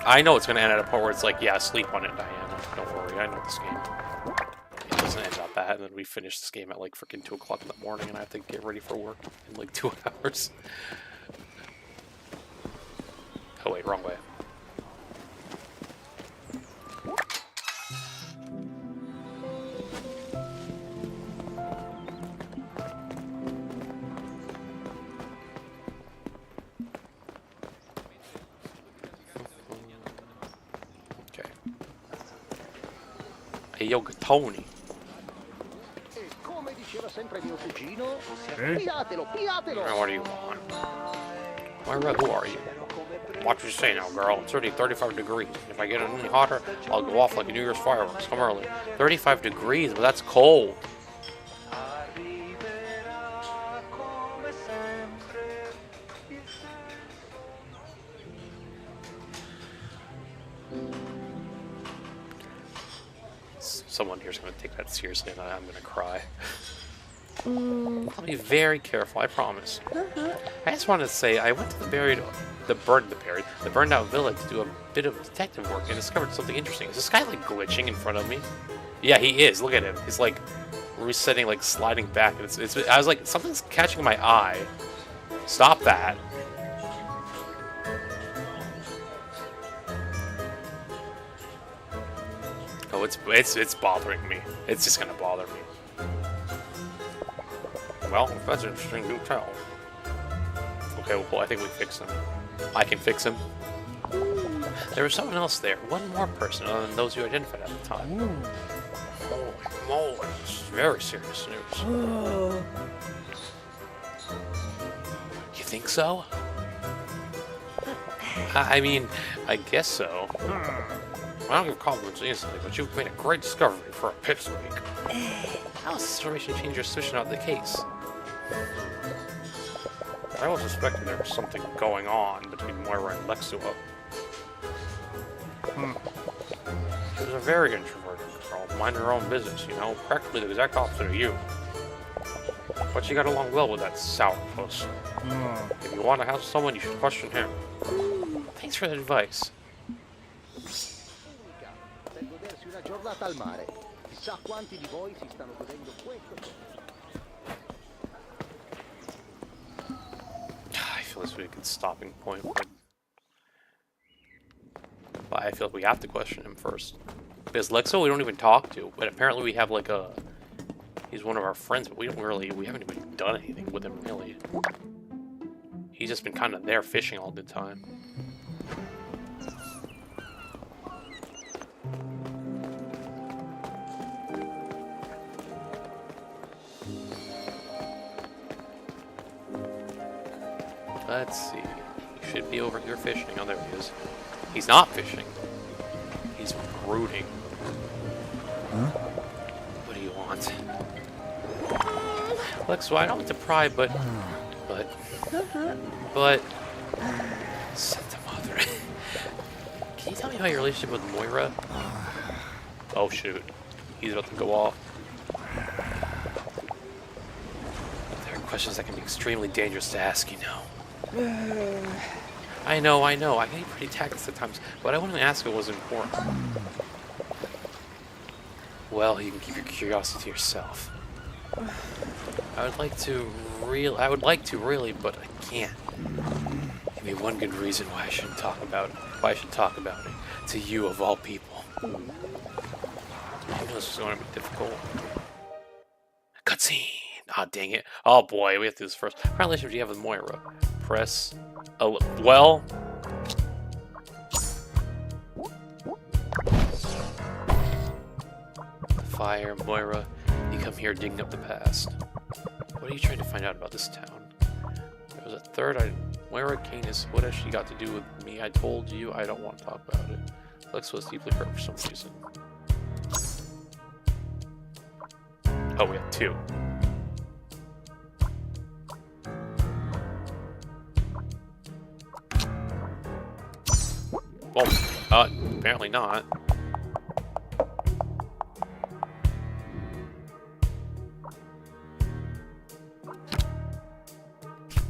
I know it's going to end at a point where it's like, yeah, sleep on it, Diana. Don't worry, I know this game. It doesn't end up bad, and then we finish this game at like freaking 2 o'clock in the morning, and I have to get ready for work in like 2 hours. Oh wait, wrong way. Hey, yo, Gattoni. Come diceva sempre mio cugino, piatelo, piatelo. What do you want? Moira, who are you? Watch what you say now, girl. It's already 35 degrees. If I get any hotter, I'll go off like a New Year's fireworks. Come early. 35 degrees, but that's cold. Someone here's going to take that seriously, and I'm going to cry. I'll be very careful, I promise. I just wanted to say, I went to the burned out villa to do a bit of detective work and discovered something interesting. Is this guy like glitching in front of me? Yeah, he is. Look at him. He's like resetting, like sliding back. And I was like, something's catching my eye. Stop that. Oh, it's bothering me. It's just gonna bother me. Well, if that's interesting, do tell. Okay, well, I think we fixed him. I can fix him. There was someone else there. One more person other than those you identified at the time. Holy moly, it's very serious news. You think so? I mean, I guess so. I don't give compliments easily, but you've made a great discovery for a pipsqueak. How does the situation change your suspicion of the case? I was suspecting there was something going on between Moira and Lexua. She was a very introverted girl, minding her own business, you know, practically the exact opposite of you. But she got along well with that sourpuss. If you want to have someone, you should question him. Thanks for the advice. Giornata al mare. Chissà quanti di voi si stanno godendo questo. I feel this would be a good stopping point, but I feel like we have to question him first. Because Lexo we don't even talk to, but apparently we have like he's one of our friends, but we haven't even done anything with him really. He's just been kind of there fishing all the time. Let's see. He should be over here fishing. Oh, there he is. He's not fishing. He's brooding. Huh? What do you want? Look, so I don't want to pry, but... Santa Madre. Can you tell me about your relationship with Moira? Oh, shoot. He's about to go off. questions that can be extremely dangerous to ask, you know. I know. I can be pretty tactless at times, but I wouldn't ask if it was important. Well, you can keep your curiosity to yourself. I would like to really, but I can't. Give me one good reason why I shouldn't talk about it. Why I should talk about it to you of all people. I knew this was going to be difficult. Cutscene. Ah, dang it. Oh boy, we have to do this first. What relationship do you have with Moira? Press. Well. Fire, Moira. You come here digging up the past. What are you trying to find out about this town? There was a third item. Moira Canis, what has she got to do with me? I told you I don't want to talk about it. Lex was deeply hurt for some reason. Oh, we have two. Well, apparently not.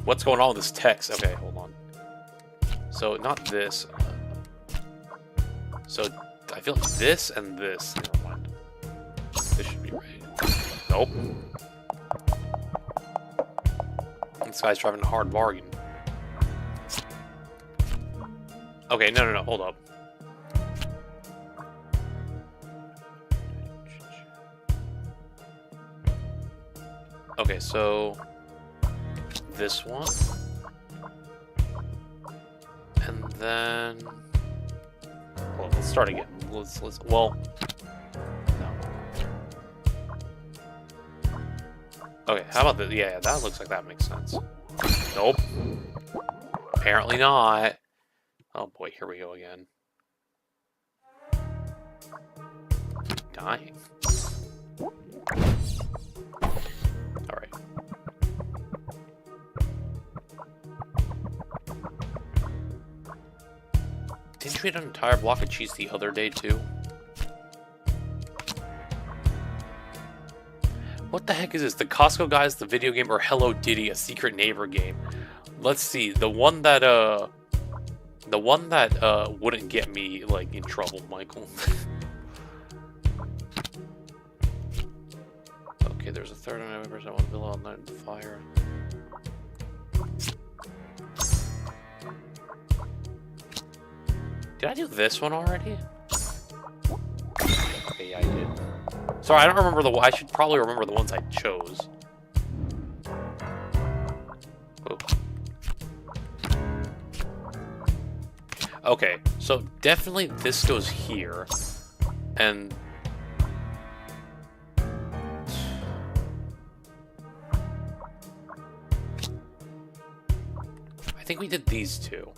What's going on with this text? Okay, hold on. So, not this. So, I feel like this and this. Never mind. This should be right. Nope. This guy's driving a hard bargain. Okay, no, hold up. Okay, so this one, and then well, let's start again. Well, no. Okay, how about this? Yeah, that looks like that makes sense. Nope. Apparently not. Oh boy, here we go again. Dying. Alright. Didn't you eat an entire block of cheese the other day too? What the heck is this? The Costco Guys, the video game, or Hello Diddy, a secret neighbor game? Let's see. The one that wouldn't get me like in trouble, Michael. Okay, there's a third one. I want to build all night in the fire. Did I do this one already? Okay, yeah, I did. Sorry, I don't remember the. I should probably remember the ones I chose. Oh. Okay, so definitely this goes here, and I think we did these two.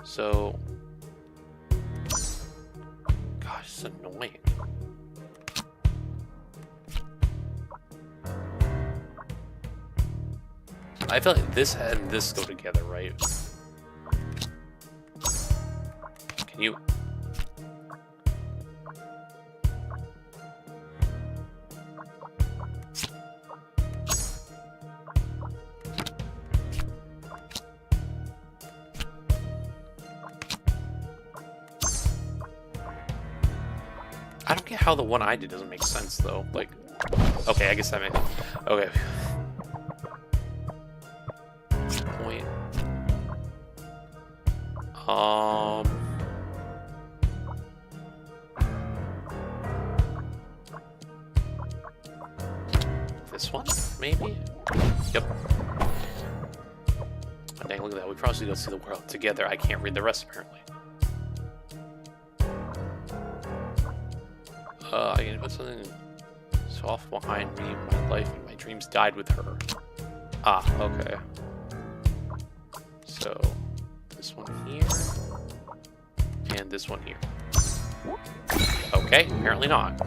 So, gosh, it's annoying. I feel like this and this go together, right? Can you? I don't get how the one I did doesn't make sense though. Like, okay, I guess that makes sense. Okay. Point. This one, maybe? Yep. Oh, dang, look at that. We probably go see the world together. I can't read the rest, apparently. I can put something soft behind me. My life and my dreams died with her. Ah, okay. So, this one here. And this one here. Okay, apparently not.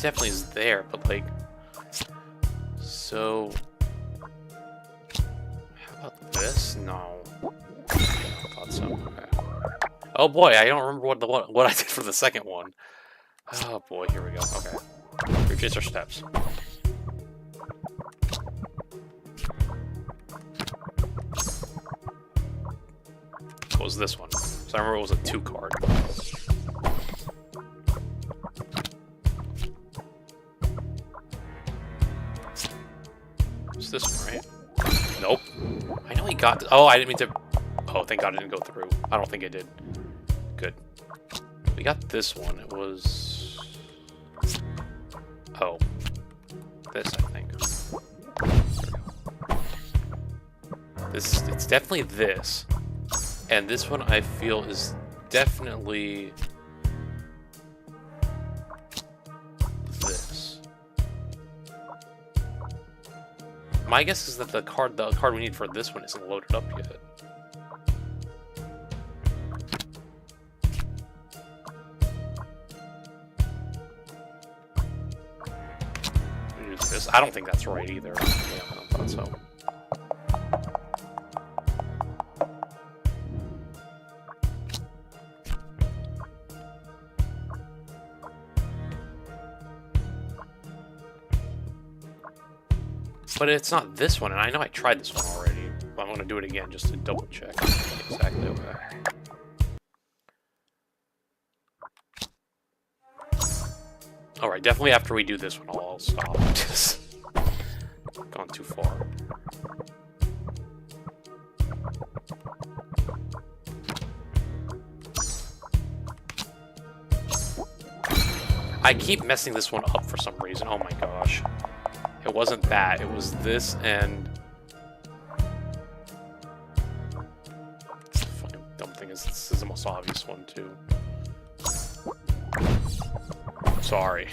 definitely is there, but like, so how about this? No, I thought so. Okay. Oh boy, I don't remember what I did for the second one. Oh boy, here we go. Okay, retrace our steps. What was this one? So I remember it was a 2 card. It's this one, right? Nope. I know he got. Oh, I didn't mean to. Oh, thank God it didn't go through. I don't think it did. Good. We got this one. It was. Oh. This, I think. It's definitely this. And this one I feel is definitely this. My guess is that the card we need for this one isn't loaded up yet. Use this. I don't think that's right either. Yeah, I don't thought so. But it's not this one, and I know I tried this one already. But I'm going to do it again just to double check. Exactly, okay. Alright, definitely after we do this one, I'll stop. Just gone too far. I keep messing this one up for some reason. Oh my gosh. It wasn't that. It was this and... The fucking dumb thing is this is the most obvious one, too. I'm sorry.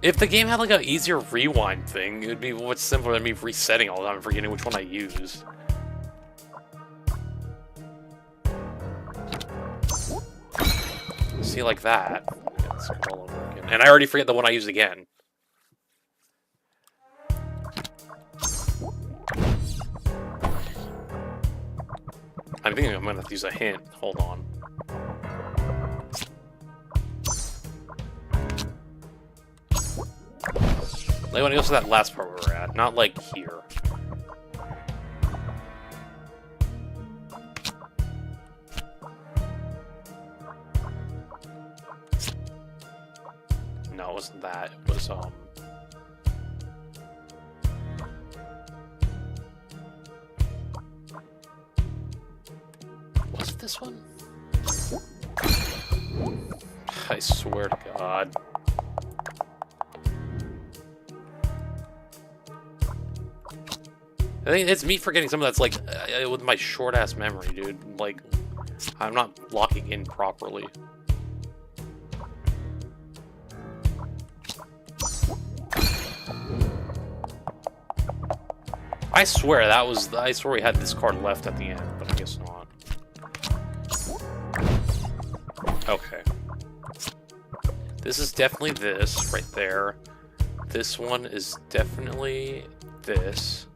If the game had like an easier rewind thing, it would be much simpler than me resetting all the time and forgetting which one I used. See, like that. Let's go all over again. And I already forget the one I used again. I'm thinking I'm gonna have to use a hint. Hold on. Like when it goes to that last part where we're at, not like here. No, it wasn't that. It was, was it this one? I swear to God. I think it's me forgetting something that's like, with my short-ass memory, dude. Like, I'm not locking in properly. I swear that was, I swear we had this card left at the end, but I guess not. Okay. This is definitely this right there. This one is definitely this.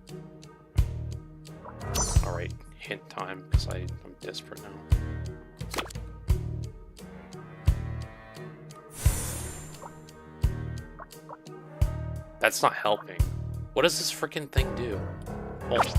Alright, hint time, because I'm desperate now. That's not helping. What does this freaking thing do? Hold on.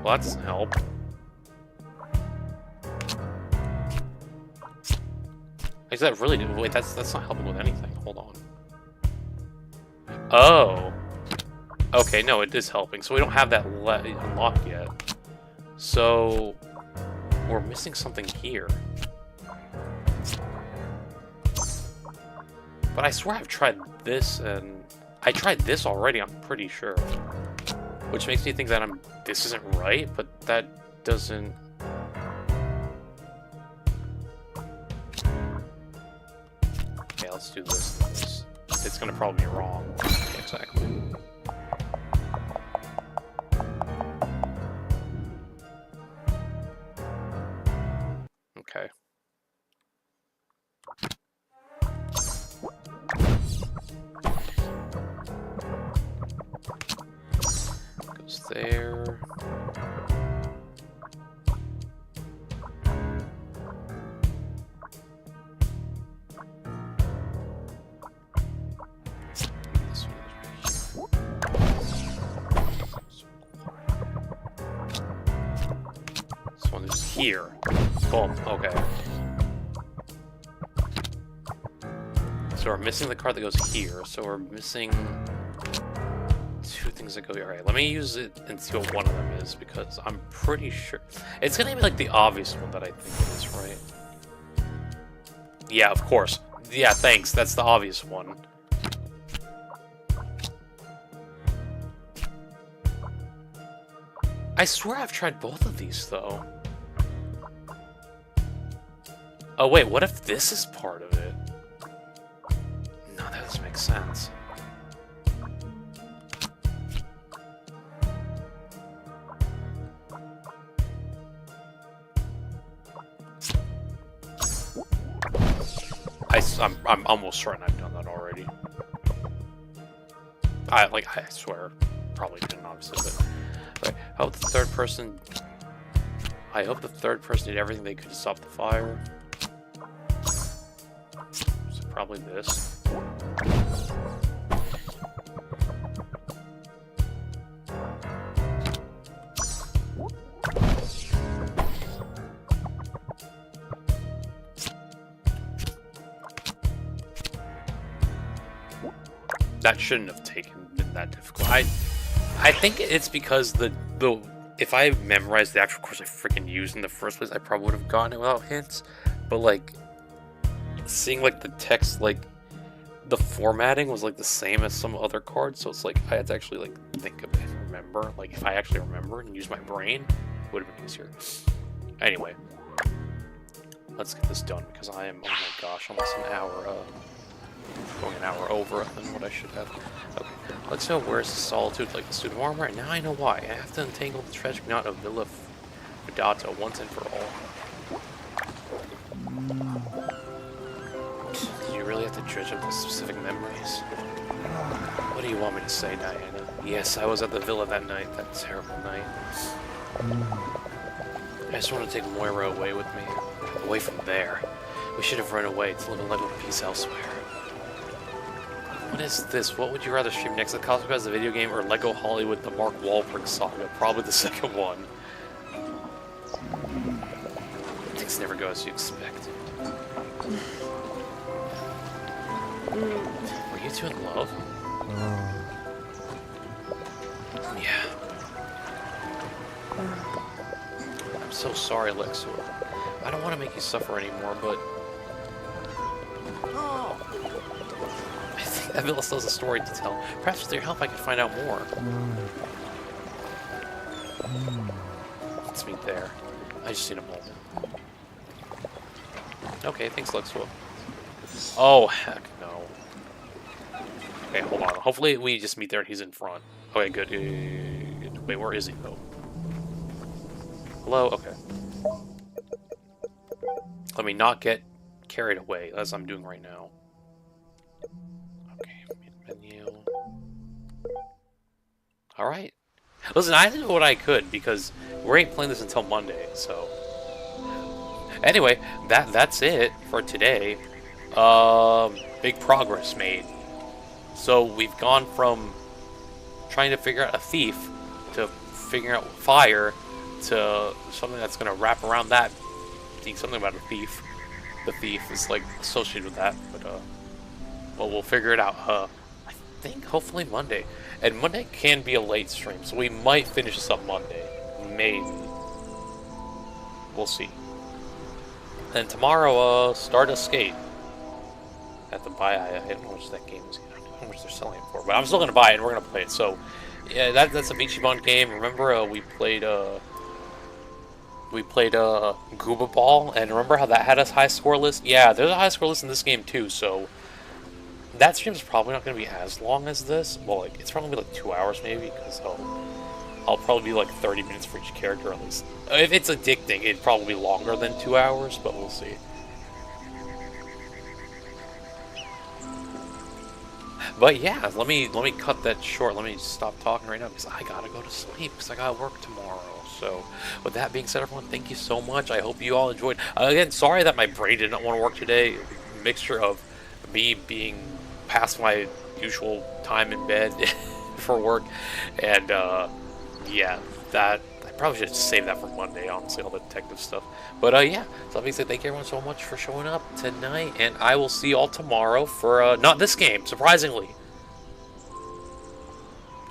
Well, that doesn't help. Is that really? Wait, that's not helping with anything. Hold on. Oh. Okay, no, it is helping. So we don't have that unlocked yet. So we're missing something here. But I swear I've tried this, and I tried this already. I'm pretty sure. Which makes me think that this isn't right, but that doesn't. let's do this and this. It's gonna probably be wrong. Exactly. Okay. Goes there. This one is here. Boom. Okay. So we're missing the card that goes here. So we're missing two things that go here. Alright, let me use it and see what one of them is, because I'm pretty sure it's gonna be like the obvious one that I think it is, right? Yeah, of course. Yeah, thanks. That's the obvious one. I swear I've tried both of these, though. Oh, wait, what if this is part of it? No, that doesn't make sense. I'm almost certain I've done that already. I swear, probably didn't, obviously, but I hope the third person did everything they could to stop the fire. So probably this. That shouldn't have been that difficult. I think it's because if I memorized the actual course I freaking used in the first place, I probably would have gotten it without hints. But like seeing like the text, like the formatting was like the same as some other cards, so it's like I had to actually like think of it and remember. Like if I actually remember and use my brain, it would have been easier. Anyway, let's get this done because I am, oh my gosh, almost an hour. Going an hour over than what I should have. Okay, let's know where's the solitude, like the suit of armor, and now I know why. I have to untangle the tragic knot of Villa Fidata once and for all. Did you really have to dredge up the specific memories? What do you want me to say, Diana? Yes, I was at the villa that night, that terrible night. I just want to take Moira away with me. Away from there. We should have run away to live a life of peace elsewhere. What is this? What would you rather stream next? The Cosmic as a video game or Lego Hollywood, the Mark Wahlberg saga? Probably the second one. Things never go as you expect. Were you two in love? Yeah. I'm so sorry, Lexor. I don't want to make you suffer anymore, but I think that villa still has a story to tell. Perhaps with your help I could find out more. Let's meet there. I just need a moment. Okay, thanks, Lexor. Oh, heck no. Okay, hold on. Hopefully we just meet there and he's in front. Okay, good. Wait, where is he, though? Hello? Okay. Let me not get carried away, as I'm doing right now. Okay, menu. Alright. Listen, I did what I could, because we ain't playing this until Monday, so... Anyway, that's it for today. Big progress made. So we've gone from trying to figure out a thief to figuring out fire to something that's going to wrap around that. Something about a thief. The thief is like associated with that, but well, we'll figure it out. I think hopefully Monday, and Monday can be a late stream, so we might finish this up Monday, maybe. We'll see. And tomorrow, Stardust Skate. I have to buy. I don't know how much that game is. I don't know how much they're selling it for, but I'm still gonna buy it and we're gonna play it. So, yeah, that's a Ichiban game. Remember, we played Gooba Ball, and remember how that had a high score list? Yeah, there's a high score list in this game too. So, that stream's probably not going to be as long as this. Well, like, it's probably like 2 hours maybe, because I'll probably be like 30 minutes for each character at least. If it's addicting, it'd probably be longer than 2 hours, but we'll see. But yeah, let me cut that short. Let me stop talking right now because I gotta go to sleep because I gotta work tomorrow. So, with that being said, everyone, thank you so much. I hope you all enjoyed. Again, sorry that my brain did not want to work today. Mixture of me being past my usual time in bed for work, and yeah, that I probably should save that for Monday. Honestly, all the detective stuff. But yeah, so let me say thank you everyone so much for showing up tonight, and I will see you all tomorrow for not this game, surprisingly.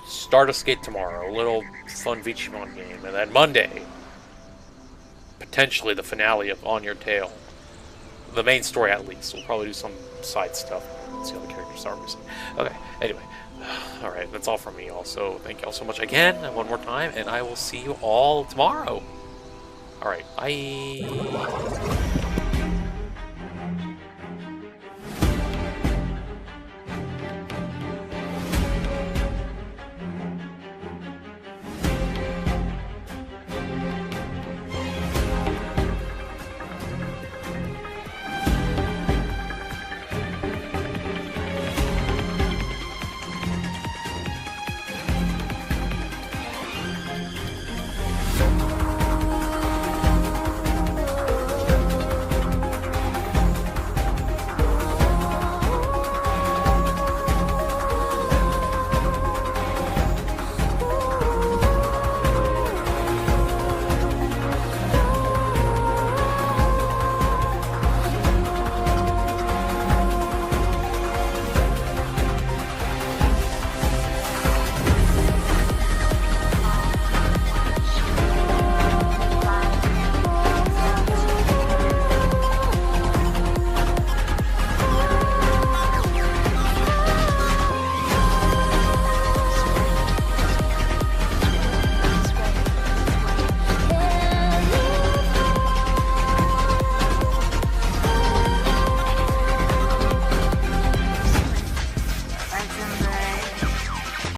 Stardust Gate tomorrow, a little fun Vichimon game, and then Monday, potentially the finale of On Your Tail. The main story, at least. We'll probably do some side stuff. Let's see how the characters are missing. Okay, anyway. Alright, that's all from me, all. So, thank you all so much again, and one more time, and I will see you all tomorrow. Alright, bye.